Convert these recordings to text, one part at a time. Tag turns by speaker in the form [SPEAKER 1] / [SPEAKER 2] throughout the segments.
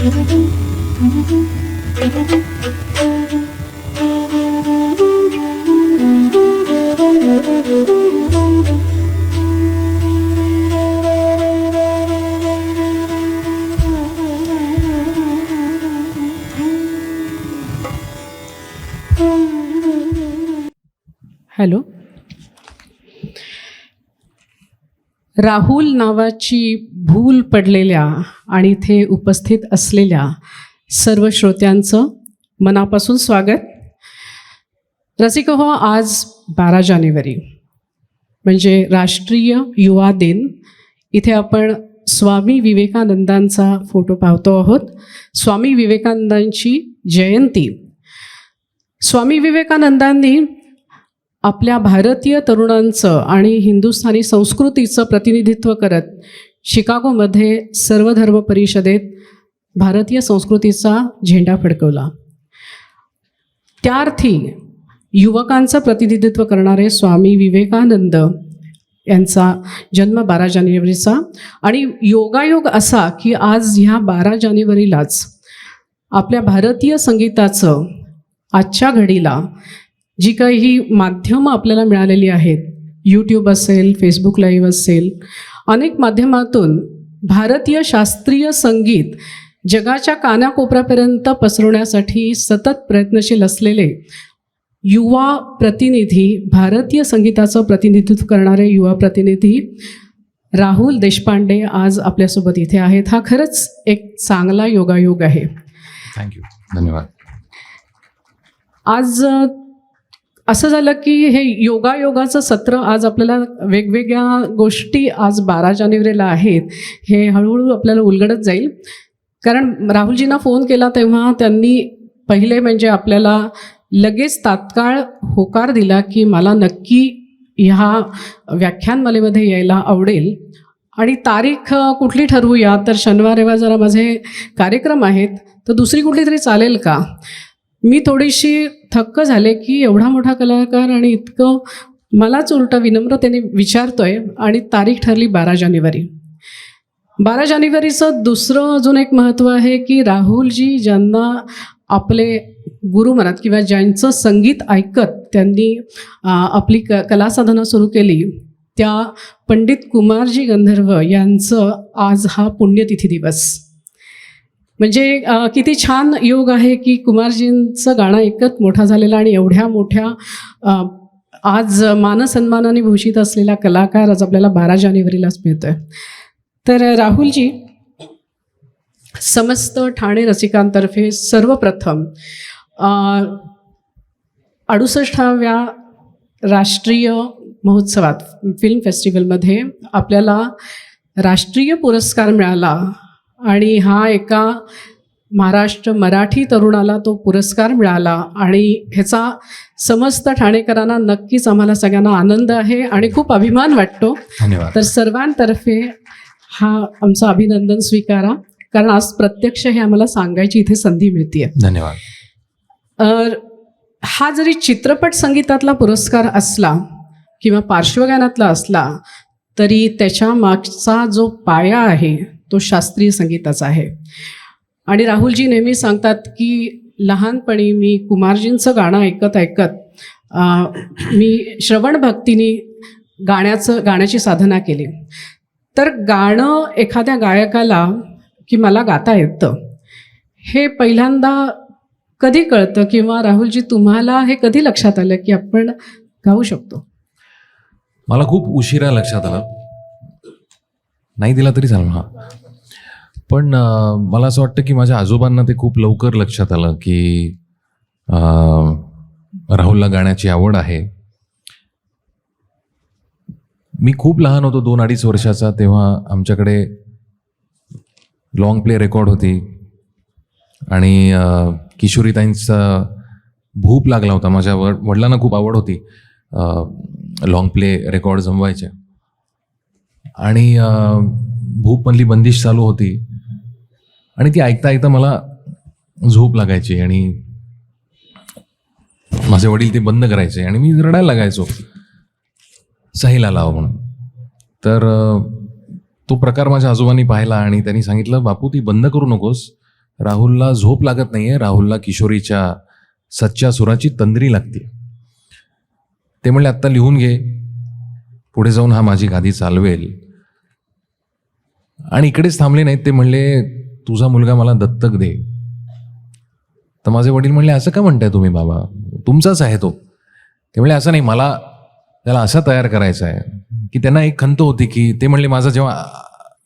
[SPEAKER 1] Hello. Rahul नावाची भूल पडलेल्या आणि इथे उपस्थित असलेल्या सर्व श्रोत्यांचं मनापासून स्वागत. रसिक हो, आज 12 जानेवारी म्हणजे राष्ट्रीय युवा दिन. इथे आपण स्वामी विवेकानंदांचा फोटो पाहतो आहोत. स्वामी विवेकानंदांची जयंती. स्वामी विवेकानंदांनी आपल्या भारतीय तरुणांचं आणि हिंदुस्थानी संस्कृतीचं प्रतिनिधित्व करत शिकागोमध्ये सर्वधर्म परिषदेत भारतीय संस्कृतीचा झेंडा फडकवला. त्या अर्थी युवकांचं प्रतिनिधित्व करणारे स्वामी विवेकानंद यांचा जन्म 12 जानेवारीचा. आणि योगायोग असा की आज ह्या 12 जानेवारीलाच आपल्या भारतीय संगीताचं आजच्या घडीला जी काही माध्यमं आपल्याला मिळालेली आहेत, यूट्यूब असेल, फेसबुक लाईव्ह असेल, अनेक माध्यमातून भारतीय शास्त्रीय संगीत जगाच्या कानाकोपऱ्यापर्यंत पसरवण्यासाठी सतत प्रयत्नशील असलेले युवा प्रतिनिधी, भारतीय संगीताचं प्रतिनिधित्व करणारे युवा प्रतिनिधी राहुल देशपांडे आज आपल्यासोबत इथे आहेत. हा खरंच एक चांगला योगायोग आहे.
[SPEAKER 2] थँक्यू, धन्यवाद.
[SPEAKER 1] आज असं झालं की हे योगायोगाचं सत्र आज आपल्याला वेगवेगळ्या गोष्टी आज 12 जानेवारीला आहेत हे हळूहळू आपल्याला उलगडत जाईल. कारण राहुलजींना फोन केला तेव्हा त्यांनी पहिले म्हणजे आपल्याला लगेच तात्काळ होकार दिला की मला नक्की ह्या व्याख्यानमालेमध्ये यायला आवडेल. आणि तारीख कुठली ठरवूया, तर शनिवार रविवार जरा माझे कार्यक्रम आहेत, तर दुसरी कुठली तरी चालेल का. मी थोडीशी थक्क झाले की एवढा मोठा कलाकार आणि इतकं मलाच उलटं विनम्रतेने विचारतोय. आणि तारीख ठरली 12 जानेवारी. 12 जानेवारीचं दुसरं अजून एक महत्त्व आहे की राहुलजी ज्यांना आपले गुरु म्हणत किंवा ज्यांचं संगीत ऐकत त्यांनी आपली कलासाधना सुरू केली, त्या पंडित कुमारजी गंधर्व यांचं आज हा पुण्यतिथी दिवस. म्हणजे किती छान योग आहे की कुमारजींचं गाणं ऐकत मोठा झालेला आणि एवढ्या मोठ्या आज मानसन्मानाने भूषित असलेला कलाकार आज आपल्याला 12 जानेवारीलाच मिळतोय. तर राहुलजी, समस्त ठाणे रसिकांतर्फे सर्वप्रथम 68व्या राष्ट्रीय महोत्सवात फिल्म फेस्टिवलमध्ये आपल्याला राष्ट्रीय पुरस्कार मिळाला. आणि हा एका महाराष्ट्र मराठी तरुणाला तो पुरस्कार मिळाला आणि ह्याचा समस्त ठाणेकरांना नक्कीच आम्हाला सगळ्यांना आनंद आहे आणि खूप अभिमान वाटतो.
[SPEAKER 2] धन्यवाद.
[SPEAKER 1] तर सर्वांतर्फे हा आमचा अभिनंदन स्वीकारा, कारण आज प्रत्यक्ष हे आम्हाला सांगायची इथे संधी मिळते.
[SPEAKER 2] धन्यवाद.
[SPEAKER 1] हा जरी चित्रपट संगीतातला पुरस्कार असला किंवा पार्श्वगानातला असला तरी त्याच्या मागचा जो पाया आहे तो शास्त्रीय संगीताचा आहे. आणि राहुलजी नेहमी सांगतात की लहानपणी मी कुमारजींचं गाणं ऐकत मी श्रवण भक्तीने गाण्याची साधना केली. तर गाणं एखाद्या गायकाला की मला गाता येतं हे पहिल्यांदा कधी कळतं, किंवा राहुलजी तुम्हाला हे कधी लक्षात आलं की आपण गाऊ शकतो?
[SPEAKER 2] मला खूप उशिरा लक्षात आलं, नाही दिला तरी चालेल. हां, पण मला असं वाटतं की माझ्या आजोबांना ते खूप लवकर लक्षात आलं की राहुलला गाण्याची आवड आहे. मी खूप लहान होतो, 2-2.5 वर्षाचा, तेव्हा आमच्याकडे लॉंग प्ले रेकॉर्ड होती आणि किशोरीताईंचा भूप लागला होता. माझ्या वडिलांना खूप आवड होती लॉंग प्ले रेकॉर्ड जमवायचे आणि भूपमधली बंदिश चालू होती आणि ती ऐकता ऐकता मला झोप लागायची आणि माझे वडील ते बंद करायचे आणि मी रडायला लागायचो, साहिला लाव म्हणून. तर तो प्रकार माझ्या आजोबांनी पाहिला आणि त्यांनी सांगितलं, बापू ती बंद करू नकोस, राहुलला झोप लागत नाहीये, राहुलला किशोरीच्या सच्च्या सुराची तंद्री लागते. ते म्हणले आत्ता लिहून घे, पुढे जाऊन हा माझी गादी चालवेल. आणि इकडेच थांबले नाहीत, ते म्हणले तुझा मुलगा मला दत्तक दे. तर माझे वडील म्हणले असं का म्हणताय तुम्ही बाबा, तुमचाच आहे तो. ते म्हणले असं नाही, मला त्याला असा तयार करायचा आहे की त्यांना एक खंत होती की ते म्हणले माझा जेव्हा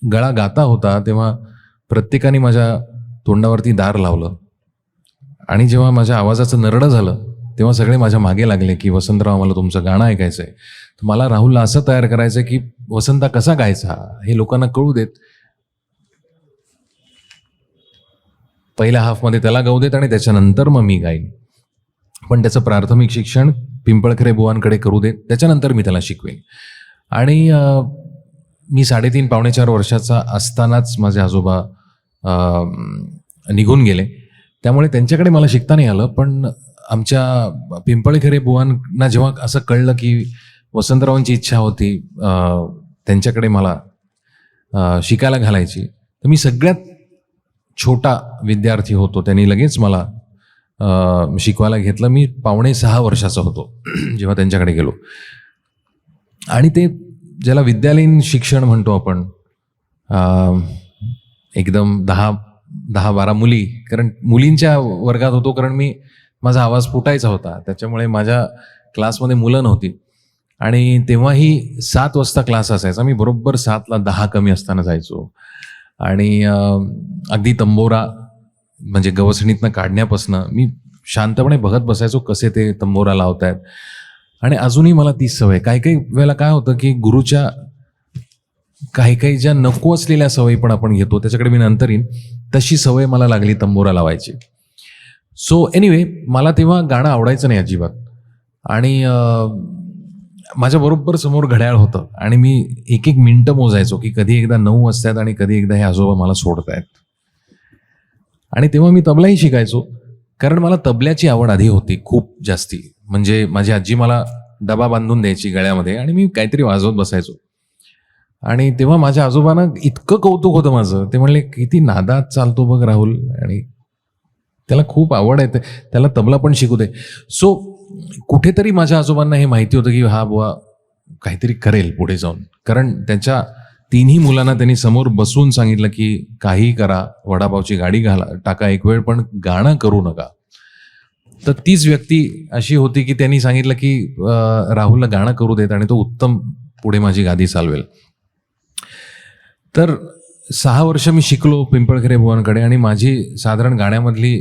[SPEAKER 2] गळा गाता होता तेव्हा प्रत्येकाने माझ्या तोंडावरती दार लावलं आणि जेव्हा माझ्या आवाजाचं नरडं झालं तेव्हा सगळे माझ्या मागे लागले की वसंतराव मला तुमचं गाणं ऐकायचं आहे. तर मला राहुलला असं तयार करायचं आहे की वसंता कसा गायचा हे लोकांना कळू देत, पहिल्या हाफमध्ये त्याला गाऊ देत आणि त्याच्यानंतर मग मी गाईन. पण त्याचं प्राथमिक शिक्षण पिंपळखरे बुवांकडे करू देत, त्याच्यानंतर मी त्याला शिकवेन. आणि मी 3.5 पावणे 4 वर्षाचा असतानाच माझे आजोबा निघून गेले, त्यामुळे त्यांच्याकडे मला शिकता नाही आलं. पण आमच्या पिंपळखरे बुवांना जेव्हा असं कळलं की वसंतरावांची इच्छा होती त्यांच्याकडे मला शिकायला घालायची, तर मी सगळ्यात छोटा विद्यार्थी होतो, त्यांनी लगेच मला शिकवायला घेतलं. मी 5.5 वर्षाचा होतो जेव्हा त्यांच्याकडे गेलो. आणि ते ज्याला विद्यालयीन शिक्षण म्हणतो आपण, एकदम 10-12 मुली, कारण मुलींच्या वर्गात होतो, कारण माझा आवाज फुटायचा होता, त्याच्यामुळे माझ्या क्लासमध्ये मुलं नव्हती. आणि तेव्हाही 7 वाजता क्लास असायचा, मी बरोबर 7ला 10 कमी असताना जायचो. आणि अगदी तंबोरा म्हणजे गवसणीतनं काढण्यापासनं मी शांतपणे बघत बसायचो कसे ते तंबोरा लावतायत. आणि अजूनही मला तीच सवय. काही वेळेला काय होतं की गुरुच्या काही ज्या नको असलेल्या सवयी पण आपण घेतो, त्याच्याकडे मी नंतर येईन, तशी सवय मला लागली तंबोरा लावायची. सो एनिवे, मला तेव्हा गाणं आवडायचं नाही अजिबात. आणि माझ्या बरोबर समोर घड्याळ होतं आणि मी 1-1 मिनिटं मोजायचो की कधी एकदा 9 वाजतायत आणि कधी एकदा हे आजोबा मला सोडतायत. आणि तेव्हा मी तबलाही शिकायचो, कारण मला तबल्याची आवड आधी होती खूप जास्ती. म्हणजे माझी आजी मला डबा बांधून द्यायची गळ्यामध्ये आणि मी काहीतरी वाजवत बसायचो. आणि तेव्हा माझ्या आजोबांना इतकं कौतुक होतं माझं, ते म्हणले किती नादात चालतो बघ राहुल, आणि त्याला खूप आवड आहे, त्याला तबला पण शिकू दे. सो कुठेतरी माझ्या आजोबांना हे माहिती होतं की हा बुवा काहीतरी करेल पुढे जाऊन, कारण त्यांच्या 3ही मुलांना त्यांनी समोर बसून सांगितलं की काही करा, वडापावची गाडी टाका एक वेळ, पण गाणं करू नका. तर तीच व्यक्ती अशी होती की त्यांनी सांगितलं की राहुलला गाणं करू देत आणि तो उत्तम पुढे माझी गादी चालवेल. तर 6 वर्ष मी शिकलो पिंपळखरे बुवांकडे. आणि माझी साधारण गाण्यामधली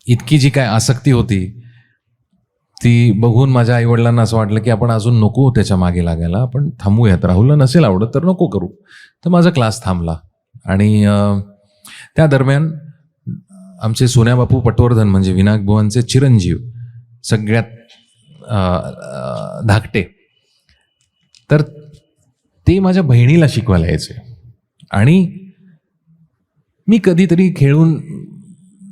[SPEAKER 2] इतकी जी काय आसक्ती होती ती बघून माझ्या आईवडिलांना असं वाटलं की आपण अजून नको त्याच्या मागे लागायला, आपण थांबूयात, राहुलला नसेल आवडत तर नको करू. तर माझा क्लास थांबला. आणि त्या दरम्यान आमचे सोन्याबापू पटवर्धन म्हणजे विनायक बुवांचे चिरंजीव, सगळ्यात धाकटे, तर ते माझ्या बहिणीला शिकवायला यायचे. आणि मी कधीतरी खेळून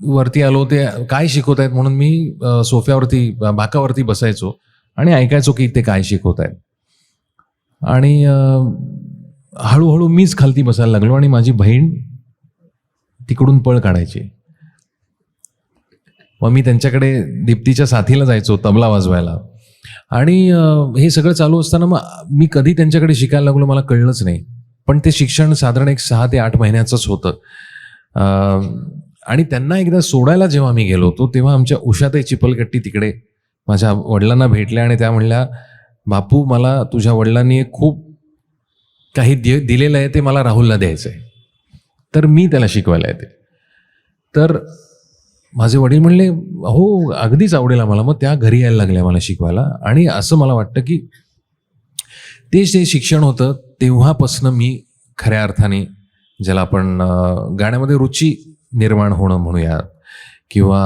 [SPEAKER 2] वरती आलो, ते काय शिकवत आहेत म्हणून मी सोफ्यावरती बाकावरती बसायचो आणि ऐकायचो की ते काय शिकवत आहेत. आणि हळूहळू मीच खालती बसायला लागलो आणि माझी बहीण तिकडून पळ काढायची. मग मी त्यांच्याकडे दीप्तीच्या साथीला जायचो तबला वाजवायला. आणि हे सगळं चालू असताना मग मी कधी त्यांच्याकडे शिकायला लागलो मला कळलंच नाही. पण ते शिक्षण साधारण एक 6 ते 8 महिन्याचंच होतं. आणि त्यांना एकदा सोडायला जेव्हा मी गेलो होतो तेव्हा आमच्या उषाताई चिपलकट्टी तिकडे माझ्या वडिलांना भेटल्या आणि त्या म्हणल्या, बापू मला तुझ्या वडिलांनी खूप काही दिलेलं आहे, ते मला राहुलला द्यायचं आहे, तर मी त्याला शिकवायला येते. तर माझे वडील म्हणले हो अगदीच आवडेल आम्हाला. मग त्या घरी यायला लागल्या मला शिकवायला. आणि असं मला वाटतं की ते जे शिक्षण होतं तेव्हापासनं मी खऱ्या अर्थाने ज्याला आपण गाण्यामध्ये रुची निर्माण होणं म्हणूया, किंवा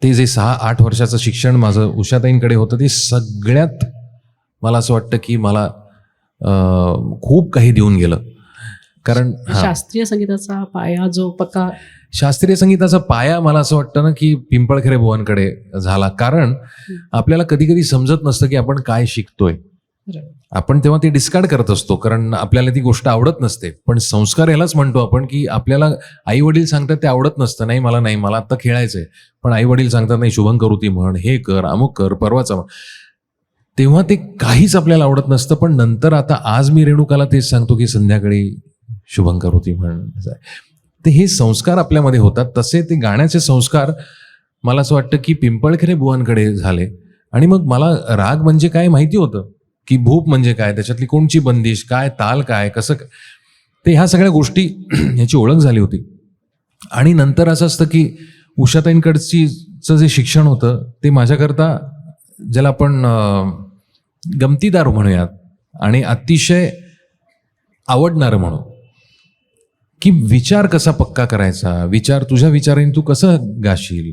[SPEAKER 2] ते जे 6-8 वर्षाचं शिक्षण माझं उषाताईंकडे होतं ते सगळ्यात मला असं वाटतं की मला खूप काही देऊन गेलं. कारण
[SPEAKER 1] शास्त्रीय संगीताचा पाया जो पक्का,
[SPEAKER 2] शास्त्रीय संगीताचा पाया मला असं वाटतं ना की पिंपळखरे बुवांकडे झाला. कारण आपल्याला कधी कधी समजत नसतं की आपण काय शिकतोय. आपण तेव्हा ती डिस्कार्ड करत असतो, कारण आपल्याला ती गोष्ट आवडत नसते. पण संस्कार यालाच म्हणतो आपण, की आपल्याला आई वडील सांगतात ते आवडत नसतं. नाही मला आता खेळायचंय, पण आई वडील सांगतात नाही शुभं करोती म्हण, हे कर, अमुक कर, परवाचा म्हण. तेव्हा ते काहीच आपल्याला आवडत नसतं. पण नंतर आता आज मी रेणुकाला तेच सांगतो की संध्याकाळी शुभं करोती म्हण. ते हे संस्कार आपल्यामध्ये होतात. तसे ते गाण्याचे संस्कार मला असं वाटतं की पिंपळखेरे बुवांकडे झाले. आणि मग मला राग म्हणजे काय माहिती होतं, की भूप म्हणजे काय, त्याच्यातली कोणची बंदिश काय, ताल काय, कसं ते ह्या सगळ्या गोष्टी ह्याची ओळख झाली होती. आणि नंतर असं असतं की उषाताईंकडचं जे शिक्षण होतं ते माझ्याकरता, ज्याला आपण गमतीदार म्हणूयात आणि अतिशय आवडणारं म्हणू, की विचार कसा पक्का करायचा, तुझ्या विचाराने तू कसं गाशील,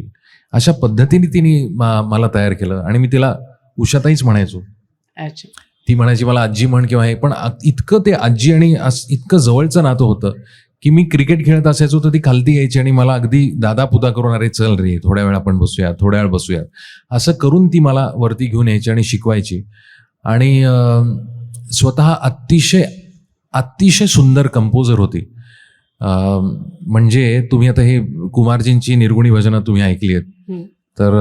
[SPEAKER 2] अशा पद्धतीने तिने मला तयार केलं. आणि मी तिला उषाताईच म्हणायचो.
[SPEAKER 1] अच्छा.
[SPEAKER 2] ती म्हणायची मला आजी म्हण किंवा हे, पण इतकं ते आजी आणि इतकं जवळचं नातं होतं की मी क्रिकेट खेळत असायचो तर ती खालती यायची आणि मला अगदी दादा पुदा करून, अरे चल रे थोड्या वेळ आपण बसूया, थोड्या वेळ बसूया, असं करून ती मला वरती घेऊन यायची आणि शिकवायची. आणि स्वतः अतिशय सुंदर कंपोजर होती. म्हणजे तुम्ही आता हे कुमारजींची निर्गुणी भजनं तुम्ही ऐकली आहेत, तर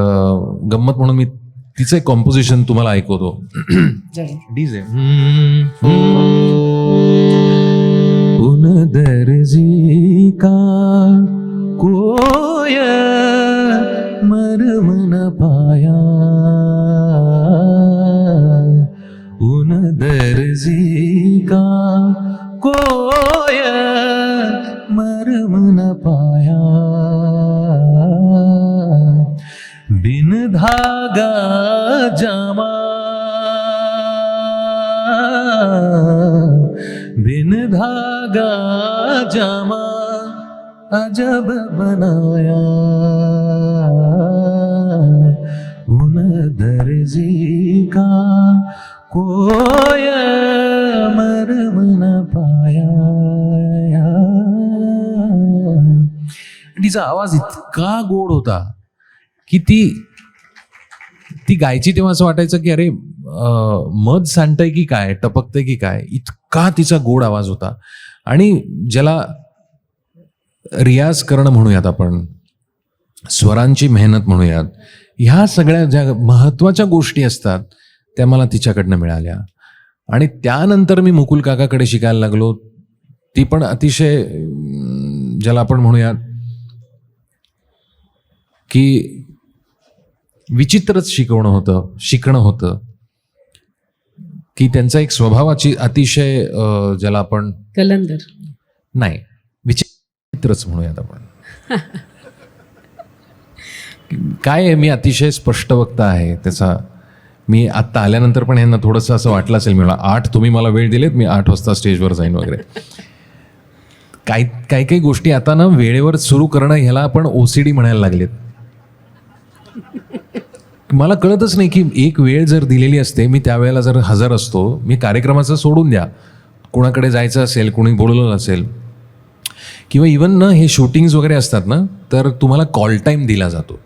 [SPEAKER 2] गंमत म्हणून मी तिचं एक कॉम्पोजिशन तुम्हाला ऐकवतो. डीजे उन दर्जी का कोय मरम न पाया, उन दर्जी का कोय मरम न पाया, बिन धागा जमा, बिन धागा जमा अजब बनाया, उन दर्जी का कोय मरम न पाया. तिचा आवाज इतका गोड होता की ती गायची तेव्हा असं वाटायचं की अरे मध सांडतंय की काय, टपकतंय की काय, इतका तिचा गोड आवाज होता. आणि ज्याला रियाज करणं म्हणूयात आपण, स्वरांची मेहनत म्हणूयात, ह्या सगळ्या ज्या महत्वाच्या गोष्टी असतात त्या मला तिच्याकडनं मिळाल्या. आणि त्यानंतर मी मुकुल काकाकडे शिकायला लागलो. ती पण अतिशय ज्याला आपण म्हणूयात की विचित्रच शिकणं होतं, की त्यांचा एक स्वभावाची अतिशय ज्याला आपण
[SPEAKER 1] कलंदर
[SPEAKER 2] नाही, विचित्रच म्हणूयात आपण. काय आहे, मी अतिशय स्पष्ट वक्ता आहे त्याचा. मी आत्ता आल्यानंतर पण ह्यांना थोडंसं असं वाटलं असेल, मला 8 तुम्ही मला वेळ दिलेत, मी 8 वाजता स्टेजवर जाईन वगैरे. काही गोष्टी आता ना वेळेवर सुरू करणं, ह्याला आपण OCD म्हणायला लागलेत. मला कळतच नाही की एक वेळ जर दिलेली असते, मी त्यावेळेला जर हजर असतो. मी कार्यक्रमाचं सोडून द्या, कोणाकडे जायचं असेल, कोणी बोलवलं असेल, किंवा इवन ना हे शूटिंग्स वगैरे असतात ना, तर तुम्हाला कॉल टाईम दिला जातो.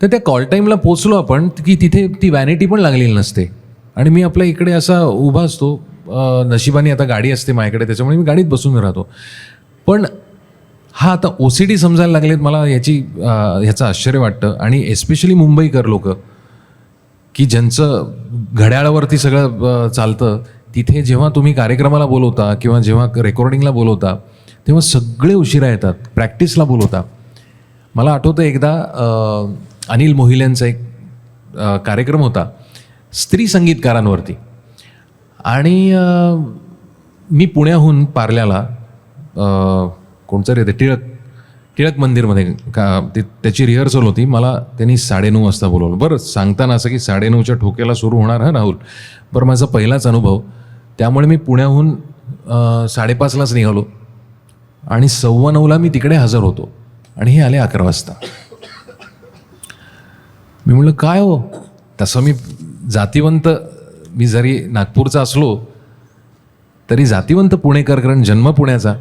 [SPEAKER 2] तर त्या कॉल टाईमला पोचलो आपण की तिथे ती व्हॅनिटी पण लागलेली नसते. आणि मी आपल्या इकडे असा उभा असतो. नशिबाने आता गाडी असते माझ्याकडे, त्याच्यामुळे मी गाडीत बसून राहतो. पण हा आता OCD समजायला लागलेत मला, ह्याचं आश्चर्य वाटतं. आणि एस्पेशली मुंबईकर लोक की ज्यांचं घड्याळावरती सगळं चालतं, तिथे जेव्हा तुम्ही कार्यक्रमाला बोलवता किंवा जेव्हा रेकॉर्डिंगला बोलवता तेव्हा सगळे उशिरा येतात, प्रॅक्टिसला बोलवता. मला आठवतं एकदा अनिल मोहिल्यांचा एक कार्यक्रम होता स्त्री संगीतकारांवरती. आणि मी पुण्याहून पार्ल्याला कोणचं रे ते टिळक मंदिरमध्ये त्याची रिहर्सल होती. मला त्यांनी 9:30 वाजता बोलवलं. बरं, सांगताना असं की 9:30च्या ठोक्याला सुरू होणार हा राहुल. बरं, माझा पहिलाच अनुभव, त्यामुळे मी पुण्याहून 5:30लाच निघालो आणि 9:15ला मी तिकडे हजर होतो. आणि हे आले 11 वाजता. मी म्हटलं काय हो, तसं मी जातिवंत, मी जरी नागपूरचा असलो तरी जातिवंत पुणेकर, कारण जन्म पुण्याचा.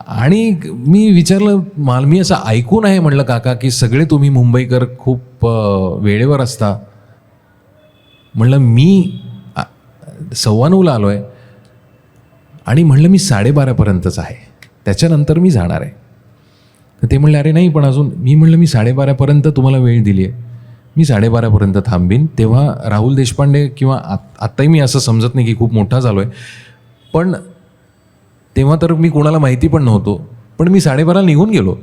[SPEAKER 2] आणि मी विचारलं, मी असं ऐकून आहे म्हणलं काका की सगळे तुम्ही मुंबईकर खूप वेळेवर असता. म्हणलं मी 9:15 आलो आहे आणि म्हणलं मी 12:30पर्यंतच आहे, त्याच्यानंतर मी जाणार आहे. तर ते म्हणले अरे नाही पण अजून. मी म्हणलं मी 12:30पर्यंत तुम्हाला वेळ दिली आहे, मी 12:30पर्यंत थांबीन. तेव्हा राहुल देशपांडे किंवा आत्ताही मी असं समजत नाही की खूप मोठा झालो आहे, पण तेव्हा तर मी कोणाला माहिती पण नव्हतो, पण मी 12:30 निघून गेलो.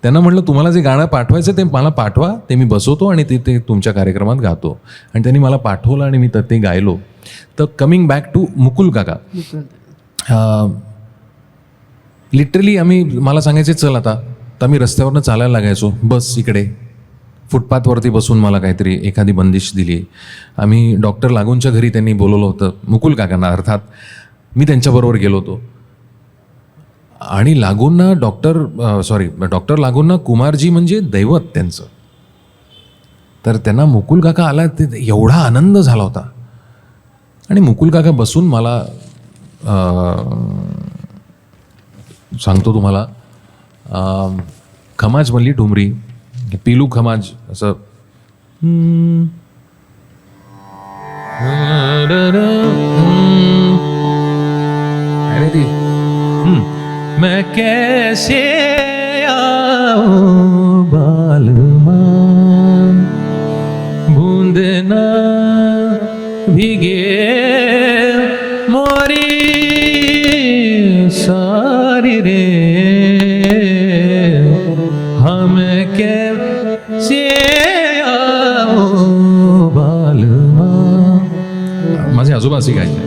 [SPEAKER 2] त्यांना म्हटलं तुम्हाला जे गाणं पाठवायचं ते मला पाठवा, ते मी बसवतो आणि ते तुमच्या कार्यक्रमात गातो. आणि त्यांनी मला पाठवलं आणि मी ते गायलो. तर कमिंग बॅक टू मुकुल काका, लिटरली मला सांगायचे चल आता, तर मी रस्त्यावरनं चालायला लागायचो. बस इकडे फुटपाथवरती बसून मला काहीतरी एखादी बंदिश दिली. आम्ही डॉक्टर लागूंच्या घरी त्यांनी बोलवलं होतं, मुकुल काकांना अर्थात. मी त्यांच्याबरोबर गेलो होतो आणि लागूंना डॉक्टर लागूंना कुमारजी म्हणजे दैवत त्यांचं. तर त्यांना मुकुल काका आला, ते एवढा आनंद झाला होता. आणि मुकुल काका बसून मला सांगतो तुम्हाला, खमाज मल्ली ठुमरी, पिलू खमाज असं अरे ती मैं कैसे आऊं बालमा, बूंद ना भीगे मोरी सारी रे, हम कैसे आऊं बालमा. माझे आजोबा असे गायचे,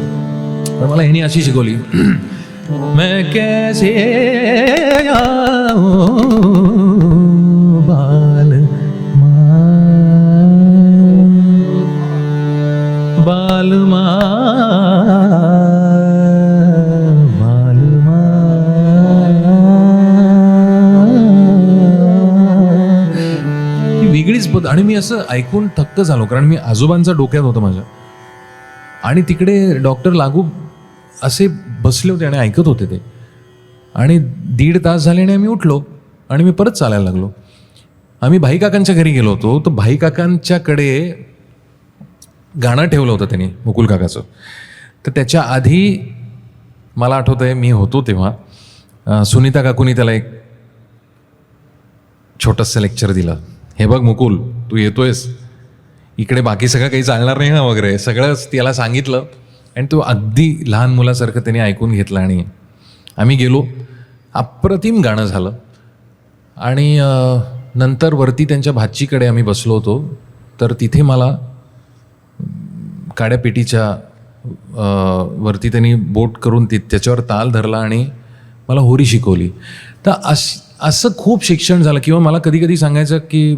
[SPEAKER 2] पण मला ह्यानी अशी शिकवली, मैं कैसे आऊं बालमा, बालमा, बालमा. ही वेगळीच पद्धत. आणि मी असं ऐकून थक्क झालो, कारण मी आजोबांचा डोक्यात होतं माझ्या, आणि तिकडे डॉक्टर लागू असे बसले होते आणि ऐकत होते ते. आणि 1.5 तास झाले आणि आम्ही उठलो आणि मी परत चालायला लागलो. आम्ही भाई काकांच्या घरी गेलो होतो, तर भाई काकांच्याकडे गाणं ठेवलं होतं त्यांनी मुकुल काकाचं. तर त्याच्या आधी मला आठवतं आहे मी होतो तेव्हा सुनीता काकूनी त्याला एक छोटंसं लेक्चर दिलं, हे बघ मुकुल तू येतोयस इकडे, बाकी सगळं काही चालणार नाही ना वगैरे सगळंच त्याला सांगितलं. आणि तो अगदी लहान मुलासारखं त्याने ऐकून घेतलं आणि आम्ही गेलो. अप्रतिम गाणं झालं. आणि नंतर वरती त्यांच्या भाचीकडे आम्ही बसलो होतो, तर तिथे मला काड्या पेटीच्या वरती त्यांनी बोट करून त्याच्यावर ताल धरला आणि मला होरी शिकवली. तर असं खूप शिक्षण झालं. किंवा मला कधी कधी सांगायचं की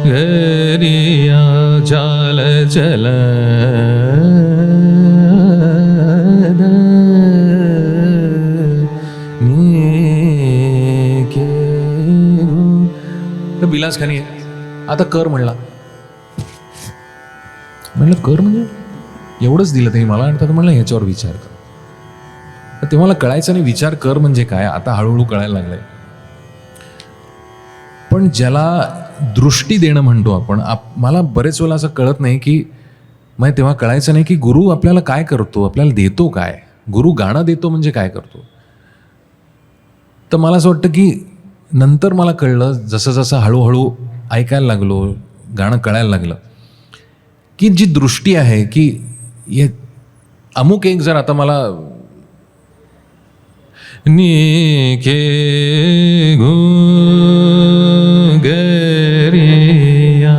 [SPEAKER 2] घरिया चाल चल तर बिलास खानी आता कर म्हणला. म्हणलं कर म्हणजे एवढंच दिलं त्यांनी मला, आणि तर म्हणलं ह्याच्यावर विचार कर. तर ते मला कळायचं नाही विचार कर म्हणजे काय. आता हळूहळू कळायला लागलंय. पण ज्याला दृष्टी देणं म्हणतो आपण, मला बरेच वेळा असं कळत नाही की मग तेव्हा कळायचं नाही की गुरु आपल्याला काय करतो, आपल्याला देतो काय. गुरु गाणं देतो म्हणजे काय करतो. तर मला असं वाटतं की नंतर मला कळलं, जसं जसं हळूहळू ऐकायला लागलो, गाणं कळायला लागलं, की जी दृष्टी आहे की हे अमुक एक जर आता मला निके गो गरिया,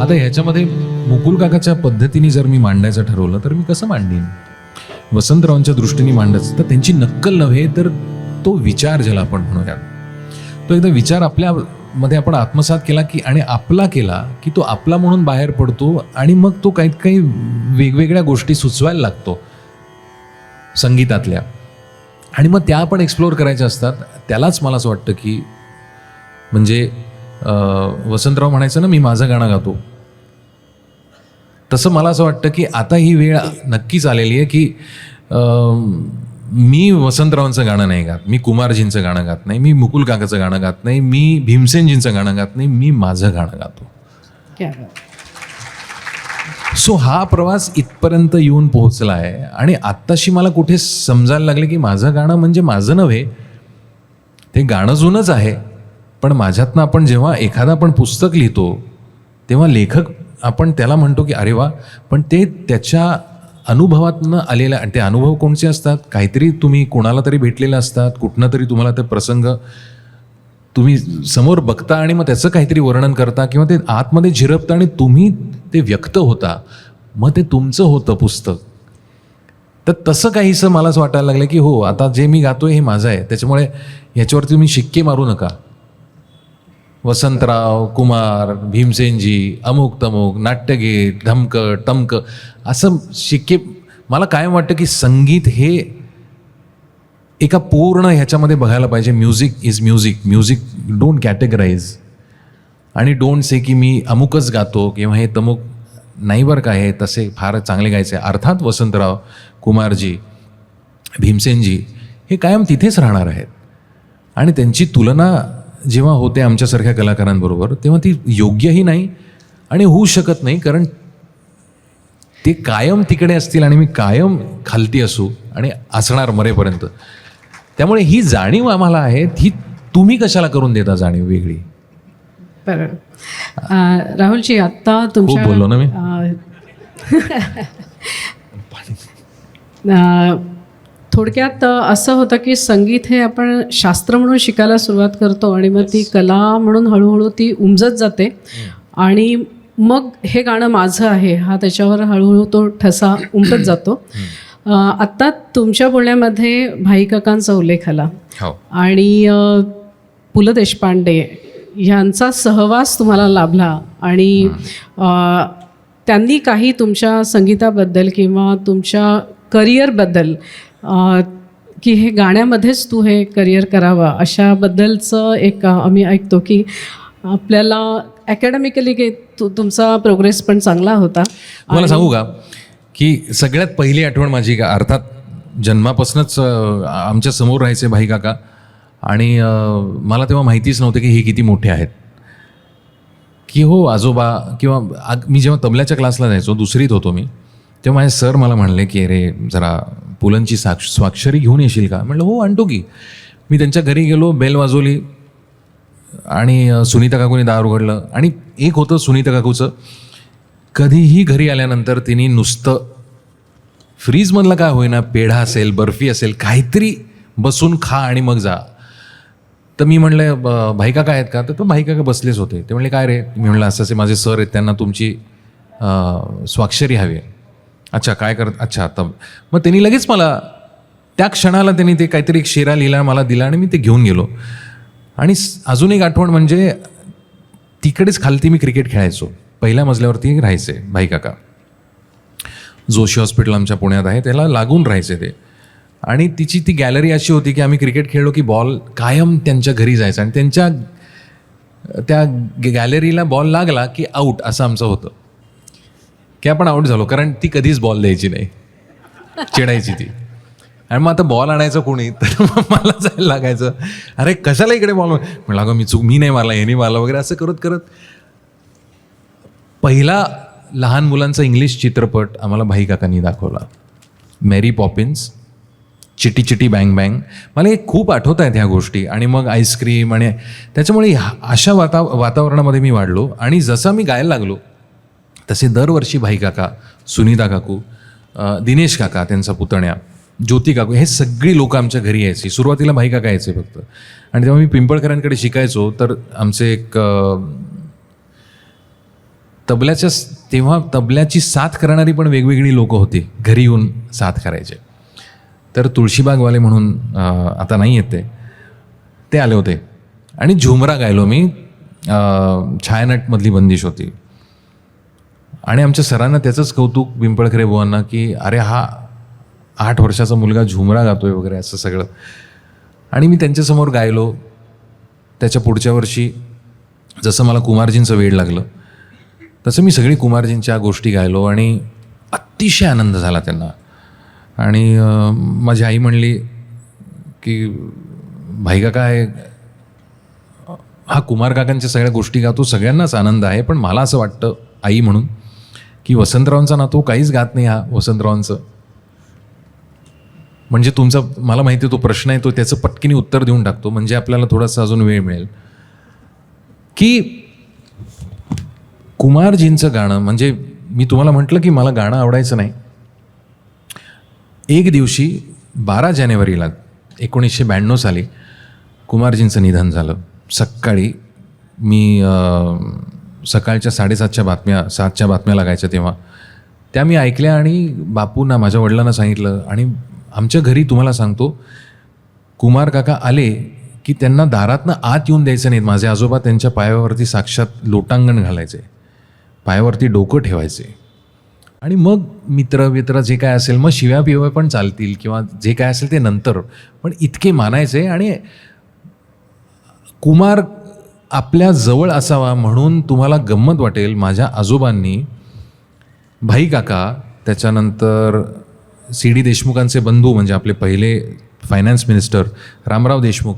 [SPEAKER 2] आता ह्याच्यामध्ये मुकुल काकाच्या पद्धतीने जर मी मांडायचं ठरवलं तर मी कसं मांडीन. वसंतरावांच्या दृष्टीने मांडायचं तर त्यांची नक्कल नव्हे तर तो विचार ज्याला आपण म्हणूयात, तो एकदा विचार आपल्यामध्ये आपण आत्मसात केला की आणि आपला केला की तो आपला म्हणून बाहेर पडतो. आणि मग तो काही काही वेगवेगळ्या गोष्टी सुचवायला लागतो संगीतातल्या, आणि मग त्या आपण एक्सप्लोअर करायच्या असतात. त्यालाच मला असं वाटतं की म्हणजे वसंतराव म्हणायचं ना, मी माझं गाणं गातो, तसं मला असं वाटतं की आता ही वेळ नक्कीच आलेली आहे की मी वसंतरावांचं गाणं नाही गात, मी कुमारजींचं गाणं गात नाही, मी मुकुल काकाचं गाणं गात नाही, मी भीमसेनजींचं गाणं गात नाही, मी माझं गाणं गातो.
[SPEAKER 1] क्या बात.
[SPEAKER 2] सो हा प्रवास इथपर्यंत येऊन पोहोचला आहे. आणि आत्ताशी मला कुठे समजायला लागले की माझं गाणं म्हणजे माझं नव्हे, ते गाणं जुनंच आहे. पण माझ्यातनं आपण जेव्हा एखादा आपण पुस्तक लिहितो तेव्हा लेखक आपण त्याला म्हणतो की अरे वा, पण ते त्याच्या अनुभवातनं आलेलं. आणि ते अनुभव कोणचे असतात, काहीतरी तुम्ही कोणाला तरी भेटलेले असतात, कुठनं तरी तुम्हाला ते प्रसंग तुम्ही समोर बघता आणि मग त्याचं काहीतरी वर्णन करता किंवा ते आतमध्ये झिरपतं आणि तुम्ही ते व्यक्त होता, मग ते तुमचं होतं पुस्तक. तर तसं काहीसं मला असं वाटायला लागलं की हो, आता जे मी गातोय हे माझं आहे, त्याच्यामुळे ह्याच्यावरती तुम्ही शिक्के मारू नका. वसंतराव, कुमार, भीमसेनजी, अमुक तमुक, नाट्यगीत, धमकं टमकं असं शिक्के. मला कायम वाटतं की संगीत हे एका पूर्ण ह्याच्यामध्ये बघायला पाहिजे. Music is music. Music don't categorise आणि डोंट से की मी अमुकच गातो किंवा हे तमुक नाही. बरं का, हे तसे फार चांगले गायचे. अर्थात वसंतराव, कुमारजी, भीमसेनजी हे कायम तिथेच राहणार आहेत. आणि त्यांची तुलना जेव्हा होते आमच्यासारख्या कलाकारांबरोबर तेव्हा ती योग्यही नाही आणि होऊ शकत नाही, कारण ते कायम तिकडे असतील आणि मी कायम खालती असू आणि असणार मरेपर्यंत. त्यामुळे ही जाणीव आम्हाला आहे, ही तुम्ही कशाला करून देता जाणीव वेगळी.
[SPEAKER 1] बरं. राहुलजी, आत्ता तुमच्या
[SPEAKER 2] खूप बोललो ना मी.
[SPEAKER 1] थोडक्यात असं होतं की संगीत हे आपण शास्त्र म्हणून शिकायला सुरुवात करतो आणि मग ती कला म्हणून हळूहळू ती उमजत जाते आणि मग हे गाणं माझं आहे हा त्याच्यावर हळूहळू तो ठसा उमटत जातो. आत्ता तुमच्या बोलण्यामध्ये भाई काकांचा उल्लेख आला आणि पु ल देशपांडे ह्यांचा सहवास तुम्हाला लाभला आणि त्यांनी काही तुमच्या संगीताबद्दल किंवा तुमच्या करिअरबद्दल की हे गाण्यामध्येच तू हे करिअर करावं अशाबद्दलचं एक आम्ही ऐकतो की आपल्याला अकॅडमिकली की तुमचा प्रोग्रेस पण चांगला होता.
[SPEAKER 2] मला सांगू का की सगळ्यात पहिली आठवण माझी का, अर्थात जन्मापासूनच आमच्या समोर राहायचे भाई काका आणि मला तेव्हा माहितीच नव्हतं की हे किती मोठे आहेत. की हो आजोबा किंवा मी जेव्हा तबल्याच्या क्लासला जायचो, दुसरीत होतो मी, तेव्हा माझे सर मला म्हणले की अरे जरा पुलंची स्वाक्षरी घेऊन येशील का. म्हटलं हो आणतो की. मी त्यांच्या घरी गेलो, बेल वाजवली आणि सुनीता काकूने दार उघडलं. आणि एक होतं सुनीता काकूचं, कधीही घरी आल्यानंतर तिने नुसतं फ्रीजमधलं काय होईना, पेढा असेल, बर्फी असेल, काहीतरी बसून खा आणि मग जा. तर मी म्हणलं भाई काका आहेत का, तर तो भाई काका बसलेच होते. ते म्हणले काय रे. मी म्हणलं असं असे माझे सर आहेत, त्यांना तुमची स्वाक्षरी हवी आहे. अच्छा काय करत, अच्छा आता. मग त्यांनी लगेच मला त्या क्षणाला त्यांनी ते काहीतरी एक शेरा लिहिला, मला दिला आणि मी ते घेऊन गेलो. आणि अजून एक आठवण म्हणजे तिकडेच खालती मी क्रिकेट खेळायचो. पहिल्या मजल्यावरती राहायचे भाई काका. जोशी हॉस्पिटल आमच्या पुण्यात आहे, त्याला लागून राहायचे ते. आणि तिची ती गॅलरी अशी होती की आम्ही क्रिकेट खेळलो की बॉल कायम त्यांच्या घरी जायचा आणि त्यांच्या त्या गॅलरीला बॉल लागला की आऊट असं आमचं होतं. की आपण आऊट झालो, कारण ती कधीच बॉल द्यायची नाही, चिडायची ती. आणि मग आता बॉल आणायचं कोणी, तर मग मला जायला लागायचं, अरे कशाला इकडे बॉल. म्हणलं अगं मी नाही मारला, यांनी मारला वगैरे असं करत करत पहिला लहान मुलांचा इंग्लिश चित्रपट आम्हाला भाई काकांनी दाखवला, मेरी पॉपिन्स, चिटी चिटी बँग बँग. मला हे खूप आठवत आहेत ह्या गोष्टी. आणि मग आईस्क्रीम आणि त्याच्यामुळे अशा वातावरणामध्ये मी वाढलो. आणि जसा मी गायला लागलो तसे दरवर्षी भाई काका, सुनीता काकू, दिनेश काका त्यांचा पुतण्या, ज्योती काकू, हे सगळी लोकं आमच्या घरी यायची. सुरुवातीला भाई काका यायचे फक्त. आणि तेव्हा मी पिंपळकरांकडे शिकायचो, तर आमचे एक तेव्हा तबल्याची साथ करणारी पण वेगवेगळी लोकं होती, घरी येऊन साथ करायचे. तर तुळशीबागवाले म्हणून आता नाही येते, ते आले होते आणि झुमरा गायलो मी. छायानटमधली बंदिश होती. आणि आमच्या सरांना त्याचंच कौतुक, पिंपळखरे बुवांना, की अरे हा 8 वर्षाचा मुलगा झुमरा गातोय वगैरे असं सगळं. आणि मी त्यांच्यासमोर गायलो. त्याच्या पुढच्या वर्षी जसं मला कुमारजींचं वेड लागलं तसं मी सगळी कुमारजींच्या गोष्टी गायलो आणि अतिशय आनंद झाला त्यांना. आणि माझी आई म्हणली की भाई काका आहे, हा कुमार काकांच्या सगळ्या गोष्टी गातो, सगळ्यांनाच आनंद आहे, पण मला असं वाटतं आई म्हणून की वसंतरावांचा नातू काहीच गात नाही हा वसंतरावांचं. म्हणजे तुमचा, मला माहिती आहे तो प्रश्न आहे, तो त्याचं पटकीने उत्तर देऊन टाकतो म्हणजे आपल्याला थोडासा अजून वेळ मिळेल. की कुमारजींचं गाणं, म्हणजे मी तुम्हाला म्हटलं की मला गाणं आवडायचं नाही. एक दिवशी 12 जानेवारीला 1992 साली कुमारजींचं निधन झालं. सकाळी मी सकाळच्या 7:30च्या बातम्या, 7च्या बातम्या लागायच्या तेव्हा त्या मी ऐकल्या आणि बापूंना, माझ्या वडिलांना सांगितलं. आणि आमच्या घरी तुम्हाला सांगतो, कुमार काका आले की त्यांना दारातनं आत येऊन द्यायचं नाहीत. माझे आजोबा त्यांच्या पायावरती साक्षात लोटांगण घालायचे, पायावरती डोकं ठेवायचे आणि मग मित्र जे काय असेल, मग शिव्या पिव्या पण चालतील किंवा जे काय असेल ते नंतर, पण इतके मानायचे. आणि कुमार आपल्या जवळ असावा म्हणून तुम्हाला गंमत वाटेल, माझ्या आजोबांनी भाई काका, त्याच्यानंतर C.D. देशमुखांचे बंधू म्हणजे आपले पहिले फायनान्स मिनिस्टर रामराव देशमुख,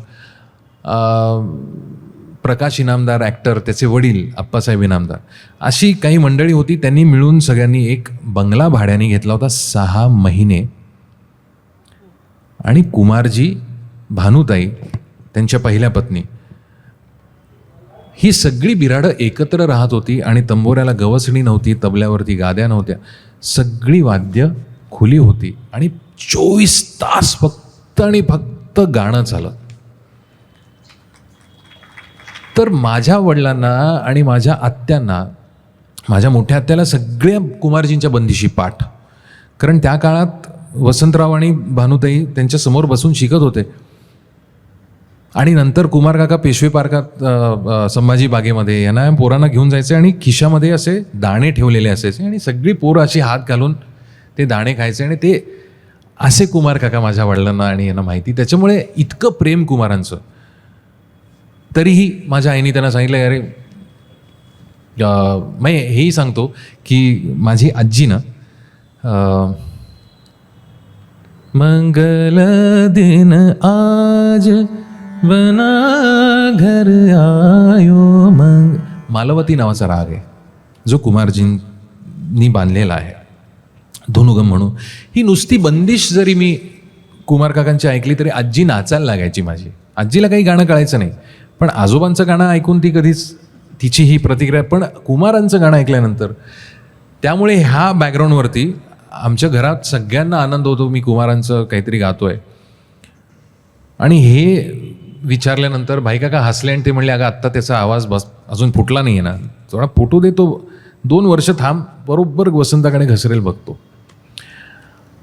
[SPEAKER 2] प्रकाश इनामदार ॲक्टर, त्याचे वडील अप्पासाहेब इनामदार, अशी काही मंडळी होती. त्यांनी मिळून सगळ्यांनी एक बंगला भाड्याने घेतला होता 6 महिने. आणि कुमारजी, भानुताई त्यांच्या पहिल्या पत्नी, ही सगळी बिराडं एकत्र राहत होती. आणि तंबोऱ्याला गवसणी नव्हती, तबल्यावरती गाद्या नव्हत्या, सगळी वाद्य खुली होती आणि 24 तास फक्त आणि फक्त गाणं चालत. तर माझ्या वडिलांना आणि माझ्या आत्यांना, माझ्या मोठ्या आत्याला सगळ्या कुमारजींच्या बंदिशी पाठ. कारण त्या काळात वसंतराव आणि भानुताई त्यांच्या समोर बसून शिकत होते. आणि नंतर कुमार काका पेशवे पार्कात, संभाजी बागेमध्ये यांना पोरांना घेऊन जायचे आणि खिशामध्ये असे दाणे ठेवलेले असायचे आणि सगळी पोरं अशी हात घालून ते दाणे खायचे. आणि ते असे कुमार काका माझ्या वडिलांना आणि यांना माहिती. त्याच्यामुळे इतकं प्रेम कुमारांचं. तरीही माझ्या आईने त्यांना सांगितलं, अरे मी हेही सांगतो की माझी आजी ना, मंगल दिन आज बना घर आयो मंग, मालवती नावाचा राग आहे जो कुमारजींनी बांधलेला आहे, धनुगम म्हणून. ही नुसती बंदिश जरी मी कुमार काकांची ऐकली तरी आजी नाचायला लागायची माझी. आजीला काही गाणं कळायचं नाही, पण आजोबांचं गाणं ऐकून ती कधीच, तिची ही प्रतिक्रिया. पण कुमारांचं गाणं ऐकल्यानंतर, त्यामुळे ह्या बॅकग्राऊंडवरती आमच्या घरात सगळ्यांना आनंद होतो मी कुमारांचं काहीतरी गातोय. आणि हे विचारल्यानंतर भाई काका हसले आणि ते म्हणले, अगं आत्ता त्याचा आवाज अजून फुटला नाही आहे ना, थोडा फुटू दे, तो 2 वर्ष थांब, बरोबर वसंताकडे घसरेल बघतो.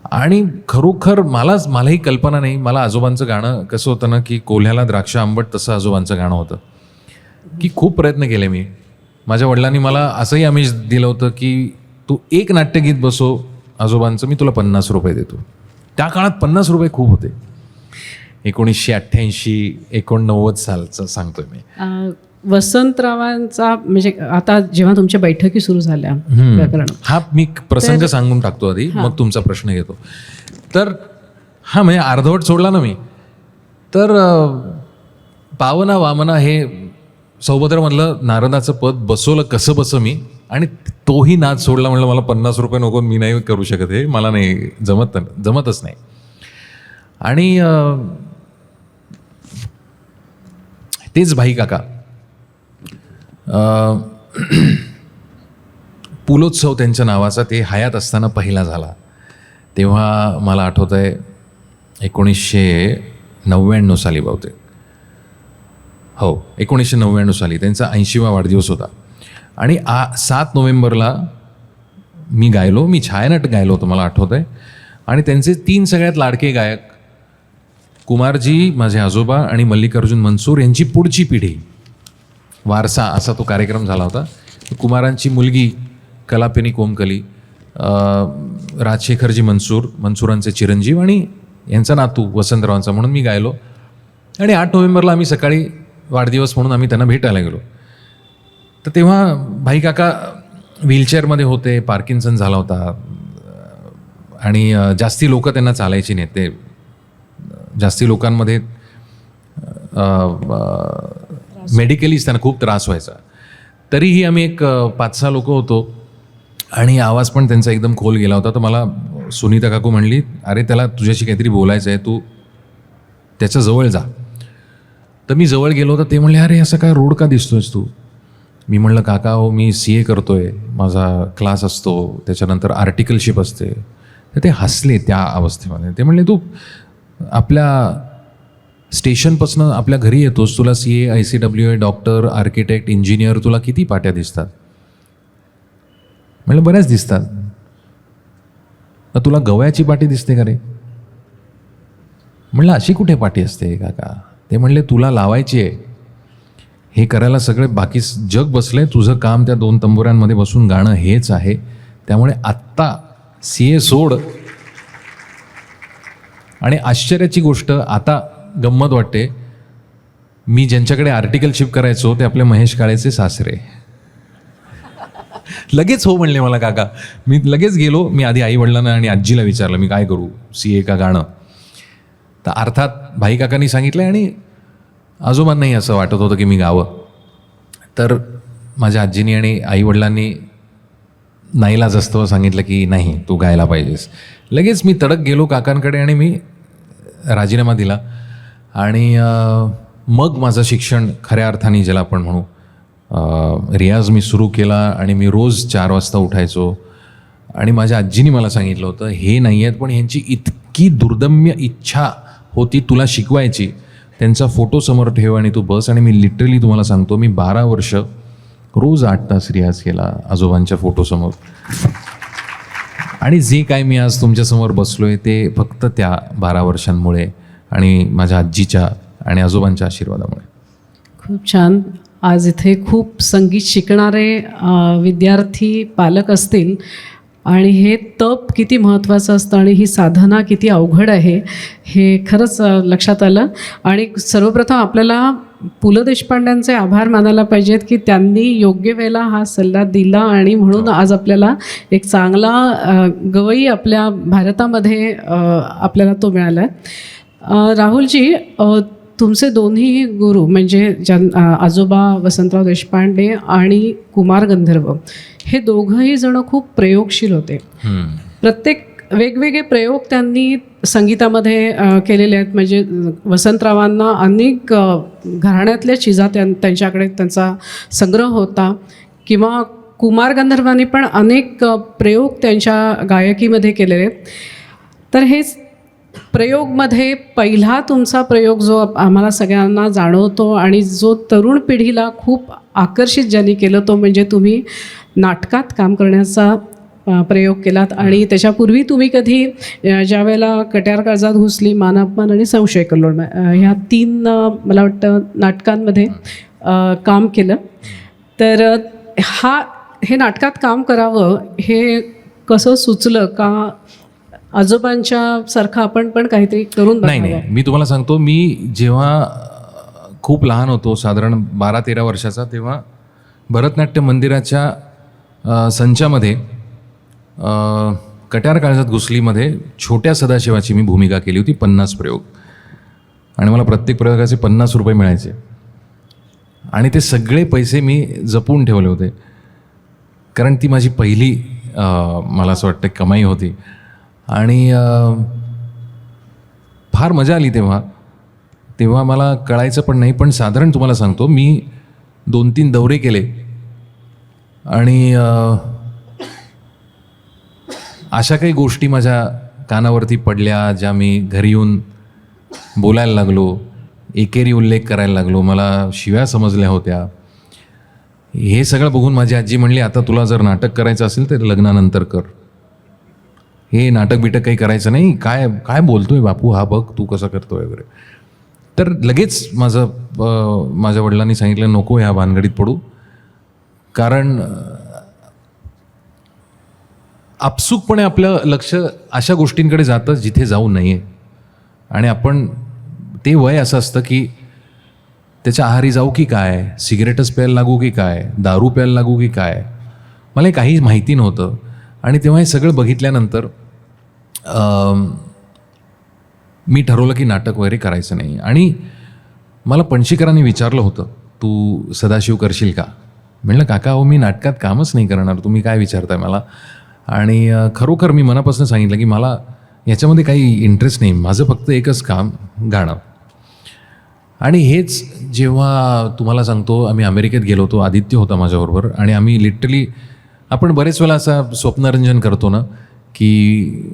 [SPEAKER 2] आणि खरोखर मलाही कल्पना नाही. मला आजोबांचं गाणं कसं होतं ना, की कोल्ह्याला द्राक्ष आंबट, तसं आजोबांचं गाणं होतं. की खूप प्रयत्न केले मी. माझ्या वडिलांनी मला असंही आमिष दिलं होतं की तू एक नाट्यगीत बसव आजोबांचं, मी तुला 50 रुपये देतो. त्या काळात 50 रुपये खूप होते. 1988-89 सालचं सांगतोय मी.
[SPEAKER 1] वसंतरावांचा म्हणजे आता जेव्हा तुमच्या बैठकी सुरू झाल्या प्रकरण,
[SPEAKER 2] हा मी प्रसंग सांगून टाकतो आधी, मग तुमचा प्रश्न घेतो. तर हा म्हणजे अर्धवट सोडला ना मी. तर पावना वामना हे सौभद्रमधलं नारदाचं पद बसवलं कसं बसं मी, आणि तोही नाच सोडला. म्हणलं मला 50 रुपये नको, मी नाही करू शकत, हे मला नाही जमतच नाही. आणि तेच भाई काका, पुलोत्सव त्यांच्या नावाचा, ते हयात असताना पहिला झाला. तेव्हा मला आठवत आहे 1999 साली बहुतेक, हो 1999 साली त्यांचा 80वा वाढदिवस होता. आणि 7 नोव्हेंबरला मी गायलो, मी छायानट गायलो होतं मला आठवत आहे. आणि त्यांचे 3 सगळ्यात लाडके गायक कुमारजी, माझे आजोबा आणि मल्लिकार्जुन मनसूर यांची पुढची पिढी, वारसा असा तो कार्यक्रम झाला होता. कुमारांची मुलगी कलापिनी कोमकली, राजशेखरजी मनसूरांचे चिरंजीव आणि यांचा नातू वसंतरावांचा, म्हणून मी गायलो. आणि 8 नोव्हेंबरला आम्ही सकाळी वाढदिवस म्हणून आम्ही त्यांना भेटायला गेलो. तर तेव्हा भाई काका व्हीलचेअरमध्ये होते, पार्किन्सन झाला होता, आणि जास्ती लोक त्यांना चालायची नाहीत. ते जास्ती लोकांमध्ये मेडिकलीच त्यांना खूप त्रास व्हायचा. तरीही आम्ही एक 5-6 लोक होतो आणि आवाज पण त्यांचा एकदम खोल गेला होता. तर मला सुनीता काकू म्हणली, अरे त्याला तुझ्याशी काहीतरी बोलायचं आहे, तू त्याच्या जवळ जा. तर मी जवळ गेलो तर ते म्हणले, अरे असं काय रोड का दिसतोयस तू? मी म्हणलं, काका हो मी CA करतोय, माझा क्लास असतो, त्याच्यानंतर आर्टिकलशिप असते. तर ते हसले त्या अवस्थेमध्ये. ते म्हणले, तू आपल्या स्टेशनपासून आपल्या घरी येतोस, तुला CA, ICWA, doctor, architect, engineer तुला किती पाट्या दिसतात? म्हणलं, बऱ्याच दिसतात. तर तुला गव्याची पाटी दिसते का रे? म्हणलं, अशी कुठे पाटी असते काका? ते म्हणले, तुला लावायची आहे. हे करायला सगळे बाकी जग बसले, तुझं काम त्या 2 तंबुऱ्यांमध्ये बसून गाणं हेच आहे. त्यामुळे आत्ता CA सोड. आणि आश्चर्याची गोष्ट, आता गंमत वाटते, मी ज्यांच्याकडे आर्टिकलशिप करायचो ते आपले महेश काळेचे सासरे. लगेच हो म्हणले मला काका. मी लगेच गेलो. मी आधी आई वडिलांना आणि आजीला विचारलं, मी काय करू, CA का गाणं? तर अर्थात भाई काकांनी सांगितलं आणि आजोबांनाही असं वाटत होतं की मी गावं. तर माझ्या आजीनी आणि आईवडिलांनी नाईलाजास्तव सांगितलं की नाही, तू गायला पाहिजेस. लगेच मी तडक गेलो काकांकडे आणि मी राजीनामा दिला. आणि मग माझं शिक्षण खऱ्या अर्थाने ज्याला आपण म्हणू रियाज मी सुरू केला. आणि मी रोज 4 वाजता उठायचो. आणि माझ्या आजीनी मला सांगितलं होतं, हे नाही आहेत पण ह्यांची इतकी दुर्दम्य इच्छा होती तुला शिकवायची, त्यांचा फोटो समोर ठेव आणि तू बस. आणि मी लिटरली तुम्हाला सांगतो, मी 12 वर्ष रोज 8 तास रियाज केला आजोबांच्या फोटोसमोर. आणि जे काय मी आज तुमच्यासमोर बसलोय ते फक्त त्या 12 वर्षांमुळे आणि माझ्या आजीच्या आणि आजोबांच्या आशीर्वादामुळे.
[SPEAKER 1] खूप छान. आज इथे खूप संगीत शिकणारे विद्यार्थी पालक असतील आणि हे तप किती महत्त्वाचं असतं आणि ही साधना किती अवघड आहे हे खरंच लक्षात आलं. आणि सर्वप्रथम आपल्याला पु ल देशपांड्यांचे आभार मानायला पाहिजेत की त्यांनी योग्य वेळेला हा सल्ला दिला आणि म्हणून आज आपल्याला एक चांगला गवई आपल्या भारतामध्ये आपल्याला तो मिळाला आहे. राहुलजी, तुमचे दोन्ही गुरु म्हणजे आजोबा वसंतराव देशपांडे आणि कुमार गंधर्व हे दोघंही जण खूप प्रयोगशील होते. प्रत्येक वेगवेगळे प्रयोग त्यांनी संगीतामध्ये केलेले आहेत. म्हणजे वसंतरावांना अनेक घराण्यातल्या चिजा त्यांच्याकडे त्यांचा संग्रह होता, किंवा कुमार गंधर्वांनी पण अनेक प्रयोग त्यांच्या गायकीमध्ये केलेले आहेत. तर हेच प्रयोगमध्ये पहिला तुमचा प्रयोग जो आम्हाला सगळ्यांना जाणवतो आणि जो तरुण पिढीला खूप आकर्षित ज्यांनी केलं तो म्हणजे तुम्ही नाटकात काम करण्याचा प्रयोग केलात. आणि त्याच्यापूर्वी तुम्ही कधी ज्या वेळेला कट्यार काळजात घुसली, मान अपमान आणि संशय कल्लोळ ह्या 3 मला वाटतं नाटकांमध्ये काम केलं. तर हे नाटकात काम करावं हे कसं सुचलं? का आजोबांच्या सारखं आपण पण काहीतरी करून
[SPEAKER 2] नाही, मी तुम्हाला सांगतो, मी जेव्हा खूप लहान होतो, साधारण 12-13 वर्षाचा, तेव्हा भरतनाट्य मंदिराच्या संचामध्ये कट्यार काळजात घुसलीमध्ये छोट्या सदाशिवाची मी भूमिका केली होती. 50 प्रयोग. आणि मला प्रत्येक प्रयोगाचे 50 रुपये मिळायचे. आणि ते सगळे पैसे मी जपून ठेवले होते, कारण ती माझी पहिली मला असं वाटतं कमाई होती. आणि फार मजा आली तेव्हा मला कळायचं पण नाही. पण साधारण तुम्हाला सांगतो, मी 2-3 दौरे केले आणि अशा काही गोष्टी माझ्या कानावरती पडल्या ज्या मी घरी येऊन बोलायला लागलो, एकेरी उल्लेख करायला लागलो, मला शिव्या समजल्या होत्या. हे सगळं बघून माझी आजी म्हणली, आता तुला जर नाटक करायचं असेल तर लग्नानंतर कर, हे नाटक बिटक काही करायचं नाही. काय काय बोलतोय बापू हा, बघ तू कसं करतोय वगैरे. तर लगेच माझ्या वडिलांनी सांगितलं, नको ह्या भानगडीत पडू, कारण आपसुकपणे आपलं लक्ष अशा गोष्टींकडे जातं जिथे जाऊ नये. आणि आपण ते वय असं असतं की त्याच्या आहारी जाऊ की काय, सिगरेटच प्यायला लागू की काय, दारू प्यायला लागू की काय, मला काही माहिती नव्हतं. आणि तेव्हा हे सगळं बघितल्यानंतर मी ठरवलं की नाटक वगैरे करायचं नाही. आणि मला पणशीकरांनी विचारलं होतं, तू सदाशिव करशील का? म्हणलं काका हो, मी नाटकात कामच नाही करणार, तुम्ही काय विचारताय मला. आणि खरोखर मी मनापासून सांगितलं की मला याच्यामध्ये काही इंटरेस्ट नाही, माझं फक्त एकच काम गाणं. आणि हेच जेव्हा तुम्हाला सांगतो, आम्ही अमेरिकेत गेलो होतो, आदित्य होता माझ्याबरोबर, आणि आम्ही लिटरली, आपण बरेच वेळा असं स्वप्नरंजन करतो ना की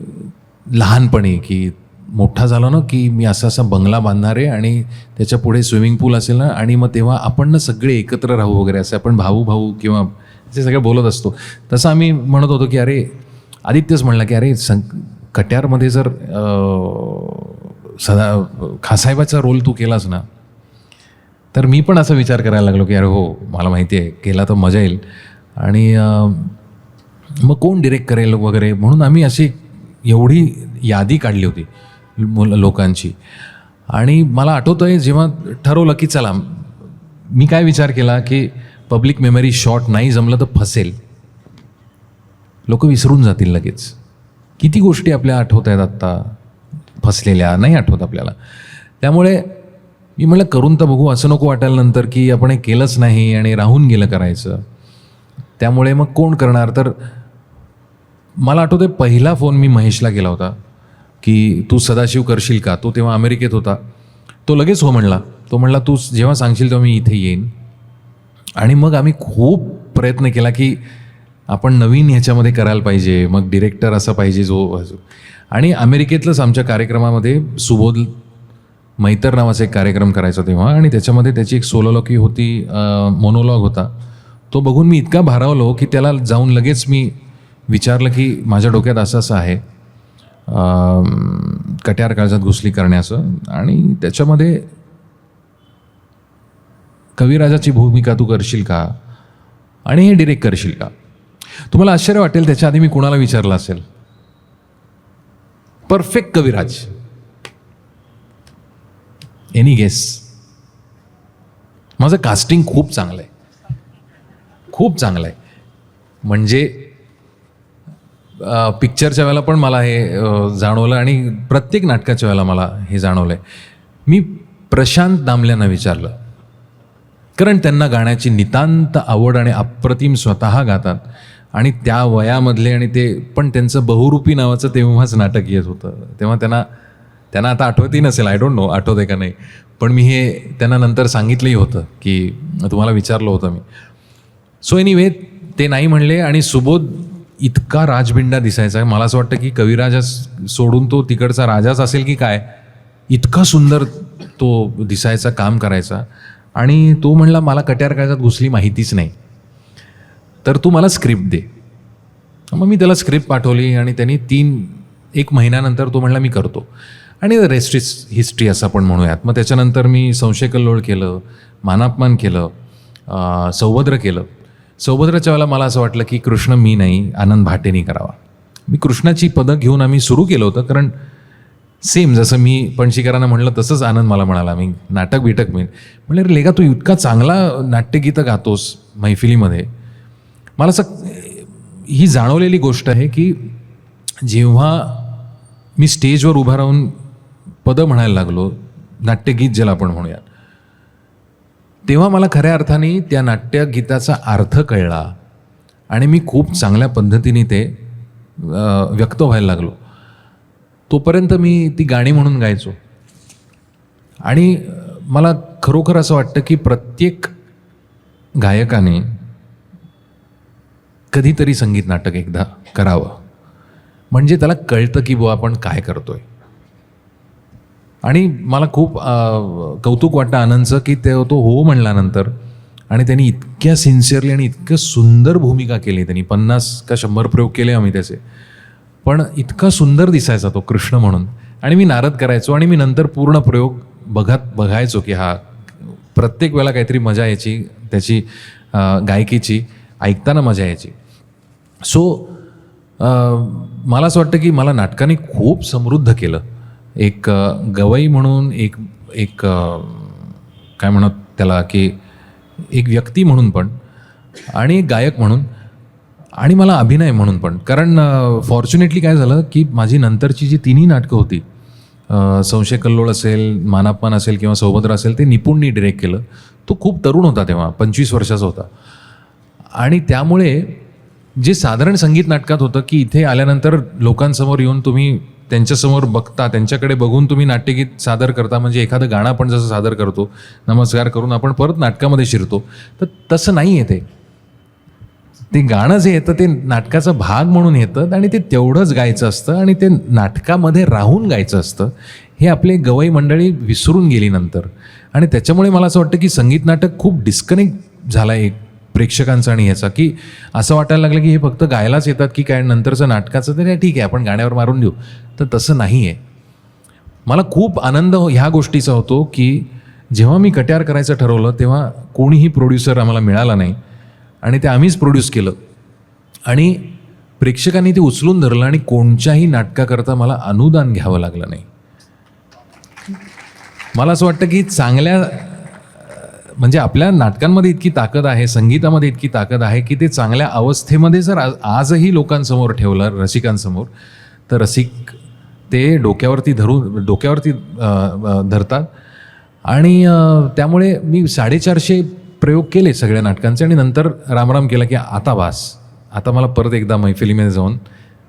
[SPEAKER 2] लहानपणी की मोठा झाला ना की मी असा बंगला बांधणार आहे आणि त्याच्या पुढे स्विमिंग पूल असेल ना, आणि मग तेव्हा आपण ना सगळे एकत्र राहू वगैरे, असे आपण भाऊ किंवा ते सगळं बोलत असतो. तसं आम्ही म्हणत होतो की अरे, आदित्यच म्हणला की अरे कट्यारमध्ये जर खासाहेबाचा रोल तू केलास ना, तर मी पण असा विचार करायला लागलो की अरे हो, मला माहिती आहे केला तर मजा येईल, आणि मग कोण डिरेक्ट करेल वगैरे. म्हणून आम्ही अशी एवढी यादी काढली होती लोकांची. आणि मला आठवतं आहे जेव्हा ठरवलं की चला, मी काय विचार केला की पब्लिक मेमरी शॉट नाही जमलं तर फसेल, लोक विसरून जातील लगेच. किती गोष्टी आपल्या आठवत आहेत आत्ता फसलेल्या, नाही आठवत आपल्याला. त्यामुळे मी म्हटलं करून तर बघू, असं नको वाटायला नंतर की आपण हे केलंच नाही आणि राहून गेलं करायचं. त्यामुळे मग कोण करणार. तर मला आठवतं आहे पहिला फोन मी महेशला केला होता की तू सदाशिव करशील का. तो तेव्हा अमेरिकेत होता. तो लगेच हो म्हणला. तो म्हणला तू जेव्हा सांगशील तेव्हा मी इथे येईन. आणि मग आम्ही खूप प्रयत्न केला की आपण नवीन ह्याच्यामध्ये करायला पाहिजे, मग डिरेक्टर असा पाहिजे जो. आणि अमेरिकेतलंच आमच्या कार्यक्रमामध्ये सुबोध मैतर नावाचा एक कार्यक्रम करायचा तेव्हा, आणि त्याच्यामध्ये त्याची एक सोलोलॉकी होती, मोनोलॉग होता. तो बघून मी इतका भारावलो की त्याला जाऊन लगेच मी विचारलं की माझ्या डोक्यात असं आहे कट्यार काळजात घुसली करण्याचं, आणि त्याच्यामध्ये कविराजाची भूमिका तू करशील का आणि हे डिरेक्ट करशील का. तुम्हाला आश्चर्य वाटेल, त्याच्या आधी मी कुणाला विचारलं असेल. परफेक्ट कविराज. Any guess. माझं कास्टिंग खूप चांगलं आहे, खूप चांगलं आहे. म्हणजे पिक्चरच्या वेळेला पण मला हे जाणवलं, आणि प्रत्येक नाटकाच्या वेळेला मला हे जाणवलं आहे. मी प्रशांत दामल्यांना विचारलं, कारण त्यांना गाण्याची नितांत आवड आणि अप्रतिम स्वतः गातात, आणि त्या वयामधले, आणि ते पण त्यांचं बहुरूपी नावाचं तेव्हाच नाटक येत होतं. तेव्हा त्यांना आता आठवतही नसेल, आय डोंट नो आठवते का नाही, पण मी हे त्यांना नंतर सांगितलंही होतं की तुम्हाला विचारलं होतं मी. सो एनिवे ते नाही म्हणले. आणि सुबोध इतका राजबिंडा दिसायचा, मला असं वाटतं की कविराजा सोडून तो तिकडचा राजाच असेल की काय, इतका सुंदर तो दिसायचा, काम करायचा. आणि तो म्हणला मला कट्यार काळजात घुसली माहितीच नाही, तर तू मला स्क्रिप्ट दे. मग मी त्याला स्क्रिप्ट पाठवली, आणि त्यांनी 1 महिन्यानंतर तो म्हणला मी करतो. आणि रेस्ट इज हिस्ट्री असं आपण म्हणूयात. मग त्याच्यानंतर मी संशय कल्लोळ केलं, मानापमान केलं, सौभद्र केलं. सौभद्राच्या वेळेला मला असं वाटलं की कृष्ण मी नाही, आनंद भाटेनी करावा. मी कृष्णाची पदं घेऊन आम्ही सुरू केलं होतं, कारण सेम जसं मी पणशीकरांना म्हणलं तसंच आनंद मला म्हणाला, मी नाटक बिटक मी म्हणलं रे लेगा तू इतका चांगला नाट्यगीतं गातोस मैफिलीमध्ये. मला असं ही जाणवलेली गोष्ट आहे की जेव्हा मी स्टेजवर उभा राहून पदं म्हणायला लागलो, नाट्यगीत ज्याला आपण म्हणूयात, तेव्हा मला खऱ्या अर्थाने त्या नाट्यगीताचा अर्थ कळला, आणि मी खूप चांगल्या पद्धतीने ते व्यक्त व्हायला लागलो. तोपर्यंत मी ती गाणी म्हणून गायचो. आणि मला खरोखर असं वाटतं की प्रत्येक गायकाने कधीतरी संगीत नाटक एकदा करावं, म्हणजे त्याला कळतं की बुवा आपण काय करतोय. आणि मला खूप कौतुक वाटतं आनंदचं की तो हो म्हणल्यानंतर, आणि त्यांनी इतक्या सिन्सिअरली आणि इतकं सुंदर भूमिका केली. त्यांनी 50 का 100 प्रयोग केले आम्ही त्याचे, पण इतका सुंदर दिसायचा तो कृष्ण म्हणून. आणि मी नारद करायचो, आणि मी नंतर पूर्ण प्रयोग बघायचो की हा प्रत्येक वेळेला काहीतरी मजा यायची त्याची गायकीची, ऐकताना मजा यायची. सो मला असं वाटतं की मला नाटकाने खूप समृद्ध केलं. एक गवई म्हणून, एक काय म्हणत त्याला की एक व्यक्ती म्हणून पण, आणि एक गायक म्हणून. आणि मला अभिनय म्हणून पण. कारण फॉर्च्युनेटली काय झालं की माझी नंतरची जी तिन्ही नाटकं होती, संशय कल्लोळ असेल, मानापमान असेल किंवा सौभद्र असेल, ते निपुणनी डिरेक्ट केलं. तो खूप तरुण होता तेव्हा, 25 वर्षाचा होता. आणि त्यामुळे जे साधारण संगीत नाटकात होतं की इथे आल्यानंतर लोकांसमोर येऊन तुम्ही त्यांच्यासमोर बघता, त्यांच्याकडे बघून तुम्ही नाट्यगीत सादर करता, म्हणजे एखादं गाणं आपण जसं सादर करतो, नमस्कार करून आपण परत नाटकामध्ये शिरतो, तर तसं नाही आहे ते गाणं जे येतं ते नाटकाचा भाग म्हणून येतं आणि ते तेवढंच गायचं असतं आणि ते नाटकामध्ये राहून गायचं असतं. हे आपले गवई मंडळी विसरून गेली नंतर. आणि त्याच्यामुळे मला असं वाटतं की संगीत नाटक खूप डिस्कनेक्ट झाला एक प्रेक्षकांचा आणि ह्याचा, की असं वाटायला लागलं की हे फक्त गायलाच येतात की काय, नंतरचं नाटकाचं तर ठीक आहे आपण गाण्यावर मारून देऊ. तर तसं नाही आहे. मला खूप आनंद ह्या गोष्टीचा होतो की जेव्हा मी कट्यार करायचं ठरवलं तेव्हा कोणीही प्रोड्युसर आम्हाला मिळाला नाही आणि ते आम्हीच प्रोड्यूस केलं आणि प्रेक्षकांनी ते उचलून धरलं आणि कोणत्याही नाटकाकरता मला अनुदान घ्यावं लागलं नाही. मला असं वाटतं की चांगल्या म्हणजे आपल्या नाटकांमध्ये इतकी ताकद आहे, संगीतामध्ये इतकी ताकद आहे की ते चांगल्या अवस्थेमध्ये जर आजही लोकांसमोर ठेवलं, रसिकांसमोर, तर रसिक ते डोक्यावरती धरतात. आणि त्यामुळे मी 450 प्रयोग केले सगळ्या नाटकांचे आणि नंतर रामराम केला की आता बास, आता मला परत एकदा मैफिलीमध्ये जाऊन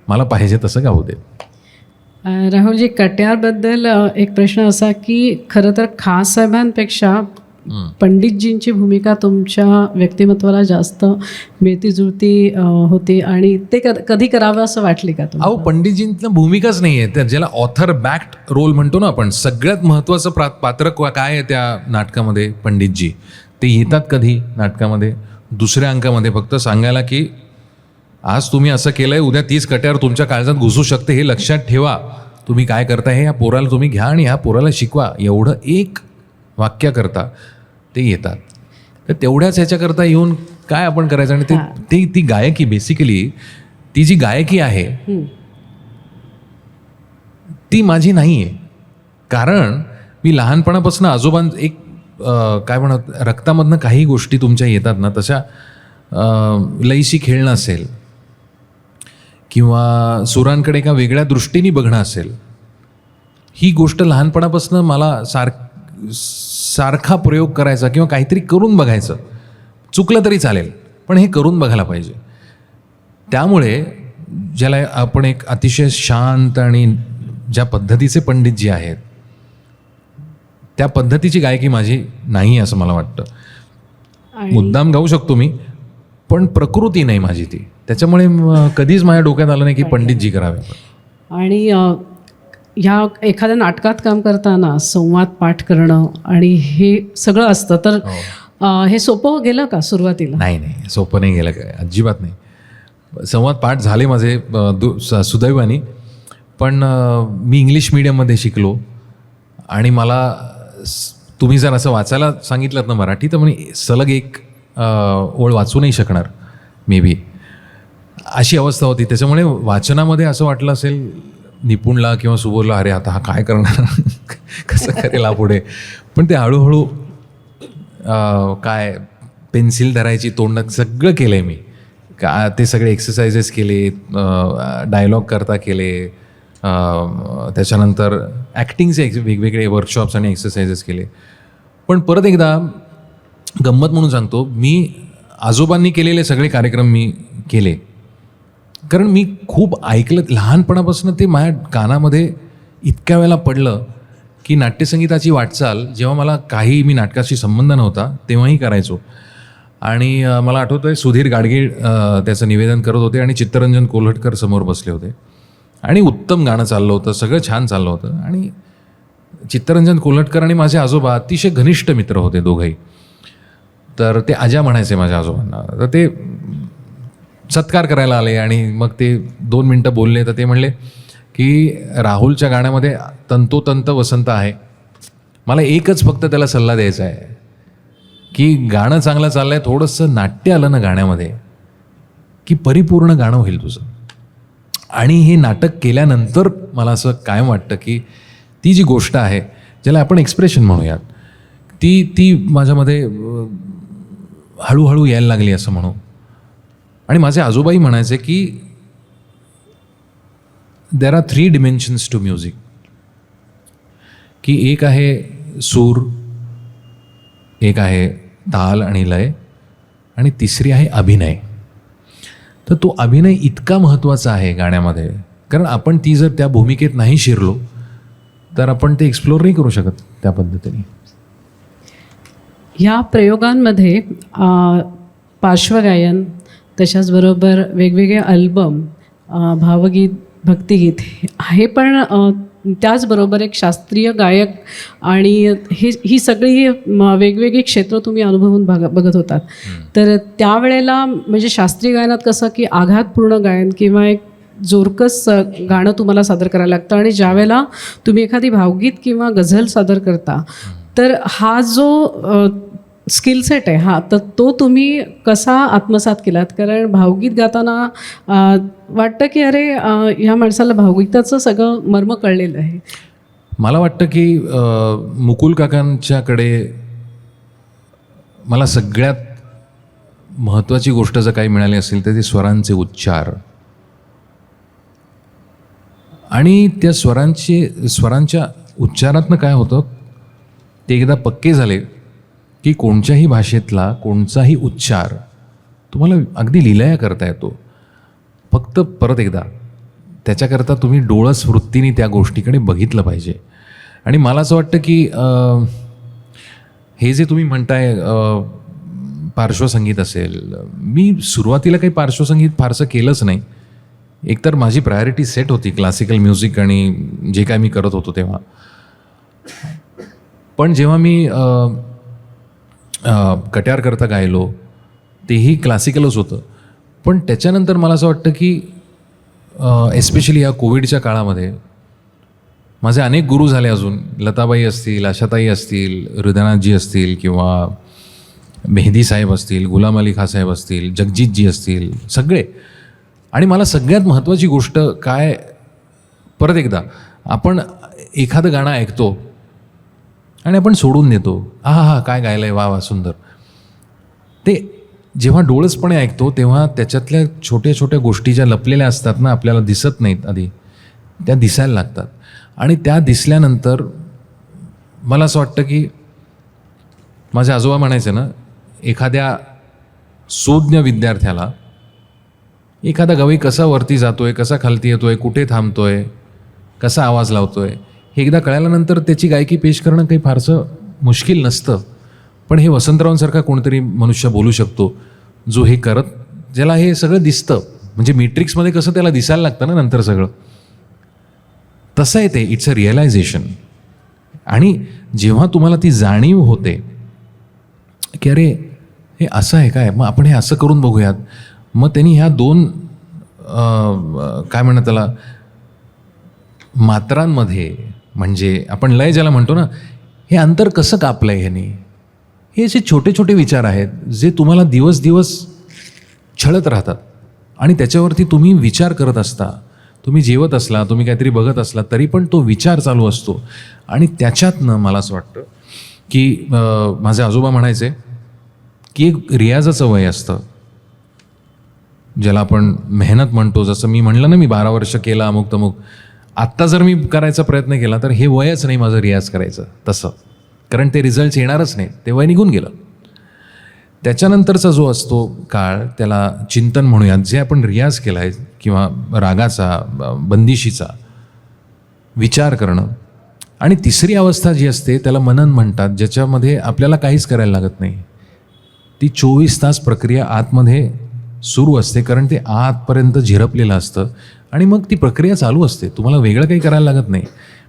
[SPEAKER 2] मला पाहिजे तसं गाऊ दे.
[SPEAKER 1] राहुलजी, कट्यारबद्दल एक प्रश्न असा की खरं तर खास साहेबांपेक्षा पंडितजींची भूमिका तुमच्या व्यक्तिमत्वाला जास्त मिळती जुळती होती आणि ते कधी करावं असं वाटली का तुम्हाला?
[SPEAKER 2] अहो, पंडितजींचं भूमिकाच नाही आहे त्या, ज्याला ऑथर बॅक्ड रोल म्हणतो ना आपण. सगळ्यात महत्त्वाचं पात्र काय आहे त्या नाटकामध्ये? पंडितजी. ते येतात कधी नाटकामध्ये? दुसऱ्या अंकामध्ये फक्त सांगायला की आज तुम्ही असं केलंय, उद्या 30 कट्यार तुमच्या काळजात घुसू शकते, हे लक्षात ठेवा. तुम्ही काय करताय हे या पोराला तुम्ही घ्या आणि ह्या पोराला शिकवा. एवढं एक वाक्य करता ते येतात. तर तेवढ्याच ह्याच्याकरता येऊन काय आपण करायचं? आणि ते ती गायकी, बेसिकली ती जी गायकी आहे ती माझी नाही आहे. कारण मी लहानपणापासून एक काय म्हणत, रक्तामधनं काही गोष्टी तुमच्या येतात ना, तशा लयीशी खेळणं असेल किंवा सुरांकडे एका वेगळ्या दृष्टीने बघणं असेल, ही गोष्ट लहानपणापासून मला सारखा प्रयोग करायचा किंवा काहीतरी करून बघायचं. चुकलं तरी चालेल पण हे करून बघायला पाहिजे. त्यामुळे ज्याला आपण एक अतिशय शांत आणि ज्या पद्धतीचे पंडित जे आहेत त्या पद्धतीची गायकी माझी नाही असं मला वाटतं. मुद्दाम गाऊ शकतो मी पण प्रकृती नाही माझी ती. त्याच्यामुळे कधीच माझ्या डोक्यात आलं नाही की पंडितजी करावे.
[SPEAKER 1] आणि ह्या एखाद्या नाटकात काम करताना संवाद पाठ करणं आणि हे सगळं असतं तर हे सोपं गेलं का सुरुवातीला?
[SPEAKER 2] नाही, सोपं नाही गेलं काय, अजिबात नाही. संवाद पाठ झाले माझे सुदैवाने. पण मी इंग्लिश मीडियममध्ये शिकलो आणि मला तुम्ही जर असं वाचायला सांगितलं ना मराठी, तर मी सलग एक ओळ वाचू नाही शकणार मे बी, अशी अवस्था होती. त्याच्यामुळे वाचनामध्ये असं वाटलं असेल निपुणला किंवा सुबोधला, अरे आता हा काय करणार, कसं करेल हा पुढे. पण ते हळूहळू काय पेन्सिल धरायची, तोंडात सगळं केलं आहे मी. ते सगळे एक्सरसाइजेस केले, डायलॉग करता केले, त्याच्यानंतर ॲक्टिंगचे वेगवेगळे वर्कशॉप्स आणि एक्सरसाइजेस केले. पण परत एकदा गंमत म्हणून सांगतो, मी आजोबांनी केलेले सगळे कार्यक्रम मी केले. कारण मी खूप ऐकलं लहानपणापासून, ते माझ्या कानामध्ये इतक्या वेळेला पडलं की नाट्यसंगीताची वाटचाल जेव्हा मला मी नाटकाशी संबंध नव्हता तेव्हाही करायचो. आणि मला आठवतं आहे सुधीर गाडगीळ त्याचं निवेदन करत होते आणि चित्तरंजन कोल्हटकर समोर बसले होते आणि उत्तम गाणं चाललं होतं, सगळं छान चाललं होतं. आणि चित्तरंजन कोल्हटकर आणि माझे आजोबा अतिशय घनिष्ठ मित्र होते दोघंही. तर ते आजा म्हणायचे माझ्या आजोबांना. तर ते सत्कार करायला आले आणि मग ते 2 मिनटं बोलले. तर ते म्हणले की राहुलच्या गाण्यामध्ये तंतोतंत वसंत आहे. मला एकच फक्त त्याला सल्ला द्यायचा आहे की गाणं चांगलं चाललं आहे, थोडंसं नाट्य आलं ना गाण्यामध्ये की परिपूर्ण गाणं होईल तुझं. आणि हे नाटक केल्यानंतर मला असं कायम वाटतं की ती जी गोष्ट आहे ज्याला आपण एक्सप्रेशन म्हणूयात, ती माझ्यामध्ये हळूहळू यायला लागली असं म्हणू. आणि माझे आजोबाई म्हणायचे की देर आर 3 डिमेन्शन्स टू म्युझिक, की एक आहे सूर, एक आहे ताल आणि लय, आणि तिसरी आहे अभिनय. तर तो अभिनय इतका महत्त्वाचा आहे गाण्यामध्ये, कारण आपण ती जर त्या भूमिकेत नाही शिरलो तर आपण ते एक्सप्लोर नाही करू शकत त्या पद्धतीने.
[SPEAKER 1] ह्या प्रयोगांमध्ये पार्श्वगायन, तशाचबरोबर वेगवेगळे अल्बम, भावगीत, भक्तिगीत, हे पण त्याचबरोबर एक शास्त्रीय गायक, आणि ही सगळी वेगवेगळी क्षेत्र तुम्ही अनुभवून बघत होतात. तर त्यावेळेला म्हणजे शास्त्रीय गायनात कसं की आघातपूर्ण गायन किंवा एक जोरकस गाणं तुम्हाला सादर करायला लागतं, आणि ज्यावेळेला तुम्ही एखादी भावगीत किंवा गझल सादर करता तर हा जो स्किल सेट आहे हा, तर तो तुम्ही कसा आत्मसात केलात? कारण भावगीत गाताना वाटतं की अरे ह्या माणसाला भावगीताचं सगळं मर्म कळलेलं आहे.
[SPEAKER 2] मला वाटतं की मुकुल काकांच्याकडे मला सगळ्यात महत्त्वाची गोष्ट जर काही मिळाली असेल तर ते स्वरांचे उच्चार, आणि त्या स्वरांच्या उच्चारातनं काय होतं ते एकदा पक्के झाले की कोणत्याही भाषेतला कोणताही उच्चार तुम्हाला अगदी लिलया करता येतो. फक्त परत एकदा त्याच्याकरता तुम्ही डोळस वृत्तीने त्या गोष्टीकडे बघितलं पाहिजे. आणि मला असं वाटतं की हे जे तुम्ही म्हणताय पार्श्वसंगीत असेल, मी सुरुवातीला काही पार्श्वसंगीत फारसं केलंच नाही. एकतर माझी प्रायोरिटी सेट होती क्लासिकल म्युझिक आणि जे काय मी करत होतो तेव्हा. पण जेव्हा मी कट्यार करता गायलो तेही क्लासिकलच होतं. पण त्याच्यानंतर मला असं वाटतं की एस्पेशली या कोविडच्या काळामध्ये माझे अनेक गुरु झाले अजून. लताबाई असतील, आशाताई असतील, हृदयनाथजी असतील, किंवा मेहदी साहेब असतील, गुलाम अली खां साहेब असतील, जगजीतजी असतील, सगळे. आणि मला सगळ्यात महत्त्वाची गोष्ट काय, परत एकदा आपण एखादं गाणं ऐकतो आणि आपण सोडून देतो, हा काय गायलं आहे, वा वा सुंदर. ते जेव्हा डोळसपणे ऐकतो तेव्हा त्याच्यातल्या छोट्या छोट्या गोष्टी ज्या लपलेल्या असतात ना, आपल्याला दिसत नाहीत आधी, त्या दिसायला लागतात. आणि त्या दिसल्यानंतर मला असं वाटतं की माझे आजोबा म्हणायचे ना, एखाद्या सुज्ञ विद्यार्थ्याला एखादा गवई कसा वरती जातोय, कसा खालती येतोय, कुठे थांबतोय, कसा आवाज लावतोय, हे एकदा कळल्यानंतर त्याची गायकी पेश करणं काही फारसं मुश्किल नसतं. पण हे वसंतरावांसारखा कोणतरी मनुष्य बोलू शकतो जो हे करत, ज्याला हे सगळं दिसतं. म्हणजे मॅट्रिक्समध्ये कसं त्याला दिसायला लागतं ना नंतर सगळं, तसं आहे ते. It's a realisation. आणि जेव्हा तुम्हाला ती जाणीव होते की अरे हे असं आहे काय, मग आपण हे असं करून बघूयात, मग त्यांनी ह्या 2 काय म्हणतात त्याला मात्रांमध्ये, म्हणजे आपण लय ज्याला म्हणतो ना, हे अंतर कसं कापलं आहे ह्याने. हे असे छोटे छोटे विचार आहेत जे तुम्हाला दिवस दिवस छळत राहतात, आणि त्याच्यावरती तुम्ही विचार करत असता. तुम्ही जेवत असला, तुम्ही काहीतरी बघत असला, तरी पण तो विचार चालू असतो. आणि त्याच्यातनं मला असं वाटतं की माझे आजोबा म्हणायचे की एक रियाजाचं वय असतं, ज्याला आपण मेहनत म्हणतो. जसं मी म्हणलं ना, मी 12 वर्ष केला अमुक तमुक. आत्ता जर मी करायचा प्रयत्न केला तर हे वयच नाही माझं रियाज करायचं तसं, कारण ते रिझल्ट्स येणारच नाही, ते वय निघून गेलं. त्याच्यानंतरचा जो असतो काळ, त्याला चिंतन म्हणूयात, जे आपण रियाज केला आहे किंवा रागाचा, बंदिशीचा विचार करणं. आणि तिसरी अवस्था जी असते त्याला मनन म्हणतात, ज्याच्यामध्ये आपल्याला काहीच करायला लागत नाही. ती 24 तास प्रक्रिया आतमध्ये सुरू असते, कारण ते आतपर्यंत झिरपलेलं असतं, आणि मग ती प्रक्रिया चालू असते. तुम्हाला वेगळं काही करायला लागत नाही.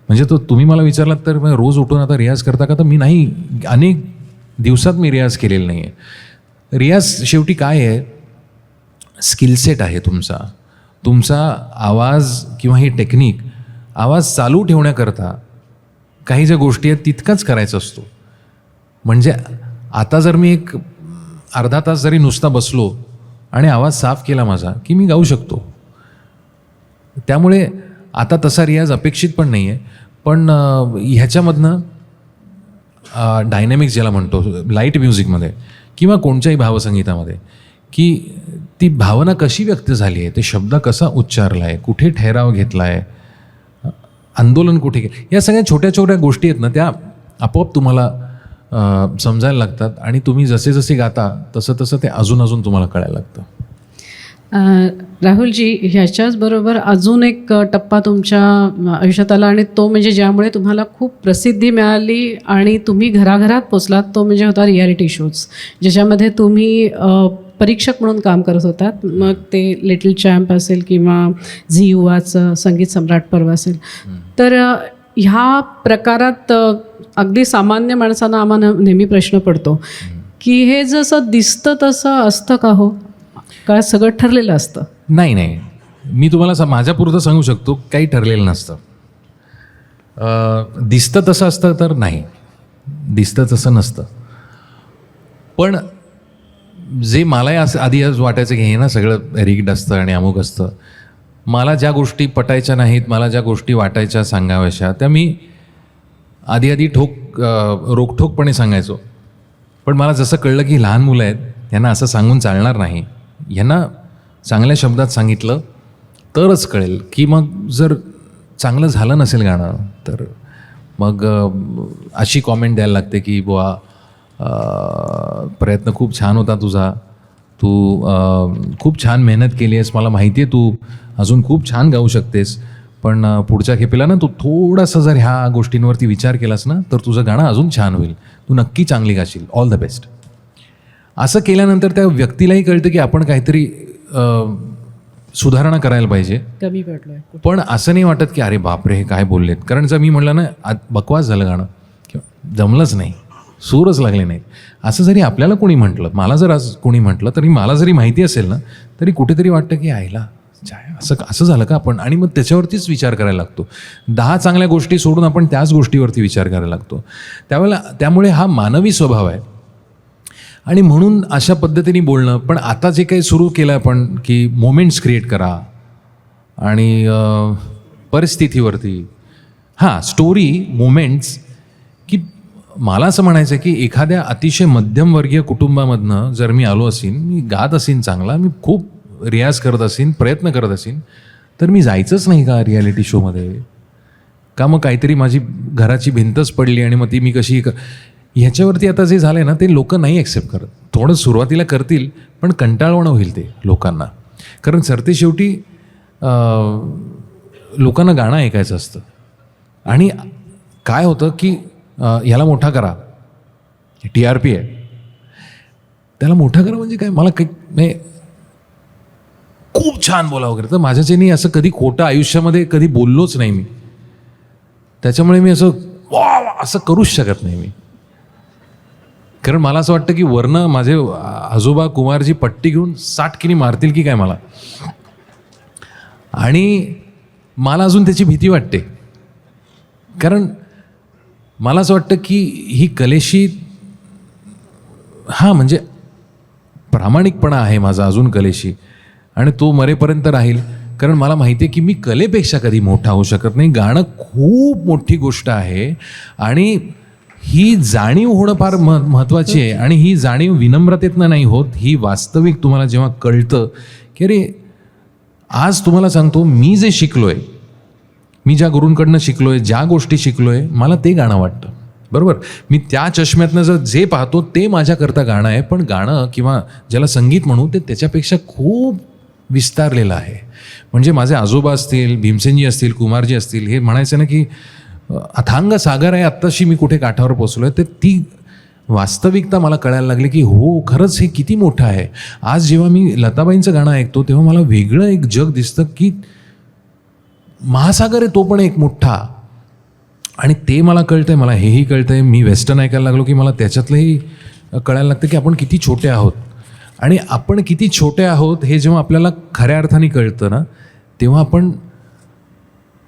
[SPEAKER 2] म्हणजे तो तुम्ही मला विचारलात तर रोज उठून आता रियाज करता का, तर मी नाही, अनेक दिवसात मी रियाज केलेला नाही आहे. रियाज शेवटी काय आहे, स्किलसेट आहे तुमचा आवाज किंवा ही टेक्निक, आवाज चालू ठेवण्याकरता काही ज्या गोष्टी आहेत तितकाच करायचा असतो. म्हणजे आता जर मी एक अर्धा तास जरी नुसता बसलो आणि आवाज साफ केला माझा, की मी गाऊ शकतो. त्यामुळे आता तसा रियाज अपेक्षित पण नाही आहे. पण ह्याच्यामधनं डायनॅमिक्स ज्याला म्हणतो, लाईट म्युझिकमध्ये किंवा कोणत्याही भावसंगीतामध्ये, की ती भावना कशी व्यक्त झाली आहे, ते शब्द कसा उच्चारला आहे, कुठे ठहराव घेतला आहे, आंदोलन कुठे या सगळ्या छोट्या छोट्या गोष्टी आहेत ना, त्या आपोआप तुम्हाला समजायला लागतात आणि तुम्ही जसे जसे गाता तसं तसं ते अजून अजून तुम्हाला कळायला लागतं.
[SPEAKER 1] राहुलजी, ह्याच्याचबरोबर अजून एक टप्पा तुमच्या आयुष्यात आला आणि तो म्हणजे ज्यामुळे तुम्हाला खूप प्रसिद्धी मिळाली आणि तुम्ही घराघरात पोचलात, तो म्हणजे होता रियालिटी शोज, ज्याच्यामध्ये तुम्ही परीक्षक म्हणून काम करत होतात. मग ते लिटल चॅम्प असेल किंवा झी युवाचं संगीत सम्राट पर्व असेल. तर ह्या प्रकारात अगदी सामान्य माणसांना आम्हाला नेहमी प्रश्न पडतो की हे जसं दिसतं तसं असतं का हो, का सगळं ठरलेलं असतं?
[SPEAKER 2] नाही नाही, मी तुम्हाला माझ्यापुरतं सांगू शकतो, काही ठरलेलं नसतं. दिसतं तसं असतं तर नाही, दिसतं तसं नसतं. पण जे मलाही असं आधी वाटायचं की हे ना सगळं रिग्ड असतं आणि अमुक असतं, मला ज्या गोष्टी पटायच्या नाहीत, मला ज्या गोष्टी वाटायच्या सांगाव्याशा, त्या मी आधी रोखठोकपणे सांगायचो. पण मला जसं कळलं की लहान मुलं आहेत, यांना असं सांगून चालणार नाही, यांना चांगल्या शब्दात सांगितलं तरच कळेल. की मग जर चांगलं झालं नसेल गाणं तर मग अशी कॉमेंट द्यायला लागते की बुवा प्रयत्न खूप छान होता तुझा, तू खूप छान मेहनत केली आहेस, मला माहिती आहे तू अजून खूप छान गाऊ शकतेस, पण पुढच्या खेपेला ना तू थोडासा जर ह्या गोष्टींवरती विचार केलास ना तर तुझं गाणं अजून छान होईल, तू नक्की चांगली गाशील, ऑल द बेस्ट. असं केल्यानंतर त्या व्यक्तीलाही कळतं की आपण काहीतरी सुधारणा करायला पाहिजे,
[SPEAKER 1] कमी पडलोय.
[SPEAKER 2] पण असं नाही वाटत की अरे बापरे हे काय बोललेत. कारण जर मी म्हटलं ना बकवास झालं गाणं किंवा जमलंच नाही, सूरच लागले नाहीत, असं जरी आपल्याला कोणी म्हटलं, मला जर आज कोणी म्हटलं तरी मला जरी माहिती असेल ना तरी कुठेतरी वाटतं की आईला असं झालं का आपण, आणि मग त्याच्यावरतीच विचार करायला लागतो. 10 चांगल्या गोष्टी सोडून आपण त्याच गोष्टीवरती विचार करायला लागतो त्यामुळे हा मानवी स्वभाव आहे. आणि म्हणून अशा पद्धतीने बोलणं. पण आता जे काही सुरू केलं आपण की मोमेंट्स क्रिएट करा आणि परिस्थितीवरती स्टोरी मोमेंट्स, की मला असं म्हणायचं आहे की एखाद्या अतिशय मध्यमवर्गीय कुटुंबामधनं जर मी आलो असेन, मी गात असेन चांगला, मी खूप रियाज करत असेन, प्रयत्न करत असेन, तर मी जायचंच नाही का रियालिटी शोमध्ये? का मग काहीतरी माझी घराची भिंतच पडली आणि मग ती मी कशी ह्याच्यावरती आता जे झालं आहे ना ते लोक नाही ॲक्सेप्ट करत. थोडं सुरुवातीला करतील पण कंटाळवाणं होईल ते लोकांना, कारण सरते शेवटी लोकांना गाणं ऐकायचं असतं. आणि काय होतं की ह्याला मोठा करा, TRP आहे, त्याला मोठा करा म्हणजे काय, मला काही खूप छान बोला वगैरे, तर माझ्याच्यानी असं कधी खोटं आयुष्यामध्ये कधी बोललोच नाही मी. त्याच्यामुळे मी असं करूच शकत नाही मी, कारण मला असं वाटतं की वरनं माझे आजोबा कुमारजी पट्टी घेऊन 60 किनी मारतील की काय मला, आणि मला अजून त्याची भीती वाटते. कारण मला असं वाटतं की ही कलेशी म्हणजे प्रामाणिकपणा आहे माझा अजून कलेशी, आणि तो मरेपर्यंत राहील. कारण मला माहिती आहे की मी कलेपेक्षा कधी मोठा होऊ शकत नाही. गाणं खूप मोठी गोष्ट आहे आणि ही जाणीव होणं फार महत्त्वाची आहे. आणि ही जाणीव विनम्रतेतनं नाही होत, ही वास्तविक तुम्हाला जेव्हा कळतं की अरे आज तुम्हाला सांगतो मी जे शिकलोय, मी ज्या गुरूंकडनं शिकलोय, ज्या गोष्टी शिकलोय, मला ते गाणं वाटतं. बरोबर, मी त्या चष्म्यातनं जर जे पाहतो ते माझ्याकरता गाणं आहे. पण गाणं किंवा ज्याला संगीत म्हणू ते त्याच्यापेक्षा खूप विस्तारलेलं आहे. म्हणजे माझे आजोबा असतील, भीमसेनजी असतील, कुमारजी असतील, हे म्हणायचं ना की अथांग सागर आहे, आत्ताशी मी कुठे काठावर पोचलो आहे. तर ती वास्तविकता मला कळायला लागली की हो खरंच हे किती मोठं आहे. आज जेव्हा मी लताबाईंचं गाणं ऐकतो तेव्हा मला वेगळं एक जग दिसतं की महासागर आहे तो पण एक मोठा, आणि ते मला कळतंय, मला हेही कळतंय. मी वेस्टर्न ऐकायला लागलो की मला त्याच्यातलंही कळायला लागतं की आपण किती छोटे आहोत. आणि आपण किती छोटे आहोत हे जेव्हा आपल्याला खऱ्या अर्थाने कळतं ना, तेव्हा आपण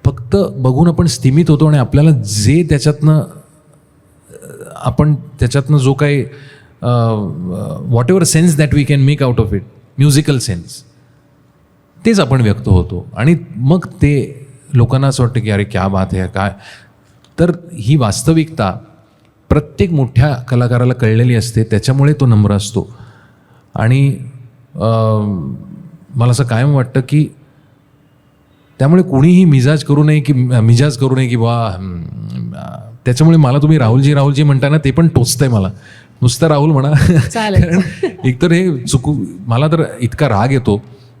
[SPEAKER 2] फक्त बघून आपण स्थिमित होतो आणि आपल्याला जे त्याच्यातनं जो काही whatever sense that we can make out of it, musical sense, तेच आपण व्यक्त होतो. आणि मग ते लोकांना असं वाटतं की अरे क्या बात आहे काय. तर ही वास्तविकता प्रत्येक मोठ्या कलाकाराला कळलेली असते, त्याच्यामुळे तो नम्र असतो. आणि मला असं कायम वाटतं की त्यामुळे कोणीही मिजाज करू नये की त्याच्यामुळे मला तुम्ही राहुलजी म्हणता ना, ते पण टोचतंय मला. नुसतं राहुल म्हणा.
[SPEAKER 1] चालेल.
[SPEAKER 2] कारण एकतर हे मला तर इतका राग येतो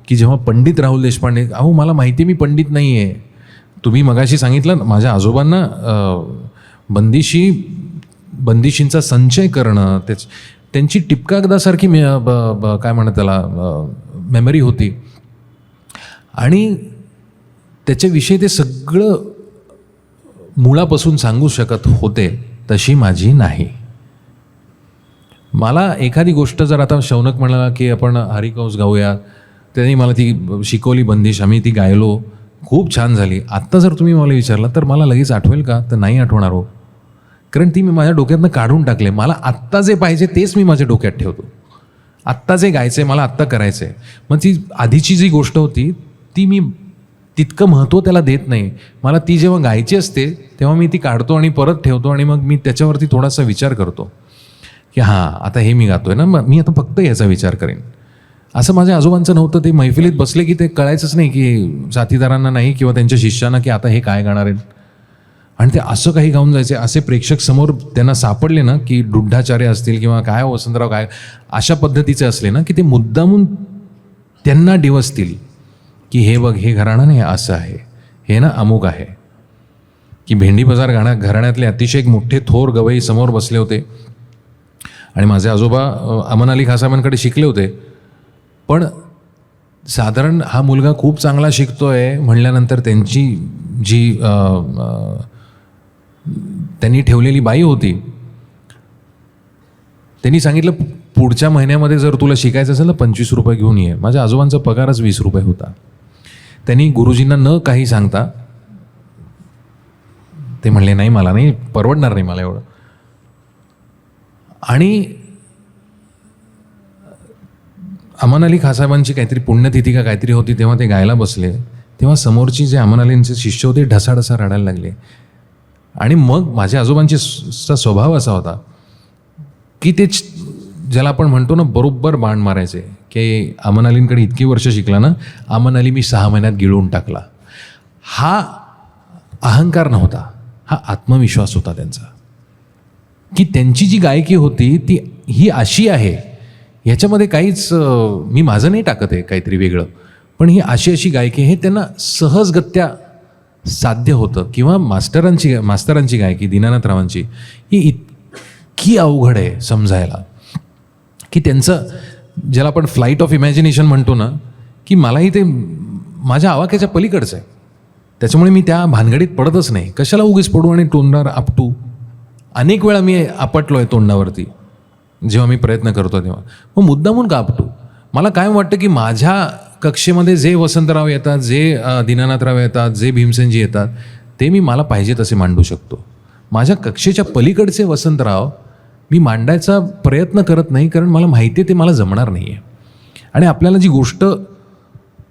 [SPEAKER 2] की जेव्हा पंडित राहुल देशपांडे, अहो मला माहिती आहे मी पंडित नाही आहे. तुम्ही मगाशी सांगितलं माझ्या आजोबांना बंदिशींचा संचय करणं, त्यांची टिपकागदासारखी काय म्हणतात त्याला मेमरी होती आणि त्याच्याविषयी ते सगळं मुळापासून सांगू शकत होते, तशी माझी नाही. मला एखादी गोष्ट जर आता शौनक म्हणाला की आपण हरिकंस गाऊया, त्यांनी मला ती शिकवली बंदिश, आम्ही ती गायलो, खूप छान झाली. आत्ता जर तुम्ही मला विचारलं तर मला लगेच आठवेल का? तर नाही आठवणार हो, कारण ती मी माझ्या डोक्यातनं काढून टाकले. मला आत्ता जे पाहिजे तेच मी माझ्या डोक्यात ठेवतो. आत्ता जे गायचं आहे मला आत्ता करायचं आहे. मग ती आधीची जी गोष्ट होती ती मी तितकं महत्त्व त्याला देत नाही. मला ती जेव्हा गायची असते तेव्हा मी ती काढतो आणि परत ठेवतो आणि मग मी त्याच्यावरती थोडासा विचार करतो की हां आता हे मी गातोय ना, मग मी आता फक्त याचा विचार करेन. असं माझ्या आजोबांचं नव्हतं. ते मैफिलीत बसले की ते कळायचंच नाही की साथीदारांना नाही किंवा त्यांच्या शिष्यांना की आता हे काय गाणार आहेत, आणि ते असं काही गाऊन जायचे. असे प्रेक्षक समोर त्यांना सापडले ना की डुड्ढाचार्य असतील किंवा काय वसंतराव काय अशा पद्धतीचे असले ना की ते मुद्दामून त्यांना डिवसतील की हे बघ हे घराणं नाही असं आहे, हे ना अमुक आहे. की भेंडी बाजार घराण्यातले अतिशय एक मोठे थोर गवई समोर बसले होते आणि माझे आजोबा अमन अली खासाबांकडे शिकले होते. पण साधारण हा मुलगा खूप चांगला शिकतोय म्हणल्यानंतर त्यांची जी त्यांनी ठेवलेली बाई होती, त्यांनी सांगितलं पुढच्या महिन्यामध्ये जर तुला शिकायचं असेल तर 25 रुपये घेऊन ये. माझ्या आजोबांचा पगारच 20 रुपये होता. त्यांनी गुरुजींना न काही सांगता ते म्हणले नाही मला नाही परवडणार नाही मला एवढं. आणि अमन अली खासाबांची काहीतरी पुण्यतिथी का काहीतरी होती तेव्हा ते गायला बसले, तेव्हा समोरची जे अमन अलींचे शिष्य होते ढसाढसा रडायला लागले. आणि मग माझ्या आजोबांची स्वभाव असा होता की ते ज्याला आपण म्हणतो ना बरोबर बाण मारायचे की अमन अलींकडे इतकी वर्ष शिकला ना, अमन अली मी 6 महिन्यात गिळून टाकला. हा अहंकार नव्हता, हा आत्मविश्वास होता त्यांचा की त्यांची जी गायकी होती ती ही अशी आहे, ह्याच्यामध्ये काहीच मी माझं नाही टाकत आहे काहीतरी वेगळं, पण ही अशी गायकी हे त्यांना सहजगत्या साध्य होतं. किंवा मास्तरांची गायकी दीनानाथरावांची ही इतकी अवघड आहे समजायला की त्यांचं ज्याला आपण फ्लाईट ऑफ इमॅजिनेशन म्हणतो ना, की मलाही ते माझ्या आवाक्याच्या पलीकडचं आहे. त्याच्यामुळे मी त्या भानगडीत पडतच नाही. कशाला उगीच पडू आणि तोंडावर आपटू. अनेक वेळा मी आपटलो आहे तोंडावरती जेव्हा मी प्रयत्न करतो तेव्हा. मग मुद्दामून का आपटू. मला काय वाटतं की माझ्या कक्षेमध्ये जे वसंतराव येतात, जे दीनानाथराव येतात, जे भीमसेनजी येतात, ते मी मला पाहिजे तसे मांडू शकतो. माझ्या कक्षेच्या पलीकडचे वसंतराव मी मांडायचा प्रयत्न करत नाही, कारण मला माहिती आहे ते मला जमणार नाही आहे. आणि आपल्याला जी गोष्ट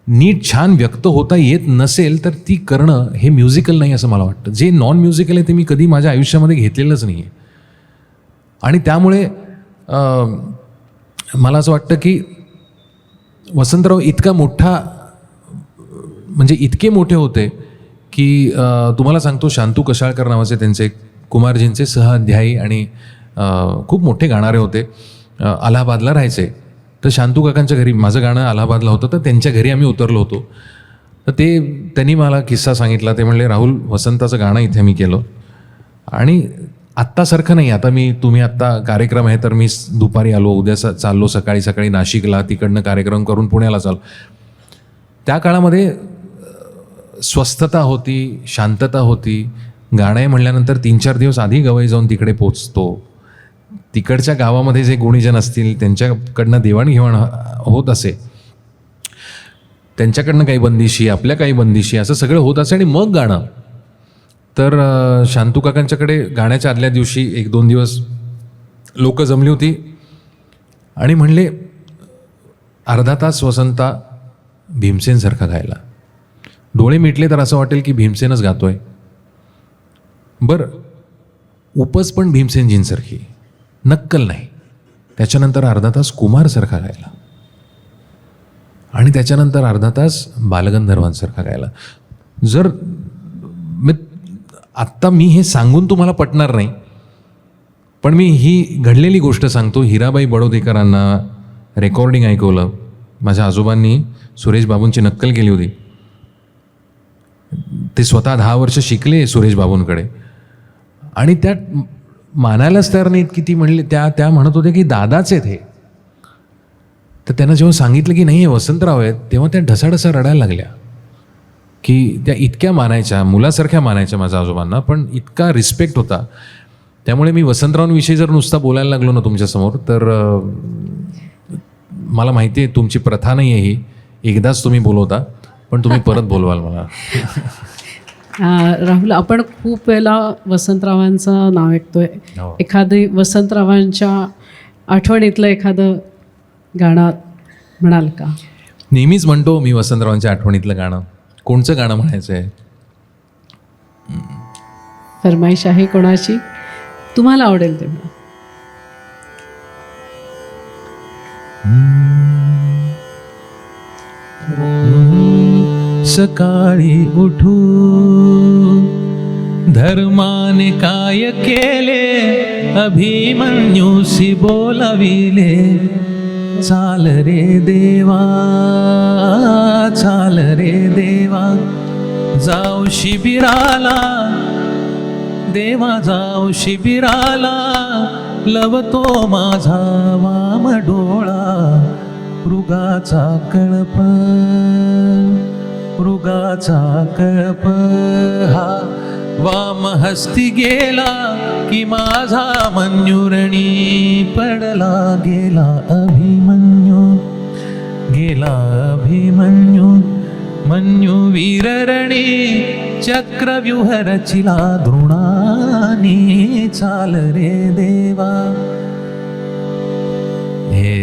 [SPEAKER 2] नीट छान व्यक्त होता येत नसेल तर ती करणं हे म्युझिकल नाही असं मला वाटतं. जे नॉन म्युझिकल आहे ते मी कधी माझ्या आयुष्यामध्ये घेतलेलंच नाही आहे. आणि त्यामुळे मला असं वाटतं की वसंतराव इतका मोठा म्हणजे इतके मोठे होते की तुम्हाला सांगतो शांतू कशाळकर नावाचे त्यांचे कुमारजींचे सहअध्यायी आणि खूप मोठे गाणारे होते. अलाहाबादला राहायचे. तर शांतू काकांच्या घरी, माझं गाणं अलाहाबादला होतं तर त्यांच्या घरी आम्ही उतरलो होतो. तर त्यांनी मला किस्सा सांगितला. ते म्हणले राहुल वसंताचं गाणं इथे मी केलं आणि आत्तासारखं नाही. आता तुम्ही आत्ता कार्यक्रम आहे तर मी दुपारी आलो, उद्या चाललो सकाळी नाशिकला, तिकडनं कार्यक्रम करून पुण्याला चाललो. त्या काळामध्ये स्वस्थता होती, शांतता होती. गाणं आहे म्हणल्यानंतर 3-4 दिवस आधी गवई जाऊन तिकडे पोचतो. तिकडच्या गावामध्ये जे गुणीजन असतील त्यांच्याकडनं देवाणघेवाण होत असे. त्यांच्याकडनं काही बंदिशी, आपल्या काही बंदिशी, असं सगळं होत असे. आणि मग गाणं तर शांतू काकांच्याकडे गाण्याच्या आदल्या दिवशी 1-2 दिवस लोक जमली होती आणि म्हणले अर्धा तास वसंता भीमसेनसारखा गायला. डोळे मिटले तर असं वाटेल की भीमसेनच गातोय. बरं, उपज पण भीमसेनजींसारखी, नक्कल नाही. त्याच्यानंतर अर्धा तास कुमारसारखा गायला. आणि त्याच्यानंतर अर्धा तास बालगंधर्वांसारखा गायला. जर आत्ता मी हे सांगून तुम्हाला पटणार नाही, पण मी ही घडलेली गोष्ट सांगतो. हिराबाई बडोदेकरांना रेकॉर्डिंग ऐकवलं. माझ्या आजोबांनी सुरेश बाबूंची नक्कल केली होती. ते स्वतः 10 वर्ष शिकले सुरेश बाबूंकडे आणि त्यात मानायलाच तयार नाहीत की ती म्हणली, त्या म्हणत होत्या की दादाच आहेत हे. तर त्यांना जेव्हा सांगितलं की नाही हे वसंतराव आहेत, तेव्हा त्या ढसाढसा रडायला लागल्या की त्या इतक्या मानायच्या, मुलासारख्या मानायच्या माझ्या आजोबांना, पण इतका रिस्पेक्ट होता. त्यामुळे मी वसंतरावांविषयी जर नुसता बोलायला लागलो ना तुमच्यासमोर, तर मला माहिती आहे तुमची प्रथा नाही आहे ही, एकदाच तुम्ही बोलवता, पण तुम्ही परत बोलवाल मला.
[SPEAKER 1] राहुल, आपण खूप वेळेला वसंतरावांचं नाव ऐकतोय.
[SPEAKER 2] हो.
[SPEAKER 1] एखादी वसंतरावांच्या आठवणीतलं एखादं गाणं म्हणाल का?
[SPEAKER 2] नेहमीच म्हणतो मी वसंतरावांच्या आठवणीतलं गाणं. कोणचं गाणं म्हणायचं आहे?
[SPEAKER 1] फरमाईश आहे कोणाची? तुम्हाला आवडेल ते म्हणा.
[SPEAKER 2] सकाळी उठू धर्माने काय केले, अभिमन्यूसी बोलाविले, चाल रे देवा, चाल रे देवा, जाऊ शिबिराला, देवा जाऊ शिबिराला, लवतो माझा वाम डोळा, मृगाचा कळप, मृगाचा कळप हा वाम हस्ती गेला, की माझा मन्युरणी पडला, गेला अभिमन्यू, गेला अभिमन्यू, मन्यू वीररणी चक्रव्यूह रचिला द्रोणानी, चाल रे देवा. हे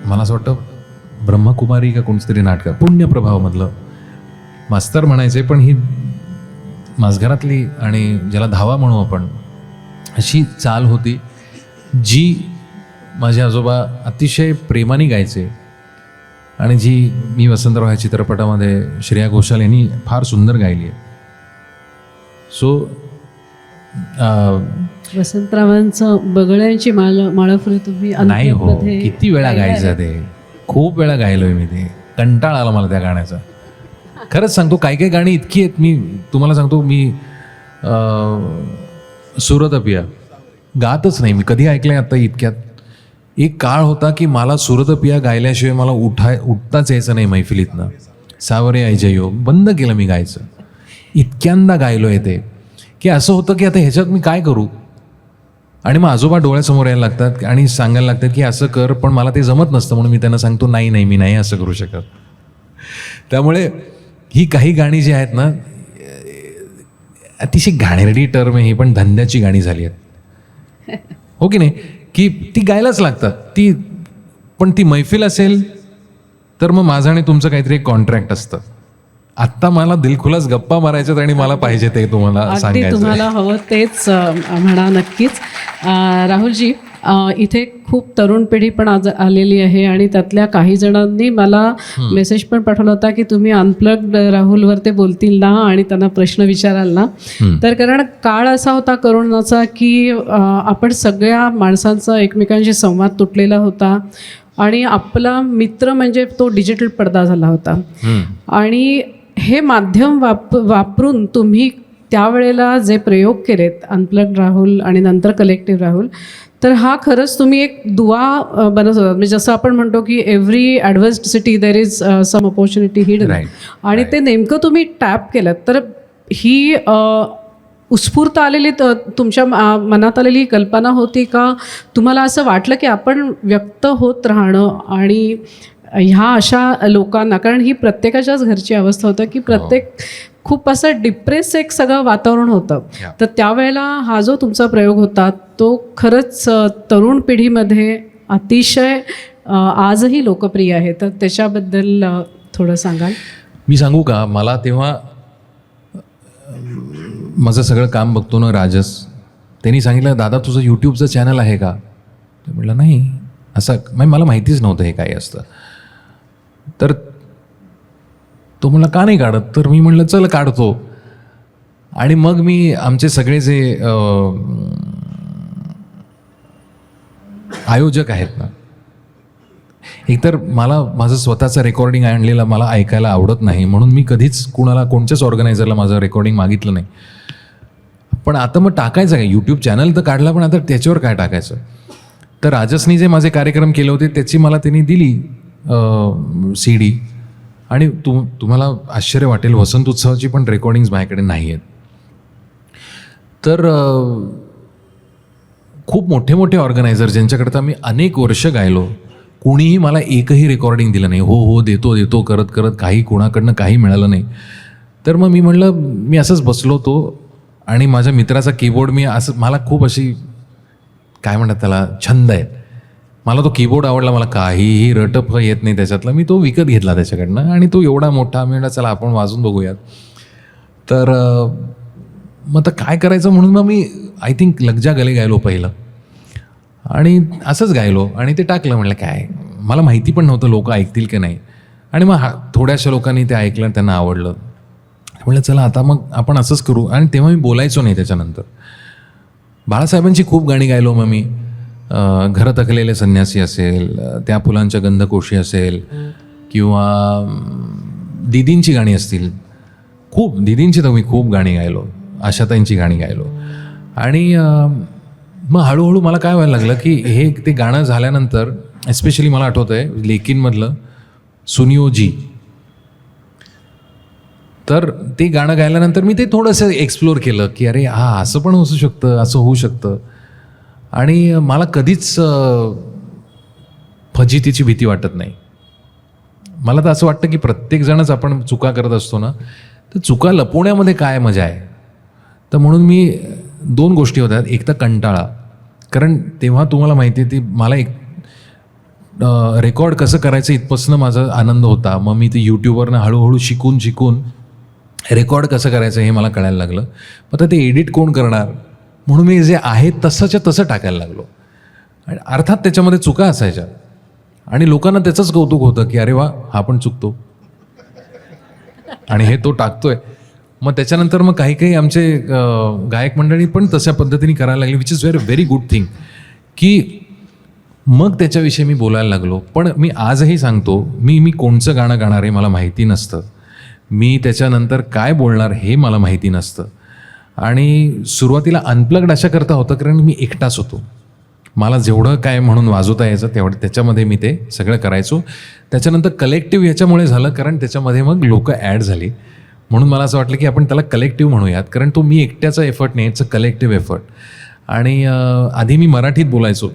[SPEAKER 2] मला असं वाटतं ब्रह्मकुमारी का कोणतं तरी नाटक पुण्यप्रभावमधलं मास्तर म्हणायचे, पण ही माझघरातली आणि ज्याला धावा म्हणू आपण अशी चाल होती जी माझे आजोबा अतिशय प्रेमाने गायचे आणि जी मी वसंतराव ह्या चित्रपटामध्ये श्रेया घोषाल यांनी फार सुंदर गायली आहे. सो
[SPEAKER 1] वसंतरावांचं बगड्यांची माळाफुले तुम्ही
[SPEAKER 2] नाही हो,
[SPEAKER 1] अंतर्मध्ये
[SPEAKER 2] किती वेळा गायचं ते, खूप वेळा गायलोय मी ते, कंटाळा आला मला त्या गाण्याचा. खरंच सांगतो, काही काही गाणी इतकी आहेत, मी तुम्हाला सांगतो, मी सुरतपिया गातच नाही मी कधी ऐकलंय आता इतक्यात. एक काळ होता की मला सुरतपिया गायल्याशिवाय मला उठताच यायचं नाही मैफिलीतनं. सावरे ऐजयो बंद केलं मी गायचं. इतक्यांदा गायलोय ते की असं होतं की आता ह्याच्यात मी काय करू. आणि मग आजोबा डोळ्यासमोर यायला लागतात आणि सांगायला लागतात की असं कर, पण मला ते जमत नसतं म्हणून मी त्यांना सांगतो नाही नाही मी नाही असं करू शकत. त्यामुळे ही काही गाणी जी आहेत ना, अतिशय घाणेरडी टर्म आहे ही, पण धंद्याची गाणी झाली आहेत, हो की नाही, की ती गायलाच लागतात ती. पण ती मैफिल असेल तर मग माझं आणि तुमचं काहीतरी एक कॉन्ट्रॅक्ट असतं. आत्ता मला दिलखुलास गप्पा मारायच्यात आणि मला पाहिजे ते तुम्हाला
[SPEAKER 1] अगदी
[SPEAKER 2] सांगायचं.
[SPEAKER 1] तुम्हाला हवं तेच म्हणा नक्कीच. राहुलजी, इथे खूप तरुण पिढी पण आज आलेली आहे आणि त्यातल्या काही जणांनी मला मेसेज पण पाठवला होता की तुम्ही अनप्लग्ड राहुलवर ते बोलतील ना आणि त्यांना प्रश्न विचाराल ना. तर कारण काळ असा होता करोनाचा की आपण सगळ्या माणसांचा एकमेकांशी संवाद तुटलेला होता आणि आपला मित्र म्हणजे तो डिजिटल पडदा झाला होता. आणि हे माध्यम वापरून तुम्ही त्यावेळेला जे प्रयोग केलेत, अनप्लग्ड राहुल आणि नंतर कलेक्टिव्ह राहुल, तर हा खरंच तुम्ही एक दुवा बनत होता. म्हणजे जसं आपण म्हणतो की every adversity there is some opportunity hidden, आणि ते नेमकं तुम्ही टॅप केलं. तर ही उत्स्फूर्त आलेली तुमच्या मनात आलेली कल्पना होती का? तुम्हाला असं वाटलं की आपण व्यक्त होत राहणं आणि ह्या अशा लोकांना, कारण ही प्रत्येकाच्याच घरची अवस्था होतं की प्रत्येक खूप असं डिप्रेस एक सगळं वातावरण होतं. तर त्यावेळेला हा जो तुमचा प्रयोग होता तो खरंच तरुण पिढीमध्ये अतिशय आजही लोकप्रिय आहे. तर त्याच्याबद्दल थोडं सांगाल?
[SPEAKER 2] मी सांगू का, मला तेव्हा माझं सगळं काम बघतो ना राजस, त्यांनी सांगितलं दादा तुझं यूट्यूबचं चॅनल आहे का? तर म्हटलं नाही, असं मला माहितीच नव्हतं हे काय असतं. तर तो म्हणला का नाही काढत, तर मी म्हणलं चल काढतो. आणि मग मी आमचे सगळे जे आयोजक आहेत ना, एकतर मला माझं स्वतःचं रेकॉर्डिंग आणलेलं मला ऐकायला आवडत नाही, म्हणून मी कधीच कोणत्याच ऑर्गनायझरला माझं रेकॉर्डिंग मागितलं नाही. पण आता मग टाकायचं काय, यूट्यूब चॅनल तर काढला, पण आता त्याच्यावर काय टाकायचं. तर राजसनी जे माझे कार्यक्रम केले होते त्याची मला त्यांनी दिली CD. आणि तुम्हाला आश्चर्य वाटेल, वसंत उत्सवाची पण रेकॉर्डिंग्स माझ्याकडे नाही आहेत. तर खूप मोठे मोठे ऑर्गनायझर ज्यांच्याकडे तर मी अनेक वर्ष गायलो, कोणीही मला एकही रेकॉर्डिंग दिलं नाही. हो देतो करत करत काही कोणाकडनं काही मिळालं नाही. तर मग मी म्हणलं, मी असंच बसलो होतो आणि माझ्या मित्राचा कीबोर्ड मला खूप अशी काय म्हणतात त्याला छंद आहे. मला तो कीबोर्ड आवडला, मला काहीही रटप येत नाही त्याच्यातलं. मी तो विकत घेतला त्याच्याकडनं आणि तो एवढा मोठा, मी म्हणलं चला आपण वाजून बघूयात. तर मग तर काय करायचं म्हणून मग मी आय थिंक लग जा गले गायलो पहिलं, आणि असंच गायलो आणि ते टाकलं. म्हणलं काय, मला माहिती पण नव्हतं लोक ऐकतील की नाही. आणि मग थोड्याशा लोकांनी ते ऐकलं, त्यांना आवडलं. म्हणलं चला आता मग आपण असंच करू. आणि तेव्हा मी बोलायचो नाही. त्याच्यानंतर बाळासाहेबांची खूप गाणी गायलो मग मी. घर थकलेले संन्यासी असेल, त्या फुलांच्या गंधकोशी असेल, किंवा दीदींची गाणी असतील. खूप दीदींची तर मी खूप गाणी गायलो, आशाताईंची गाणी गायलो. आणि मग हळूहळू मला काय व्हायला लागलं की ते गाणं झाल्यानंतर, एस्पेशली मला आठवतं आहे लेकिनमधलं सुनियो जी, तर ते गाणं गायल्यानंतर मी ते थोडंसं एक्सप्लोअर केलं की अरे असं पण असू शकतं, असं होऊ शकतं. आणि मला कधीच फजितीची भीती वाटत नाही. मला तर असं वाटतं की प्रत्येकजणच आपण चुका करत असतो ना, तर चुका लपवण्यामध्ये काय मजा आहे. तर म्हणून मी 2 गोष्टी होत्या. एक तर कंटाळा, कारण तेव्हा तुम्हाला माहिती आहे ती मला एक रेकॉर्ड कसं करायचं इथपासून माझा आनंद होता. मग मी ते यूट्यूबवरनं हळूहळू शिकून रेकॉर्ड कसं करायचं हे मला कळायला लागलं. मग आता ते एडिट कोण करणार, म्हणून मी जे आहे तसंच्या तसं टाकायला लागलो. आणि अर्थात त्याच्यामध्ये चुका असायच्या आणि लोकांना त्याचंच कौतुक होतं की अरे वा हा पण चुकतो आणि हे तो टाकतोय. मग त्याच्यानंतर मग काही आमचे गायक मंडळी पण तशा पद्धतीने करायला लागली, which is very good thing. की मग त्याच्याविषयी मी बोलायला लागलो. पण मी आजही सांगतो, मी कोणचं गाणं गाणार हे मला माहिती नसतं. मी त्याच्यानंतर काय बोलणार हे मला माहिती नसतं. आणि सुरुवातीला अनप्लग्ड अशा करता होतं, कारण मी एकटाच होतो. मला जेवढं काय म्हणून वाजवता यायचं तेवढं त्याच्यामध्ये मी ते सगळं करायचो. त्याच्यानंतर कलेक्टिव्ह याच्यामुळे झालं, कारण त्याच्यामध्ये मग लोकं ॲड झाली. म्हणून मला असं वाटलं की आपण त्याला कलेक्टिव्ह म्हणूयात, कारण तो मी एकट्याचा एफर्ट नाही, इट्स अ कलेक्टिव्ह एफर्ट. आणि आधी मी मराठीत बोलायचो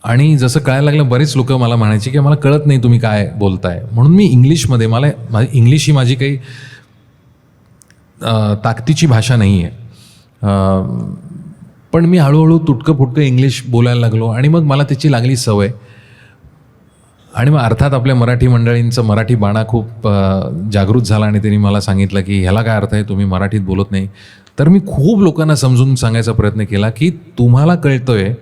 [SPEAKER 2] आणि जसं कळायला लागलं बरेच लोक मला म्हणायचे की मला कळत नाही तुम्ही काय बोलताय. म्हणून मी इंग्लिशमध्ये, इंग्लिश ही माझी काही ताकदीची भाषा नाही आहे, पण मी हळूहळू तुटकं फुटकं इंग्लिश बोलायला लागलो आणि मग मला त्याची लागली सवय. आणि मग अर्थात आपल्या मराठी मंडळींचं मराठी बाणा खूप जागृत झाला आणि त्यांनी मला सांगितलं की ह्याला काय अर्थ आहे, तुम्ही मराठीत बोलत नाही. तर मी खूप लोकांना समजून सांगायचा प्रयत्न केला की तुम्हाला कळतोय,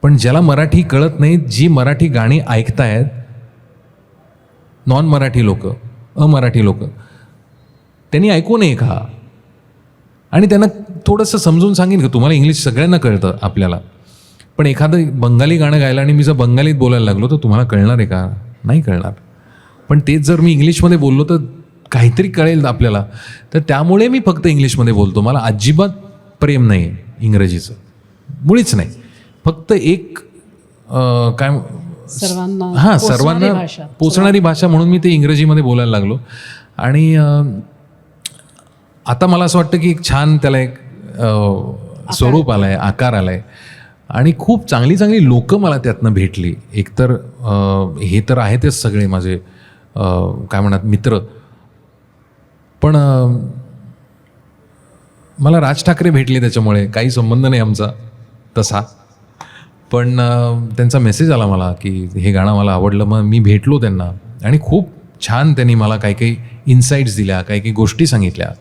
[SPEAKER 2] पण ज्याला मराठी कळत नाही, जी मराठी गाणी ऐकतायत, नॉन मराठी लोक, अमराठी लोक, त्यांनी ऐकू नये का. आणि त्यांना थोडंसं समजून सांगेन का, तुम्हाला इंग्लिश सगळ्यांना कळतं आपल्याला, पण एखादं बंगाली गाणं गायलं आणि मी जर बंगालीत बोलायला लागलो तर तुम्हाला कळणार आहे का, नाही कळणार. पण तेच जर मी इंग्लिशमध्ये बोललो तर काहीतरी कळेल आपल्याला. तर त्यामुळे मी फक्त इंग्लिशमध्ये बोलतो. मला अजिबात प्रेम नाही आहे इंग्रजीचं, मुळीच नाही. फक्त एक काय सर्वांना पोचणारी भाषा म्हणून मी ते इंग्रजीमध्ये बोलायला लागलो. आणि आता मला असं वाटतं की एक छान त्याला एक स्वरूप आलं आहे, आकार आला आहे आणि खूप चांगली चांगली लोकं मला त्यातनं भेटली. एकतर हे तर आहेतच सगळे माझे काय म्हणतात मित्र, पण मला राज ठाकरे भेटले, त्याच्यामुळे काही संबंध नाही आमचा तसा, पण त्यांचा मेसेज आला मला की हे गाणं मला आवडलं. मग मी भेटलो त्यांना आणि खूप छान त्यांनी मला काही काही इन्साईट्स दिल्या, काही काही गोष्टी सांगितल्या.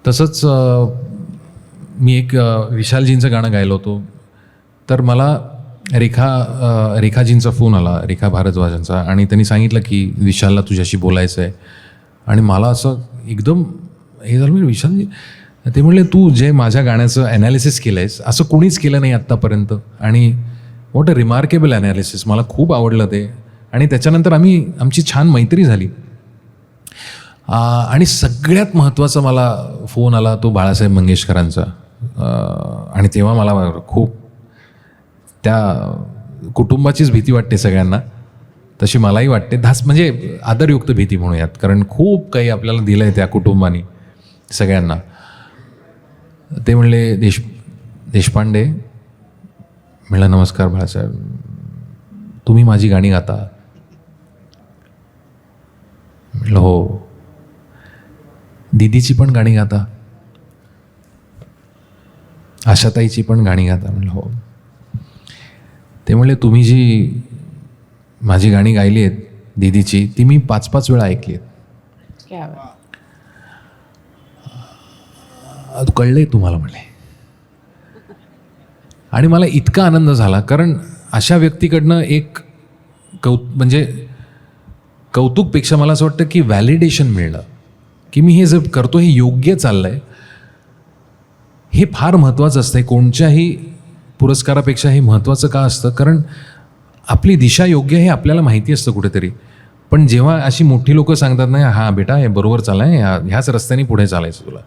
[SPEAKER 2] तसंच मी एक विशालजींचं गाणं गायलं होतं, तर मला रेखाजींचा फोन आला, रेखा भारद्वाजांचा, आणि त्यांनी सांगितलं की विशालला तुझ्याशी बोलायचं आहे. आणि मला असं एकदम हे झालं, मी विशाल, ते म्हणले तू जे माझ्या गाण्याचं ॲनालिसिस केलं आहेस असं कोणीच केलं नाही आत्तापर्यंत, आणि व्हॉट अ रिमार्केबल ॲनालिसिस, मला खूप आवडलं ते. आणि त्याच्यानंतर आमची छान मैत्री झाली. आणि सगळ्यात महत्त्वाचा मला फोन आला तो बाळासाहेब मंगेशकरांचा. आणि तेव्हा मला खूप त्या कुटुंबाचीच भीती वाटते सगळ्यांना, तशी मलाही वाटते. म्हणजे आदरयुक्त भीती म्हणूयात, कारण खूप काही आपल्याला दिलं आहे त्या कुटुंबाने सगळ्यांना. ते म्हणले देशपांडे. म्हणलं नमस्कार बाळासाहेब, तुम्ही माझी गाणी गाता? म्हणलं हो. दीदीची पण गाणी गाता? आशाताईची पण गाणी गाता? म्हणलं हो. ते म्हणले तुम्ही जी माझी गाणी गायली आहेत दीदीची, ती मी 5-5 वेळा ऐकली आहेत. कळलंय तुम्हाला म्हणले. आणि मला इतका आनंद झाला, कारण अशा व्यक्तीकडनं एक म्हणजे कौतुकपेक्षा मला असं वाटतं की व्हॅलिडेशन मिळणं, की मी हे जे करतो हे योग्य चाललं आहे, हे फार महत्त्वाचं असतं. कोणत्याही पुरस्कारापेक्षा हे महत्त्वाचं का असतं? कारण आपली दिशा योग्य हे आपल्याला माहिती असतं कुठेतरी, पण जेव्हा अशी मोठी लोकं सांगतात नाही हां बेटा हे बरोबर चाललं आहे, ह्याच रस्त्याने पुढे चालायचं तुला,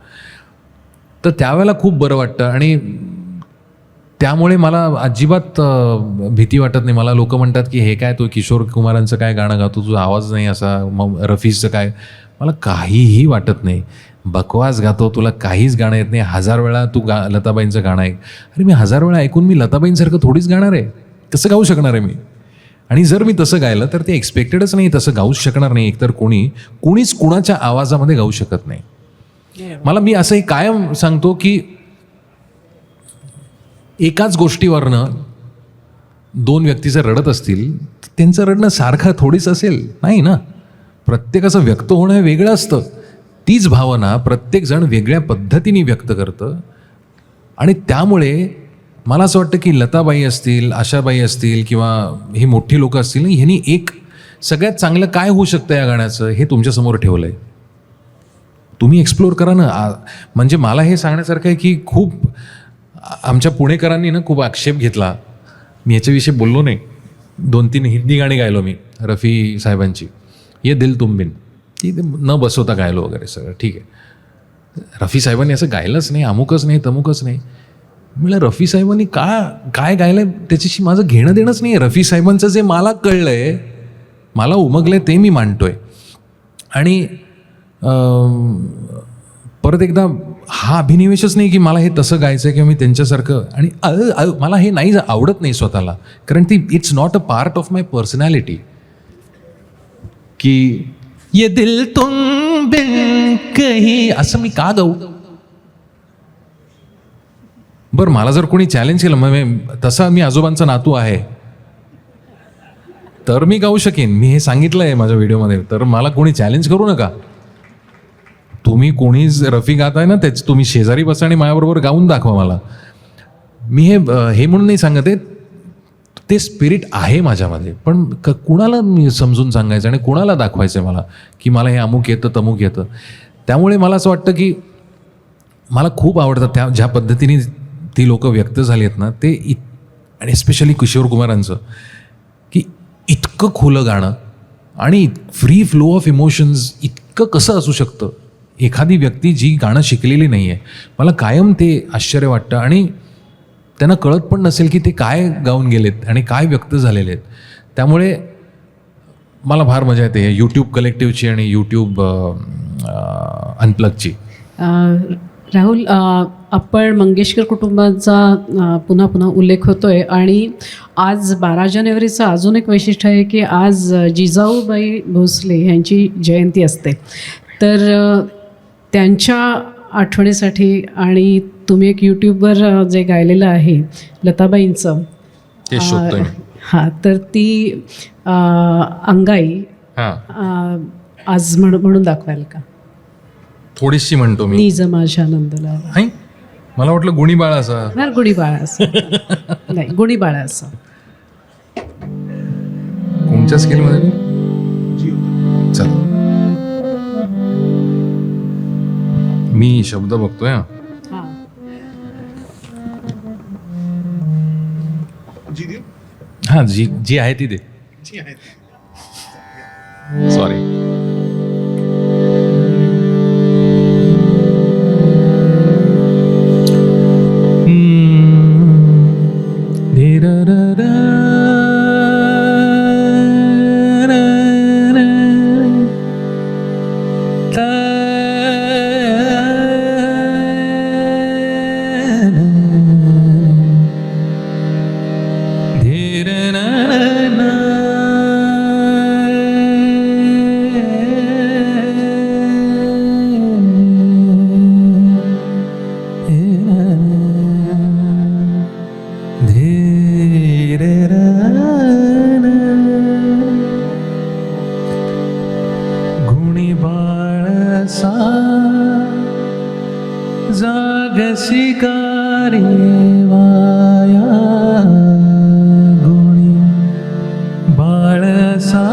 [SPEAKER 2] तर त्यावेळेला खूप बरं वाटतं. आणि त्यामुळे मला अजिबात भीती वाटत नाही. मला लोक म्हणतात की हे काय, तो किशोर कुमारांचं काय गाणं गातो, तुझा आवाज नाही असा, मग रफीचं काय. मला काहीही वाटत नाही. बकवास गातो, तुला काहीच गाणं येत नाही, 1000 वेळा तू लताबाईंचं गाणं ऐक. अरे मी 1000 वेळा ऐकून मी लताबाईंसारखं थोडीच गाणार आहे, कसं गाऊ शकणार आहे मी? आणि जर मी तसं गायलं तर ते एक्सपेक्टेडच नाही, तसं गाऊच शकणार नाही. एकतर कोणीच कुणाच्या आवाजामध्ये गाऊ शकत नाही. मला मी असंही कायम सांगतो की एकाच गोष्टीवरनं 2 व्यक्ती जर रडत असतील, त्यांचं रडणं सारखं थोडीच असेल, नाही ना. प्रत्येकाचं व्यक्त होणं हे वेगळं असतं. तीच भावना प्रत्येकजण वेगळ्या पद्धतीने व्यक्त करतं. आणि त्यामुळे मला असं वाटतं की लताबाई असतील, आशाबाई असतील, किंवा ही मोठी लोकं असतील, ह्यांनी एक सगळ्यात चांगलं काय होऊ शकतं या गाण्याचं हे तुमच्यासमोर ठेवलं आहे. तुम्ही एक्सप्लोअर करा ना. म्हणजे मला हे सांगण्यासारखं आहे की खूप आमच्या पुणेकरांनी ना खूप आक्षेप घेतला. मी याच्याविषयी बोललो नाही. 2-3 हिंदी गाणी गायलो मी रफी साहेबांची, ये दिल तुम बिन, ती न बसवता गायलो वगैरे सगळं ठीक आहे. रफी साहेबांनी असं गायलंच नाही, अमुकच नाही तमुकच नाही. म्हणलं रफी साहेबांनी काय गायलं त्याच्याशी माझं घेणं देणंच नाही. रफी साहेबांचं जे मला कळलं आहे, मला उमगलं आहे ते मी मांडतोय. आणि परत एकदा हा अभिनिवेशच नाही की मला हे तसं गायचं आहे किंवा मी त्यांच्यासारखं. आणि मला हे नाही आवडत नाही स्वतःला, कारण ती it's not a part of my personality की ये दिल तुम बिन कहीं असं मी का गाऊ. बरं मला जर कोणी चॅलेंज केलं, मग तसा मी आजोबांचा नातू आहे तर मी गाऊ शकेन. मी हे सांगितलं आहे माझ्या व्हिडिओमध्ये. तर मला कोणी चॅलेंज करू नका. तुम्ही कोणीच रफी गाताय ना, त्याच तुम्ही शेजारी बसा आणि माझ्याबरोबर गाऊन दाखवा मला. मी हे म्हणून नाही सांगत आहे, ते स्पिरिट आहे माझ्यामध्ये. पण कुणाला मी समजून सांगायचं आणि कुणाला दाखवायचं आहे मला की मला हे अमुक येतं तमुक येतं. त्यामुळे मला असं वाटतं की मला खूप आवडतं त्या ज्या पद्धतीने ती लोकं व्यक्त झाली आहेत ना, ते आणि स्पेशली किशोर कुमारांचं, की इतकं खुलं गाणं आणि फ्री फ्लो ऑफ इमोशन्स इतकं कसं असू शकतं. एखादी व्यक्ती जी गाणं शिकलेली नाही आहे, मला कायम ते आश्चर्य वाटतं. आणि त्यांना कळत पण नसेल की ते काय गाऊन गेलेत आणि काय व्यक्त झालेले आहेत. त्यामुळे मला फार मजा येते यूट्यूब कलेक्टिव्हची आणि यूट्यूब अनप्लगची.
[SPEAKER 1] राहुल, आपण मंगेशकर कुटुंबाचा पुन्हा पुन्हा उल्लेख होतोय. आणि आज 12 जानेवारीचं अजून एक वैशिष्ट्य आहे की आज जिजाऊबाई भोसले यांची जयंती असते. तर त्यांच्या आठवणीसाठी आणि तुम्ही एक यूट्यूबवर जे गायलेलं आहे लताबाईंचं,
[SPEAKER 2] ते शोधतोय.
[SPEAKER 1] हां, तर ती अंगाई आज म्हणून दाखवाल का?
[SPEAKER 2] थोडीशी म्हणतो मी.
[SPEAKER 1] निज माझ्या नंदला.
[SPEAKER 2] मला वाटलं गुणी बाळा असा.
[SPEAKER 1] गुढी बाळा असं नाही, गुढी बाळा असं.
[SPEAKER 2] कोणत्या स्केलमध्ये? चल मी शब्द बघतोय. हा जी जी आहे ती दे. सॉरी. गुणी बाळसा जागसी रे वाया, गुणी बाळसा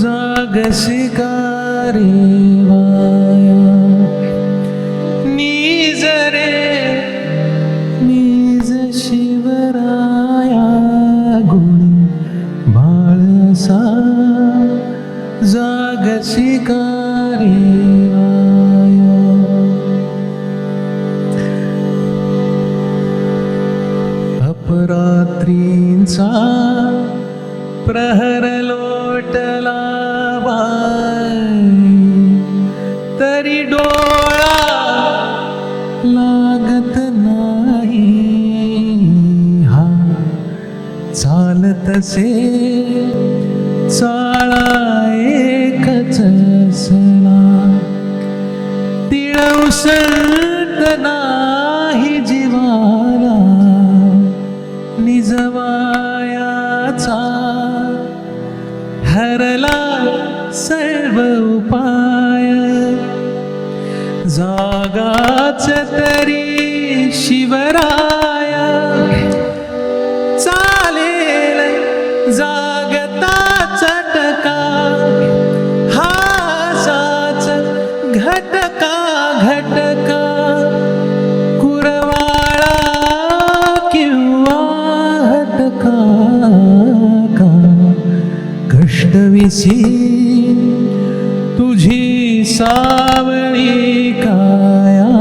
[SPEAKER 2] जागसी रे वाया, नीज रे नीज शिवराया, गुणी बाळसा जागसी रे वाया. अपरात्रींचा प्रहर लोटला बाई, तरी डोळा लागत नाही. हा चालतसे चाळा एकच असला, तिळवसत नाही जीवाला, निजवायाचा हरला सर्व उपाय. जागाच तरी शिवराया, चालेल जागता चटका, हासाच घटका घटका, कुरवाळा किंवा हटका का, कष्टविसी तुझी सावळी काया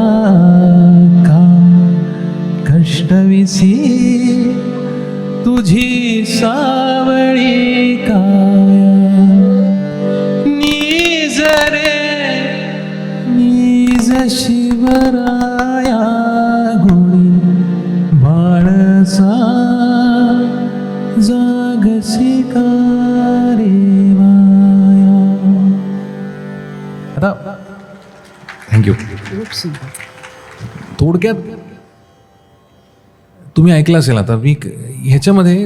[SPEAKER 2] का, कष्टविसी तुझी सावळी काया. नीज रे नीज शिवराया, गुणी बाळसा जागसी रे वाया. आता थँक्यू. थोडक्यात तुम्ही ऐकलं असेल. आता मी ह्याच्यामध्ये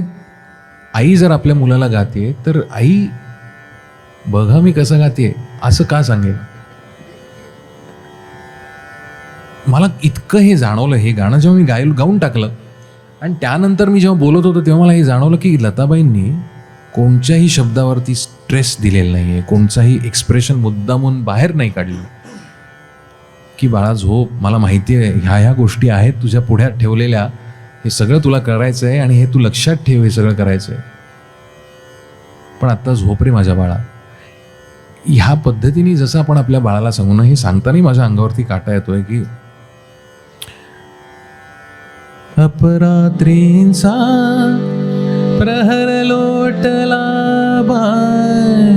[SPEAKER 2] आई जर आपल्या मुलाला गाते तर आई बघा मी कसं गाते असं का सांगेल. मला इतकं हे जाणवलं, हे गाणं जेव्हा मी गाऊन टाकलं आणि त्यानंतर मी जेव्हा बोलत होतो तेव्हा मला हे जाणवलं की लताबाईंनी कोणत्याही शब्दावरती स्ट्रेस दिलेला नाही आहे, कोणताही एक्सप्रेशन मुद्दामून बाहेर नाही काढलं की बाळा झोप, मला माहिती आहे ह्या गोष्टी आहेत तुझ्या पुढ्यात ठेवलेल्या, हे सगळं तुला करायचं आहे आणि हे तू लक्षात ठेव, हे सगळं करायचं आहे, पण आत्ता झोप रे माझ्या बाळा. ह्या पद्धतीने जसं आपण आपल्या बाळाला सांगू ना, हे सांगताना माझ्या अंगावरती काटा येतोय की अपरात्रींचा प्रहर लोटला बाई,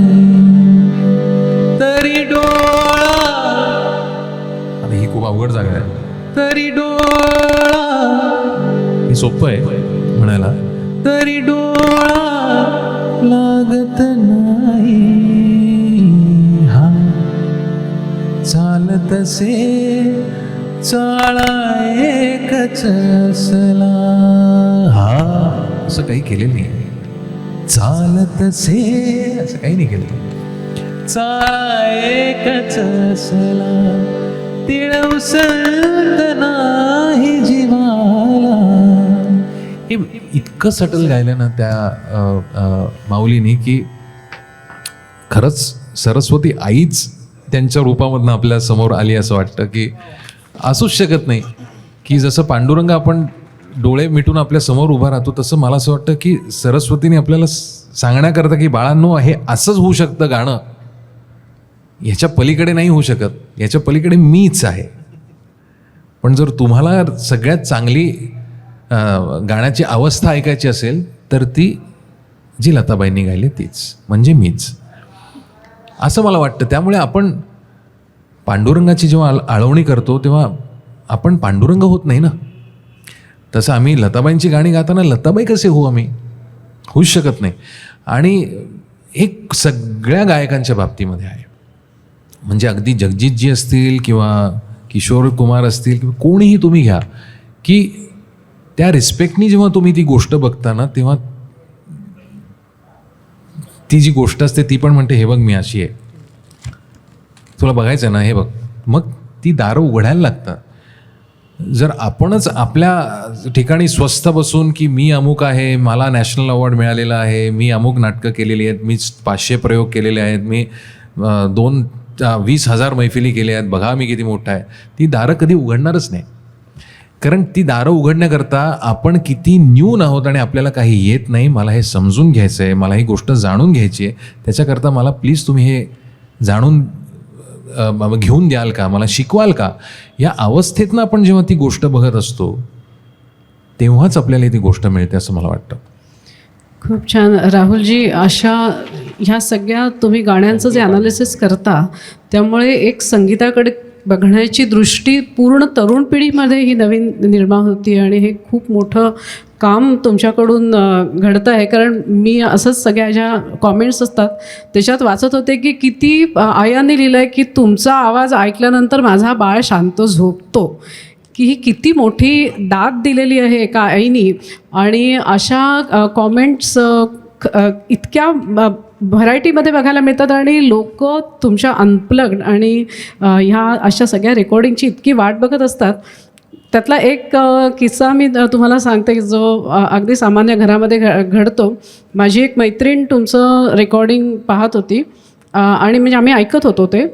[SPEAKER 2] तरी डोळा, आता ही खूप अवघड जागा आहे, तरी डोळा, हे सोपं आहे म्हणायला, तरी डोळा लागत नाही. हा चालतसे चाळा एकच असला. हा असं काही केलेलं नाही, चालतसे असं काही नाही केलं. चाळा एकच असला, तिळवसत नाही जीवाला, हे इतकं सटल गायलं ना त्या माऊलीनी की खरंच सरस्वती आईच त्यांच्या रूपामधनं आपल्या समोर आली असं वाटतं की असूच शकत नाही की जसं पांडुरंग आपण डोळे मिटून आपल्या समोर उभा राहतो तसं मला असं वाटतं की सरस्वतीने आपल्याला सांगण्याकरता की बाळांनो हे असंच होऊ शकतं गाणं, ह्याच्या पलीकडे नाही होऊ शकत, ह्याच्या पलीकडे मीच आहे. पण जर तुम्हाला सगळ्यात चांगली गाण्याची अवस्था ऐकायची असेल तर ती जी लताबाईंनी गायली तीच म्हणजे मीच, असं मला वाटतं. त्यामुळे आपण पांडुरंगाची जेव्हा आळवणी करतो तेव्हा आपण पांडुरंग होत नाही ना. तसं आम्ही लताबाईंची गाणी गाताना लताबाई कसे होऊ, आम्ही होऊच शकत नाही. आणि हे सगळ्या गायकांच्या बाबतीमध्ये आहे. म्हणजे अगदी जगजीतजी असतील किंवा किशोर कुमार असतील किंवा कोणीही तुम्ही घ्या, की त्या रिस्पेक्टनी जेव्हा तुम्ही ती गोष्ट बघता ना तेव्हा ती जी गोष्ट असते ती पण म्हणते हे बघ मी अशी आहे, तुला बघायचं ना, हे बघ. मग ती दारं उघडायला लागतात. जर आपणच आपल्या ठिकाणी स्वस्थ बसून की मी अमुक आहे, मला नॅशनल अवॉर्ड मिळालेला आहे, मी अमुक नाटकं केलेली आहेत, मी 500 प्रयोग केलेले आहेत, मी 20,000 मैफिली केल्या आहेत, बघा मी किती मोठा आहे, ती दारं कधी उघडणारच नाही. कारण ती दारं उघडण्याकरता आपण किती न्यून आहोत आणि आपल्याला काही येत नाही, मला हे समजून घ्यायचं आहे, मला ही गोष्ट जाणून घ्यायची आहे, त्याच्याकरता मला प्लीज तुम्ही हे जाणून घेऊन द्याल का, मला शिकवाल का, या अवस्थेतनं आपण जेव्हा ती गोष्ट बघत असतो तेव्हाच आपल्याला ती गोष्ट मिळते असं मला वाटतं.
[SPEAKER 1] खूप छान राहुलजी. अशा ह्या सगळ्या तुम्ही गाण्यांचं जे ॲनालिसिस करता त्यामुळे एक संगीताकडे बघण्याची दृष्टी पूर्ण तरुण पिढीमध्ये ही नवीन निर्माण होती आणि हे खूप मोठं काम तुमच्याकडून घडतं आहे. कारण मी असंच सगळ्या ज्या कॉमेंट्स असतात त्याच्यात वाचत होते की किती आयांनी लिहिलं आहे की तुमचा आवाज ऐकल्यानंतर माझा बाळ शांत झोपतो, की ही किती मोठी दाद दिलेली आहे एका आईनी. आणि अशा कॉमेंट्स इतक्या व्हरायटीमध्ये बघायला मिळतात आणि लोक तुमच्या अनप्लग्ड आणि ह्या अशा सगळ्या रेकॉर्डिंगची इतकी वाट बघत असतात. त्यातला एक किस्सा मी तुम्हाला सांगते जो अगदी सामान्य घरामध्ये घडतो. माझी एक मैत्रीण तुमचं रेकॉर्डिंग पाहत होती आणि म्हणजे आम्ही ऐकत होतो ते,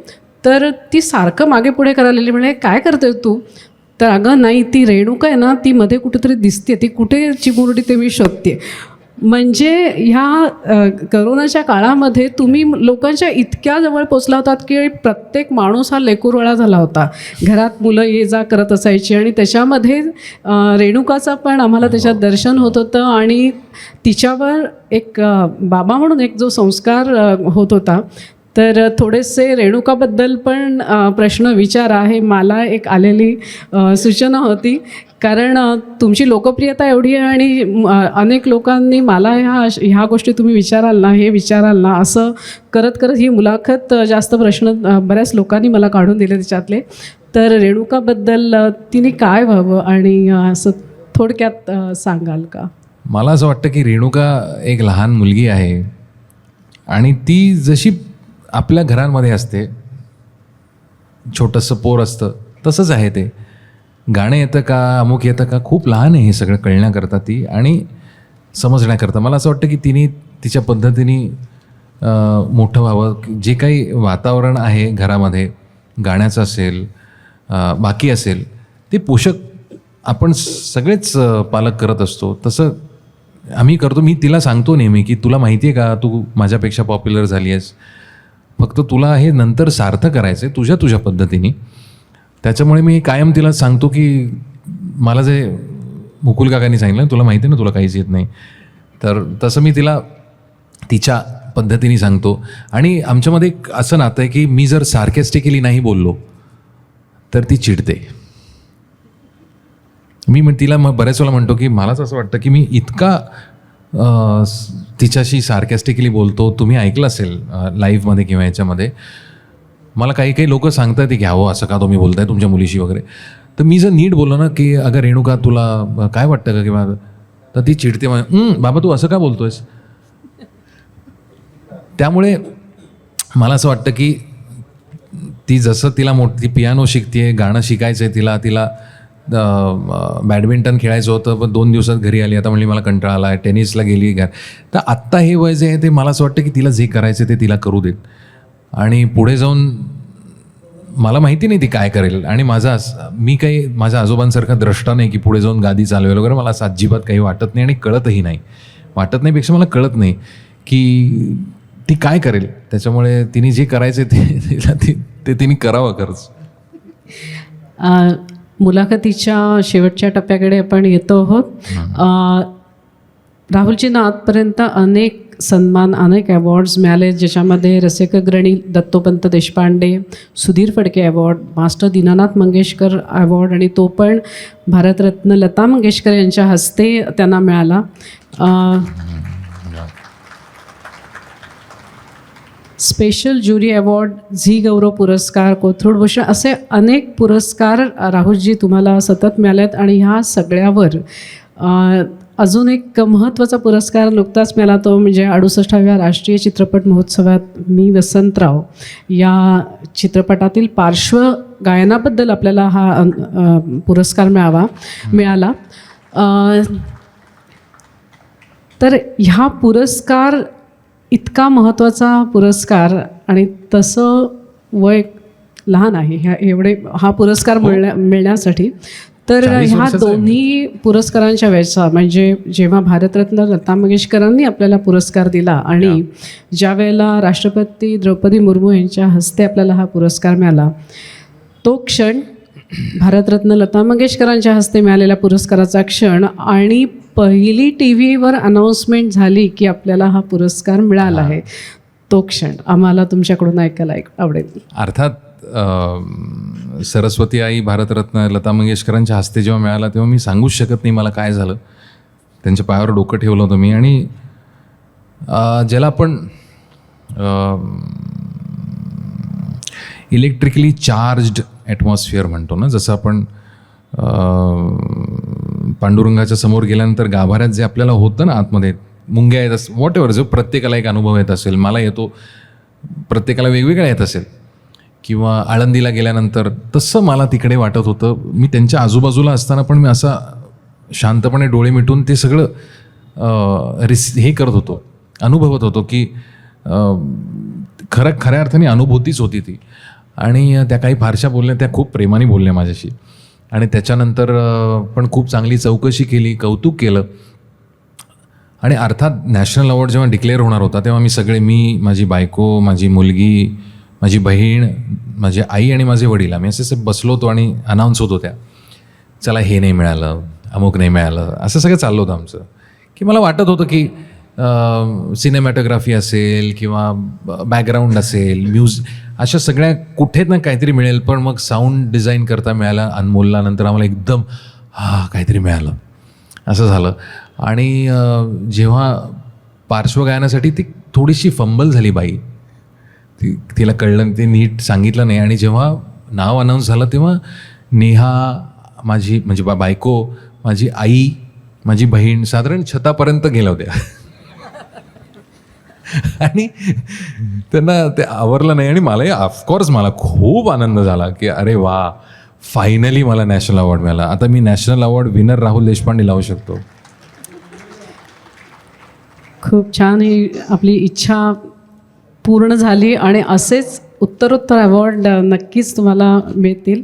[SPEAKER 1] तर ती सारखं मागे पुढे करायला म्हणजे काय करते तू, तर अगं नाही ती रेणुका आहे ना ती मध्ये कुठेतरी दिसते, ती कुठे चिमुरडी ते मी शोधते. म्हणजे ह्या करोनाच्या काळामध्ये तुम्ही लोकांच्या इतक्या जवळ पोचला होतात की प्रत्येक माणूस हा लेकुरवाळा झाला होता. घरात मुलं ये जा करत असायची आणि त्याच्यामध्ये रेणुकाचं पण आम्हाला त्याच्यात दर्शन होत होतं आणि तिच्यावर एक बाबा म्हणून एक जो संस्कार होत होता. तर थोडेसे रेणुकाबद्दल पण प्रश्न विचारा, हे मला एक आलेली सूचना होती. कारण तुमची लोकप्रियता एवढी आहे आणि अनेक लोकांनी मला ह्या गोष्टी तुम्ही विचाराल ना, हे विचाराल ना, असं करत करत ही मुलाखत जास्त प्रश्न बऱ्याच लोकांनी मला काढून दिले त्याच्यातले. तर रेणुकाबद्दल तिने काय व्हावं आणि असं थोडक्यात सांगाल का?
[SPEAKER 2] मला असं वाटतं की रेणुका एक लहान मुलगी आहे आणि ती जशी आपल्या घरांमध्ये असते, छोटंसं पोर असतं तसंच आहे ते. गाणं येतं का, अमुक येतं का, खूप लहान आहे हे सगळं कळण्याकरता ती आणि समजण्याकरता. मला असं वाटतं की तिने तिच्या पद्धतीने मोठं व्हावं. जे काही वातावरण आहे घरामध्ये गाण्याचं असेल बाकी असेल ते पोषक आपण सगळेच पालक करत असतो, तसं आम्ही करतो. मी तिला सांगतो नेहमी की तुला माहिती आहे का तू माझ्यापेक्षा पॉप्युलर झाली आहेस, फक्त तुला हे नंतर सार्थ करायचं आहे तुझ्या पद्धतीने. त्याच्यामुळे मी कायम तिला सांगतो की मला जे मुकुल काकांनी सांगितलं तुला माहिती आहे ना तुला काहीच येत नाही, तर तसं मी तिला तिच्या पद्धतीने सांगतो. आणि आमच्यामध्ये एक असं नातं आहे की मी जर सार्केस्टिकली नाही बोललो तर ती चिडते. मी तिला बऱ्याच वेळा म्हणतो की मलाच असं वाटतं की मी इतका तिच्याशी सार्कॅस्टिकली बोलतो. तुम्ही ऐकलं असेल लाईव्हमध्ये किंवा याच्यामध्ये मला काही लोक सांगतात की घ्यावं असं का तुम्ही बोलताय तुमच्या मुलीशी वगैरे. तर मी जर नीट बोललो ना की अगं रेणुका तुला काय वाटतं का किंवा, तर ती चिडते बाबा तू असं का बोलतोयस. त्यामुळे मला असं वाटतं की ती जसं तिला ती पियानो शिकते, गाणं शिकायचं आहे तिला बॅडमिंटन खेळायचं होतं पण 2 दिवसात घरी आली, आता म्हणली मला कंटाळा आला, टेनिसला गेली घर. तर आत्ता हे वय जे आहे ते मला असं वाटतं की तिला जे करायचं ते तिला करू देत, आणि पुढे जाऊन मला माहिती नाही ती काय करेल. आणि मी काही माझ्या आजोबांसारखा द्रष्टा नाही की पुढे जाऊन गादी चालवेल वगैरे, मला असं अजिबात काही वाटत नाही आणि कळतही नाही. वाटत नाही पेक्षा मला कळत नाही की ती काय करेल. त्याच्यामुळे तिने जे करायचं ते तिने करावं खरंच.
[SPEAKER 1] मुलाखतीच्या शेवटच्या टप्प्याकडे आपण येतो आहोत. राहुलजींना आजपर्यंत अनेक सन्मान, अनेक अवॉर्ड्स मिळाले, ज्याच्यामध्ये Rasikagrani Dattopant Deshpande, Sudhir Phadke award, master Dinanath Mangeshkar award, आणि तो पण भारतरत्न लता मंगेशकर यांच्या हस्ते त्यांना मिळाला. स्पेशल ज्युरी अवॉर्ड, झी गौरव पुरस्कार, कोथरूड भूषण, असे अनेक पुरस्कार राहुलजी तुम्हाला सतत मिळाले आहेत. आणि ह्या सगळ्यावर अजून एक महत्त्वाचा पुरस्कार नुकताच मिळाला, तो म्हणजे 68व्या राष्ट्रीय चित्रपट महोत्सवात मी वसंतराव या चित्रपटातील पार्श्वगायनाबद्दल आपल्याला हा पुरस्कार मिळाला. तर ह्या पुरस्कार इतका महत्त्वाचा पुरस्कार, आणि तसं वय लहान आहे हा पुरस्कार मिळण्यासाठी. तर ह्या दोन्ही पुरस्कारांच्या वेळेचा, म्हणजे जेव्हा भारतरत्न लता मंगेशकरांनी आपल्याला पुरस्कार दिला आणि ज्या वेळेला राष्ट्रपती द्रौपदी मुर्मू यांच्या हस्ते आपल्याला हा पुरस्कार मिळाला, तो क्षण, भारतरत्न लता मंगेशकरांच्या हस्ते मिळालेल्या पुरस्काराचा क्षण, आणि पहिली TV वर अनाऊन्समेंट झाली की आपल्याला हा पुरस्कार मिळाला आहे, तो क्षण आम्हाला तुमच्याकडून ऐकायला आवडेल.
[SPEAKER 2] अर्थात सरस्वती आई भारतरत्न लता मंगेशकरांच्या हस्ते जेव्हा मिळाला तेव्हा मी सांगूच शकत नाही मला काय झालं. त्यांच्या पायावर डोकं ठेवलं होतं मी. आणि ज्याला आपण इलेक्ट्रिकली चार्ज्ड ॲटमॉस्फिअर म्हणतो ना, जसं आपण पांडुरंगाच्या समोर गेल्यानंतर गाभाऱ्यात जे आपल्याला होतं ना आतमध्ये, मुंग्या येत असेल, वॉट एव्हर, जो प्रत्येकाला एक अनुभव येत असेल, मला येतो, प्रत्येकाला वेगवेगळा येत असेल, किंवा आळंदीला गेल्यानंतर, तसं मला तिकडे वाटत होतं. मी त्यांच्या आजूबाजूला असताना पण मी असा शांतपणे डोळे मिटून ते सगळं हे करत होतो, अनुभवत होतो की खऱ्या अर्थाने अनुभूतीच होती ती. आणि त्या काही फारशा बोलल्या, त्या खूप प्रेमाने बोलल्या माझ्याशी. आणि त्याच्यानंतर पण खूप चांगली चौकशी केली, कौतुक केलं. आणि अर्थात नॅशनल अवॉर्ड जेव्हा डिक्लेअर होणार होता तेव्हा मी माझी बायको, माझी मुलगी, माझी बहीण, माझी आई आणि माझे वडील, आम्ही असे बसलो होतो आणि अनाऊन्स होत होत्या, चला हे नाही मिळालं, अमुक नाही मिळालं, असं सगळं चाललं होतं आमचं. की मला वाटत होतं की सिनेमॅटोग्राफी असेल किंवा बॅकग्राऊंड असेल, अशा सगळ्या कुठे ना काहीतरी मिळेल. पण मग साऊंड डिझाईन करता मिळाला अनमोलला, नंतर आम्हाला एकदम काहीतरी मिळालं असं झालं. आणि जेव्हा पार्श्वगायनासाठी ती थोडीशी फंबल झाली बाई, तिला कळलं, ते नीट सांगितलं नाही. आणि जेव्हा नाव अनाऊन्स झालं तेव्हा नेहा, माझी म्हणजे बायको, माझी आई, माझी बहीण साधारण छतापर्यंत गेल्या होत्या. आणि त्यांना ते आवरलं नाही. आणि मलाही ऑफकोर्स मला खूप आनंद झाला की अरे वा, फायनली मला नॅशनल अवॉर्ड मिळाला. आता मी national award winner Rahul Deshpande लावू शकतो.
[SPEAKER 1] खूप छान, ही आपली इच्छा पूर्ण झाली आणि असेच उत्तरोत्तर अवॉर्ड नक्कीच तुम्हाला मिळतील.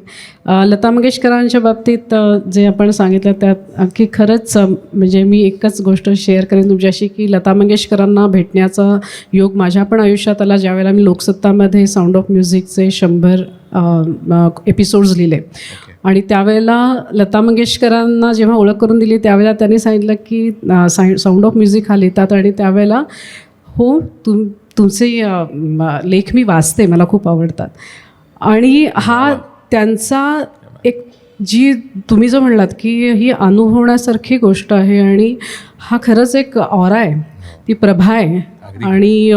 [SPEAKER 1] लता मंगेशकरांच्या बाबतीत जे आपण सांगितलं त्यात की खरंच म्हणजे मी एकच गोष्ट शेअर करेन तुमच्याशी की लता मंगेशकरांना भेटण्याचा योग माझ्या पण आयुष्यात आला ज्यावेळेला मी लोकसत्तामध्ये साऊंड ऑफ म्युझिकचे 100 एपिसोड्स लिहिले. आणि त्यावेळेला लता मंगेशकरांना जेव्हा ओळख करून दिली त्यावेळेला त्यांनी सांगितलं की साऊंड ऑफ म्युझिक हा लिहितात आणि त्यावेळेला हो तुमचे लेख मी वाचते, मला खूप आवडतात. आणि हा त्यांचा एक जी तुम्ही जो म्हणलात की ही अनुभवण्यासारखी गोष्ट आहे आणि हा खरंच एक ऑरा आहे, ती प्रभा आहे आणि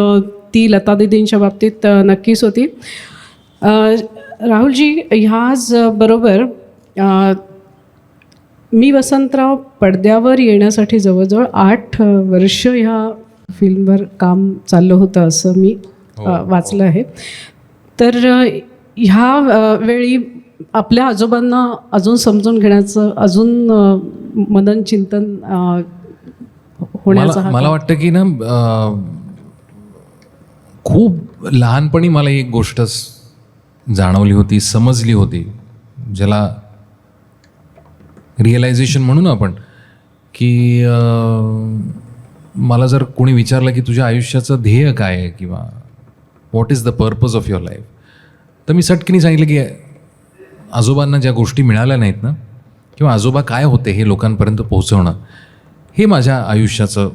[SPEAKER 1] ती लता दीदींच्या बाबतीत नक्कीच होती. राहुलजी, ह्याच बरोबर मी वसंतराव पडद्यावर येण्यासाठी जवळजवळ 8 वर्ष ह्या फिल्मवर काम चाललं होतं असं मी वाचलं आहे. तर ह्या वेळी आपल्या आजोबांना अजून समजून घेण्याचं अजून मनन चिंतन होण्याचा
[SPEAKER 2] मला वाटतं की ना खूप लहानपणी मला एक गोष्ट जाणवली होती, समजली होती, ज्याला रिअलायझेशन म्हणू ना आपण, की मला जर कोणी विचारलं की तुझ्या आयुष्याचं ध्येय काय आहे किंवा what is the purpose of your life, तर मी सटकनी सांगितलं की आजोबांना ज्या गोष्टी मिळाल्या नाहीत ना, किंवा आजोबा काय होते हे लोकांपर्यंत पोहोचवणं, हे माझ्या आयुष्याचं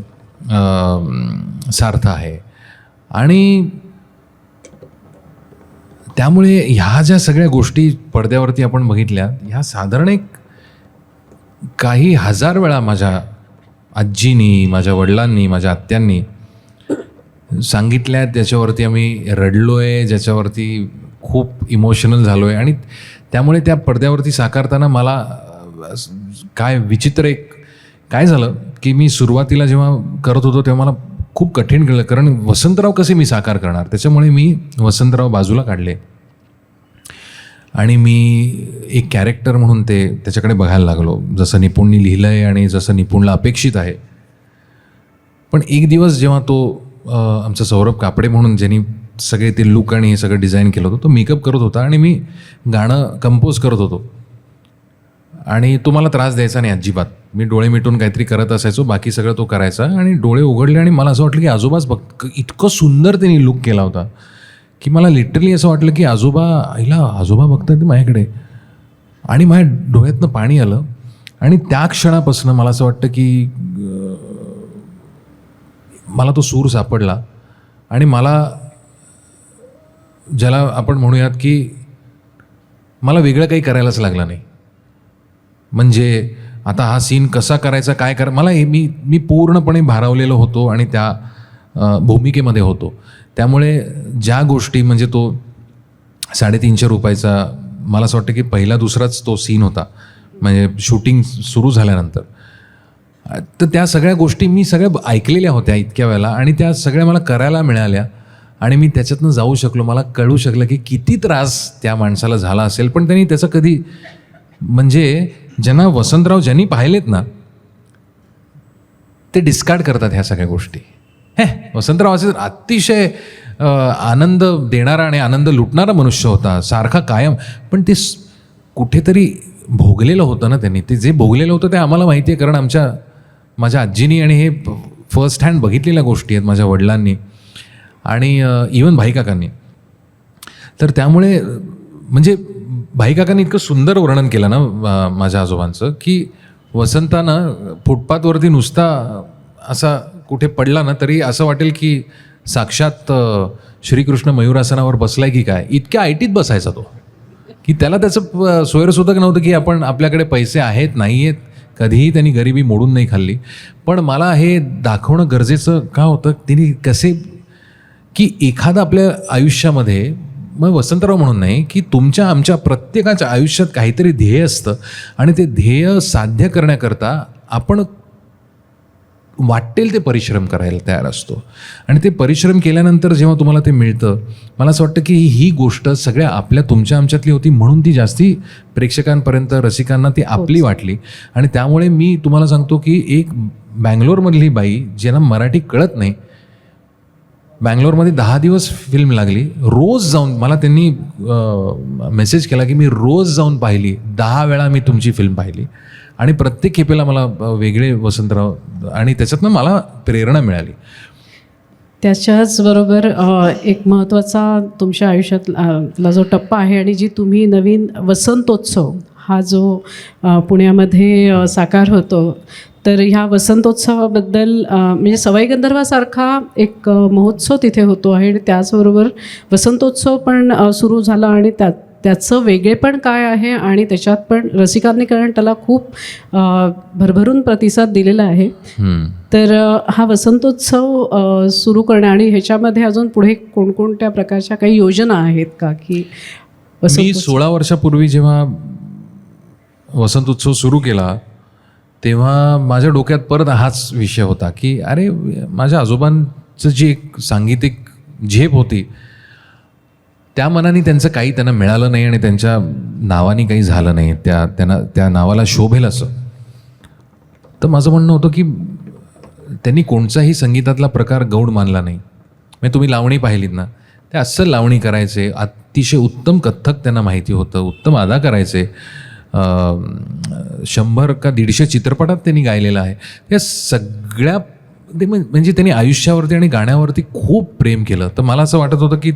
[SPEAKER 2] सार्थ आहे. आणि त्यामुळे ह्या ज्या सगळ्या गोष्टी पडद्यावरती आपण बघितल्या, ह्या साधारण एक काही हजार वेळा माझ्या आजीनी, माझ्या वडिलांनी, माझ्या आत्यांनी सांगितल्या, त्याच्यावरती आम्ही रडलो आहे, ज्याच्यावरती खूप इमोशनल झालो आहे. आणि त्यामुळे त्या पडद्यावरती साकारताना मला काय विचित्र एक काय झालं की मी सुरुवातीला जेव्हा करत होतो तेव्हा मला खूप कठीण गेलं, कारण वसंतराव कसे मी साकार करणार. त्याच्यामुळे मी वसंतराव बाजूला काढले आणि मी एक कॅरेक्टर म्हणून त्याच्याकडे बघायला लागलो, जसं निपुणनी लिहिलं आहे आणि जसं निपुणला अपेक्षित आहे. पण एक दिवस जेव्हा तो आमचा सौरभ कापडे म्हणून ज्यांनी सगळे ते लुक आणि हे सगळं डिझाईन केलं होतं, तो मेकअप करत होता आणि मी गाणं कंपोज करत होतो. आणि तो मला त्रास द्यायचा नाही अजिबात. मी डोळे मिटून काहीतरी करत असायचो, बाकी सगळं तो करायचा. आणि डोळे उघडले आणि मला असं वाटलं की आजोबाच इतकं सुंदर त्यांनी लुक केला होता की मला लिटरली असं वाटलं की आजोबा बघतात ते माझ्याकडे. आणि माझ्या डोळ्यातनं पाणी आलं. आणि त्या क्षणापासून मला असं वाटतं की मला तो सूर सापडला. आणि मला, ज्याला आपण म्हणूयात की मला वेगळं काही करायलाच लागलं नाही. म्हणजे आता हा सीन कसा करायचा, काय मला मी पूर्णपणे भारावलेलो होतो आणि त्या भूमिकेमध्ये होतो. त्यामुळे ज्या गोष्टी, म्हणजे तो 350 रुपयाचा, मला असं वाटतं की पहिला दुसराच तो सीन होता, म्हणजे शूटिंग सुरू झाल्यानंतर. तर त्या सगळ्या गोष्टी मी सगळ्या ऐकलेल्या होत्या इतक्या वेळेला, आणि त्या सगळ्या मला करायला मिळाल्या आणि मी त्याच्यातनं जाऊ शकलो. मला कळू शकलं की किती त्रास त्या माणसाला झाला असेल, पण त्यांनी त्याचं कधी, म्हणजे ज्यांना वसंतराव ज्यांनी पाहिलेत ना, ते डिस्कार्ड करतात ह्या सगळ्या गोष्टी. वसंतराव असे अतिशय आनंद देणारा आणि आनंद लुटणारा मनुष्य होता, सारखा कायम. पण ते कुठेतरी भोगलेलं होतं ना त्यांनी. ते जे भोगलेलं होतं ते आम्हाला माहिती आहे, कारण माझ्या आजीनी आणि हे फर्स्ट हँड बघितलेल्या गोष्टी आहेत, माझ्या वडिलांनी आणि इवन भाईकाकांनी. तर त्यामुळे म्हणजे भाईकाकांनी इतकं सुंदर वर्णन केलं ना माझ्या आजोबांचं, की वसंतानं फुटपाथवरती नुसता असा कुठे पडला ना तरी असं वाटेल की साक्षात श्रीकृष्ण मयूरासनावर बसलाय की काय, इतक्या ऐटीत बसायचा तो, की त्याला त्याचं सोयरसुद्धा नव्हतं की आपल्याकडे पैसे आहेत नाही आहेत. कधीही त्यांनी गरिबी मोडून नाही खाल्ली. पण मला हे दाखवणं गरजेचं का होतं, त्यांनी कसे, की एखादा आपल्या आयुष्यामध्ये, मग वसंतराव म्हणून नाही, की तुमच्या आमच्या प्रत्येकाच्या आयुष्यात काहीतरी ध्येय असतं आणि ते ध्येय साध्य करण्याकरता आपण वाटेल ते परिश्रम करायला तयार असतो. आणि ते परिश्रम केल्यानंतर जेव्हा तुम्हाला ते मिळतं, मला असं वाटतं की ही गोष्ट सगळ्या आपल्या तुमच्या आमच्यातली होती, म्हणून ती जास्ती प्रेक्षकांपर्यंत, रसिकांना ती आपली वाटली. आणि त्यामुळे मी तुम्हाला सांगतो की एक बँगलोरमधली बाई, ज्यांना मराठी कळत नाही, बँगलोरमध्ये 10 दिवस फिल्म लागली, रोज जाऊन मला त्यांनी मेसेज केला की मी रोज जाऊन पाहिली, 10 वेळा मी तुमची फिल्म पाहिली आणि प्रत्येक खेपेला मला वेगळे वसंतराव, आणि त्याच्यातनं मला प्रेरणा मिळाली.
[SPEAKER 1] त्याच्याचबरोबर एक महत्त्वाचा तुमच्या आयुष्यातला जो टप्पा आहे आणि जी तुम्ही नवीन वसंतोत्सव हा जो पुण्यामध्ये साकार होतो, तर ह्या वसंतोत्सवाबद्दल म्हणजे सवाई गंधर्वासारखा एक महोत्सव तिथे होतो आहे आणि त्याचबरोबर वसंतोत्सव पण सुरू झाला आणि त्याचं वेगळेपण काय आहे आणि त्याच्यात पण रसिकांनी, कारण त्याला खूप भरभरून प्रतिसाद दिलेला आहे. तर हा वसंतोत्सव सुरू करणे आणि ह्याच्यामध्ये अजून पुढे कोणकोणत्या प्रकारच्या काही योजना आहेत का? की
[SPEAKER 2] मी 16 वर्षापूर्वी जेव्हा वसंतोत्सव सुरू केला तेव्हा माझ्या डोक्यात परत हाच विषय होता की अरे, माझ्या आजोबांचं जी एक सांगीतिक झेप होती त्या मनाने त्यांचं काही त्यांना मिळालं नाही आणि त्यांच्या नावाने काही झालं नाही, त्या नावाला शोभेल असं. तर माझं म्हणणं होतं की त्यांनी कोणताही संगीतातला प्रकार गौड मानला नाही. म्हणजे तुम्ही लावणी पाहिलीत ना, ते अस्सल लावणी करायचे, अतिशय उत्तम कथ्थक त्यांना माहिती होतं, उत्तम अदा करायचे. 100 का 150 चित्रपटात त्यांनी गायलेलं आहे. त्या सगळ्या म्हणजे त्यांनी आयुष्यावरती आणि गाण्यावरती खूप प्रेम केलं. तर मला असं वाटत होतं की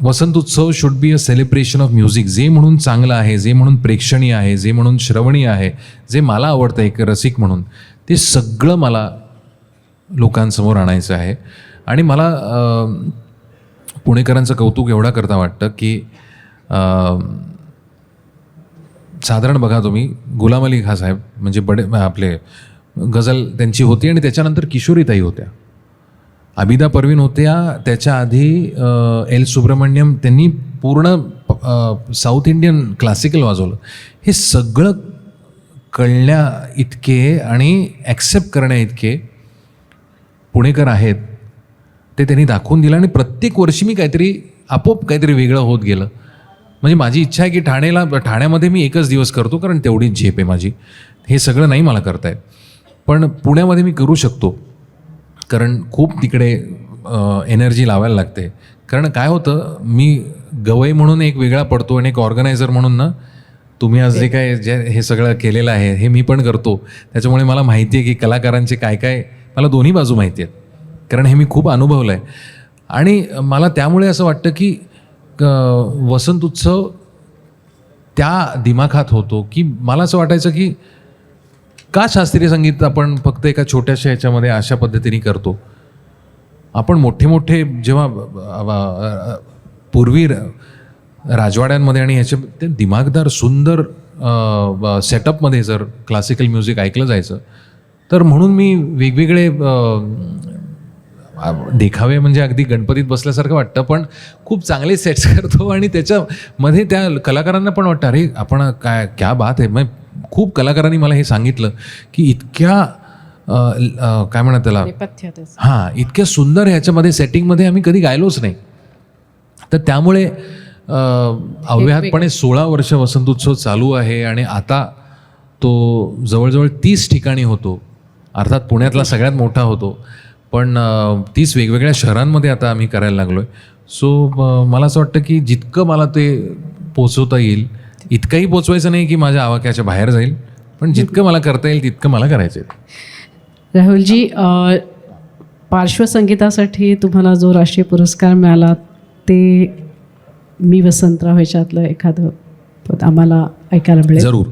[SPEAKER 2] वसंत उत्सव should be a celebration of music. जे म्हणून चांगलं आहे, जे म्हणून प्रेक्षणीय आहे, जे म्हणून श्रवणीय आहे, जे मला आवडतं एक रसिक म्हणून, ते सगळं मला लोकांसमोर आणायचं आहे. आणि मला पुणेकरांचं कौतुक एवढा करता वाटतं की साधारण बघा तुम्ही, गुलाम अली खान साहेब म्हणजे आपले गझल त्यांची होती आणि त्याच्यानंतर किशोरीताई होत्या, आबिदा परवीन होत्या, त्याच्या आधी एल सुब्रमण्यम, त्यांनी पूर्ण साऊथ इंडियन क्लासिकल वाजवलं. हे सगळं कळण्या इतके आणि ॲक्सेप्ट करण्या इतके पुणेकर आहेत. ते त्यांनी दाखवून दिलं आणि प्रत्येक वर्षी मी आपोआप काहीतरी वेगळं होत गेलं. म्हणजे माझी इच्छा आहे की ठाण्यामध्ये मी एकच दिवस करतो, कारण तेवढी झेप आहे माझी. हे सगळं नाही मला करता येत, पण पुण्यामध्ये मी करू शकतो, कारण खूप तिकडे एनर्जी लावायला लागते. कारण काय होतं, मी गवई म्हणून एक वेगळा पडतो आणि एक ऑर्गनायझर म्हणून ना, तुम्ही आज जे हे सगळं केलेलं आहे हे मी पण करतो. त्याच्यामुळे मला माहिती आहे की कलाकारांचे काय मला दोन्ही बाजू माहिती आहेत, कारण हे मी खूप अनुभवलं आहे. आणि मला त्यामुळे असं वाटतं की वसंत उत्सव त्या दिमाखात होतो की मला असं वाटायचं की का शास्त्रीय संगीत आपण फक्त एका छोट्याशा ह्याच्यामध्ये अशा पद्धतीने करतो. आपण मोठे जेव्हा पूर्वी राजवाड्यांमध्ये आणि ह्याच्या ते दिमागदार सुंदर सेटअपमध्ये जर क्लासिकल म्युझिक ऐकलं जायचं, तर म्हणून मी वेगवेगळे देखावे म्हणजे अगदी गणपतीत बसल्यासारखं वाटतं, पण खूप चांगले सेट्स करतो आणि त्याच्यामध्ये त्या कलाकारांना पण वाटतं अरे आपण क्या बात आहे. मग खूप कलाकारांनी मला हे सांगितलं की इतक्या काय म्हणतात त्याला, इतक्या सुंदर ह्याच्यामध्ये सेटिंगमध्ये आम्ही कधी गायलोच नाही. तर त्यामुळे अव्याहतपणे 16 वर्ष वसंत उत्सव चालू आहे आणि आता तो जवळजवळ 30 ठिकाणी होतो. अर्थात पुण्यातला सगळ्यात मोठा होतो, पण 30 वेगवेगळ्या शहरांमध्ये आता आम्ही करायला लागलो आहे. सो मला असं वाटतं की जितकं मला ते पोचवता येईल, इतकंही पोचवायचं नाही की माझ्या आवाक्याच्या बाहेर जाईल, पण जितकं मला करता येईल तितकं मला करायचं आहे.
[SPEAKER 1] राहुलजी, पार्श्वसंगीतासाठी तुम्हाला जो राष्ट्रीय पुरस्कार मिळाला ते मी वसंतराव ह्याच्यातलं एखादं पद आम्हाला ऐकायला मिळेल?
[SPEAKER 2] जरूर.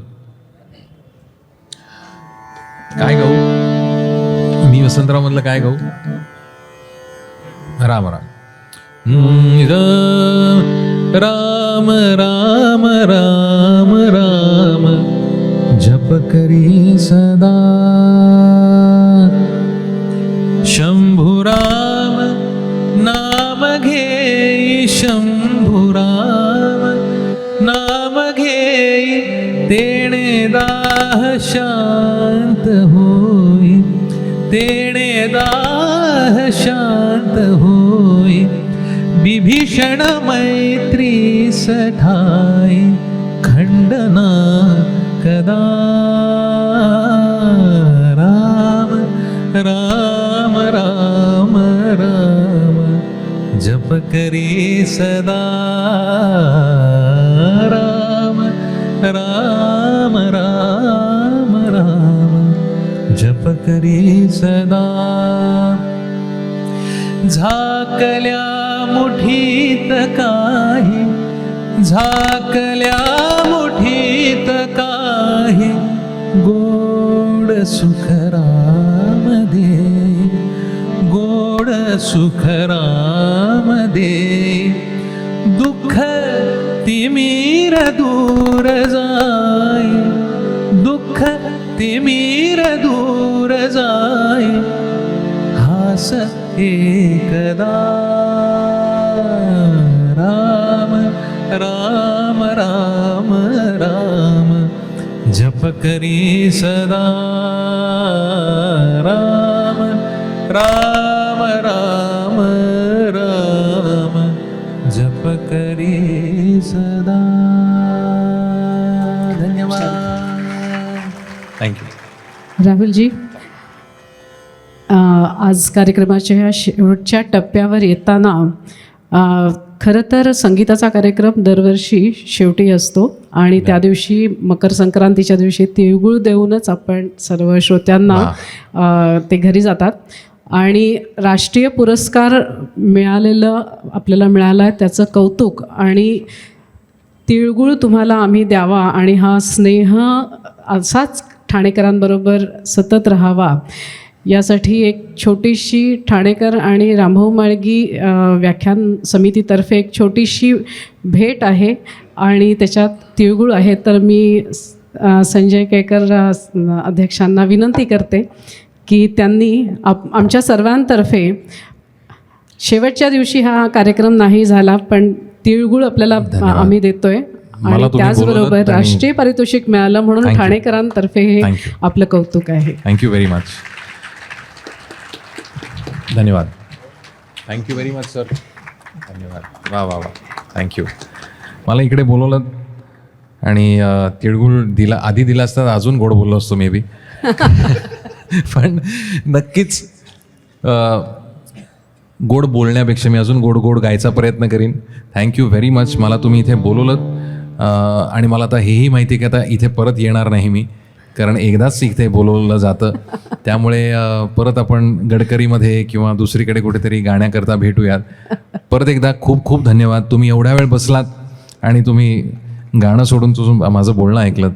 [SPEAKER 2] काय गाऊ मी वसंतराव मधलं? काय गाऊ? राम राम राम राम राम राम जप करी सदा शंभू राम नाम घे शंभू राम नाम घे तेणे दाह शांत होई तेणे दाह शांत होई विभीषण मैत्री सठाई खंडना कदा राम राम राम राम जप करी सदा राम राम राम राम जप करी सदा झाकल्या मुठीत काही झाकल्या मुठीत काही गोड सुख राम दे गोड सुख राम दे दुःख तिमीर दूर जाय दुःख तिमीर दूर जाय हास एकदा राम राम राम राम जप करी सदा राम राम राम राम जप करी सदा. धन्यवाद. थँक्यू.
[SPEAKER 1] राहुलजी, आज कार्यक्रमाच्या ह्या शेवटच्या टप्प्यावर येताना खरं तर संगीताचा कार्यक्रम दरवर्षी शेवटी असतो आणि त्या दिवशी मकर संक्रांतीच्या दिवशी तिळगुळ देऊनच आपण सर्व श्रोत्यांना ते घरी जातात. आणि राष्ट्रीय पुरस्कार मिळालेलं आपल्याला मिळाला आहे त्याचं कौतुक, आणि तिळगुळ तुम्हाला आम्ही द्यावा आणि हा स्नेह असाच ठाणेकरांबरोबर सतत राहावा यासाठी एक छोटीशी ठाणेकर आणि रामभाऊ माळगी व्याख्यान समितीतर्फे एक छोटीशी भेट आहे आणि त्याच्यात तिळगुळ आहे. तर मी संजय केळकर अध्यक्षांना विनंती करते की त्यांनी आमच्या सर्वांतर्फे शेवटच्या दिवशी हा कार्यक्रम नाही झाला पण तिळगुळ आपल्याला आम्ही देतोय आणि त्याचबरोबर राष्ट्रीय पारितोषिक मिळालं म्हणून ठाणेकरांतर्फे हे आपलं कौतुक आहे.
[SPEAKER 2] Thank you very much. धन्यवाद. Thank you very much sir. धन्यवाद. वा वा वा. थँक्यू. मला इकडे बोलवलं आणि तिळगुळ दिला, आधी दिला असता अजून गोड बोललो असतो मे बी. पण नक्कीच गोड बोलण्यापेक्षा मी अजून गोड गोड गायचा प्रयत्न करीन. Thank you very much. मला तुम्ही इथे बोलवलं आणि मला आता हेही माहिती आहे की आता इथे परत येणार नाही मी, कारण एकदाच इथे बोलवलं जातं. त्यामुळे परत आपण गडकरीमध्ये किंवा दुसरीकडे कुठेतरी गाण्याकरता भेटूयात. परत एकदा खूप खूप धन्यवाद. तुम्ही एवढ्या वेळ बसलात आणि तुम्ही गाणं सोडून माझं बोलणं ऐकलं.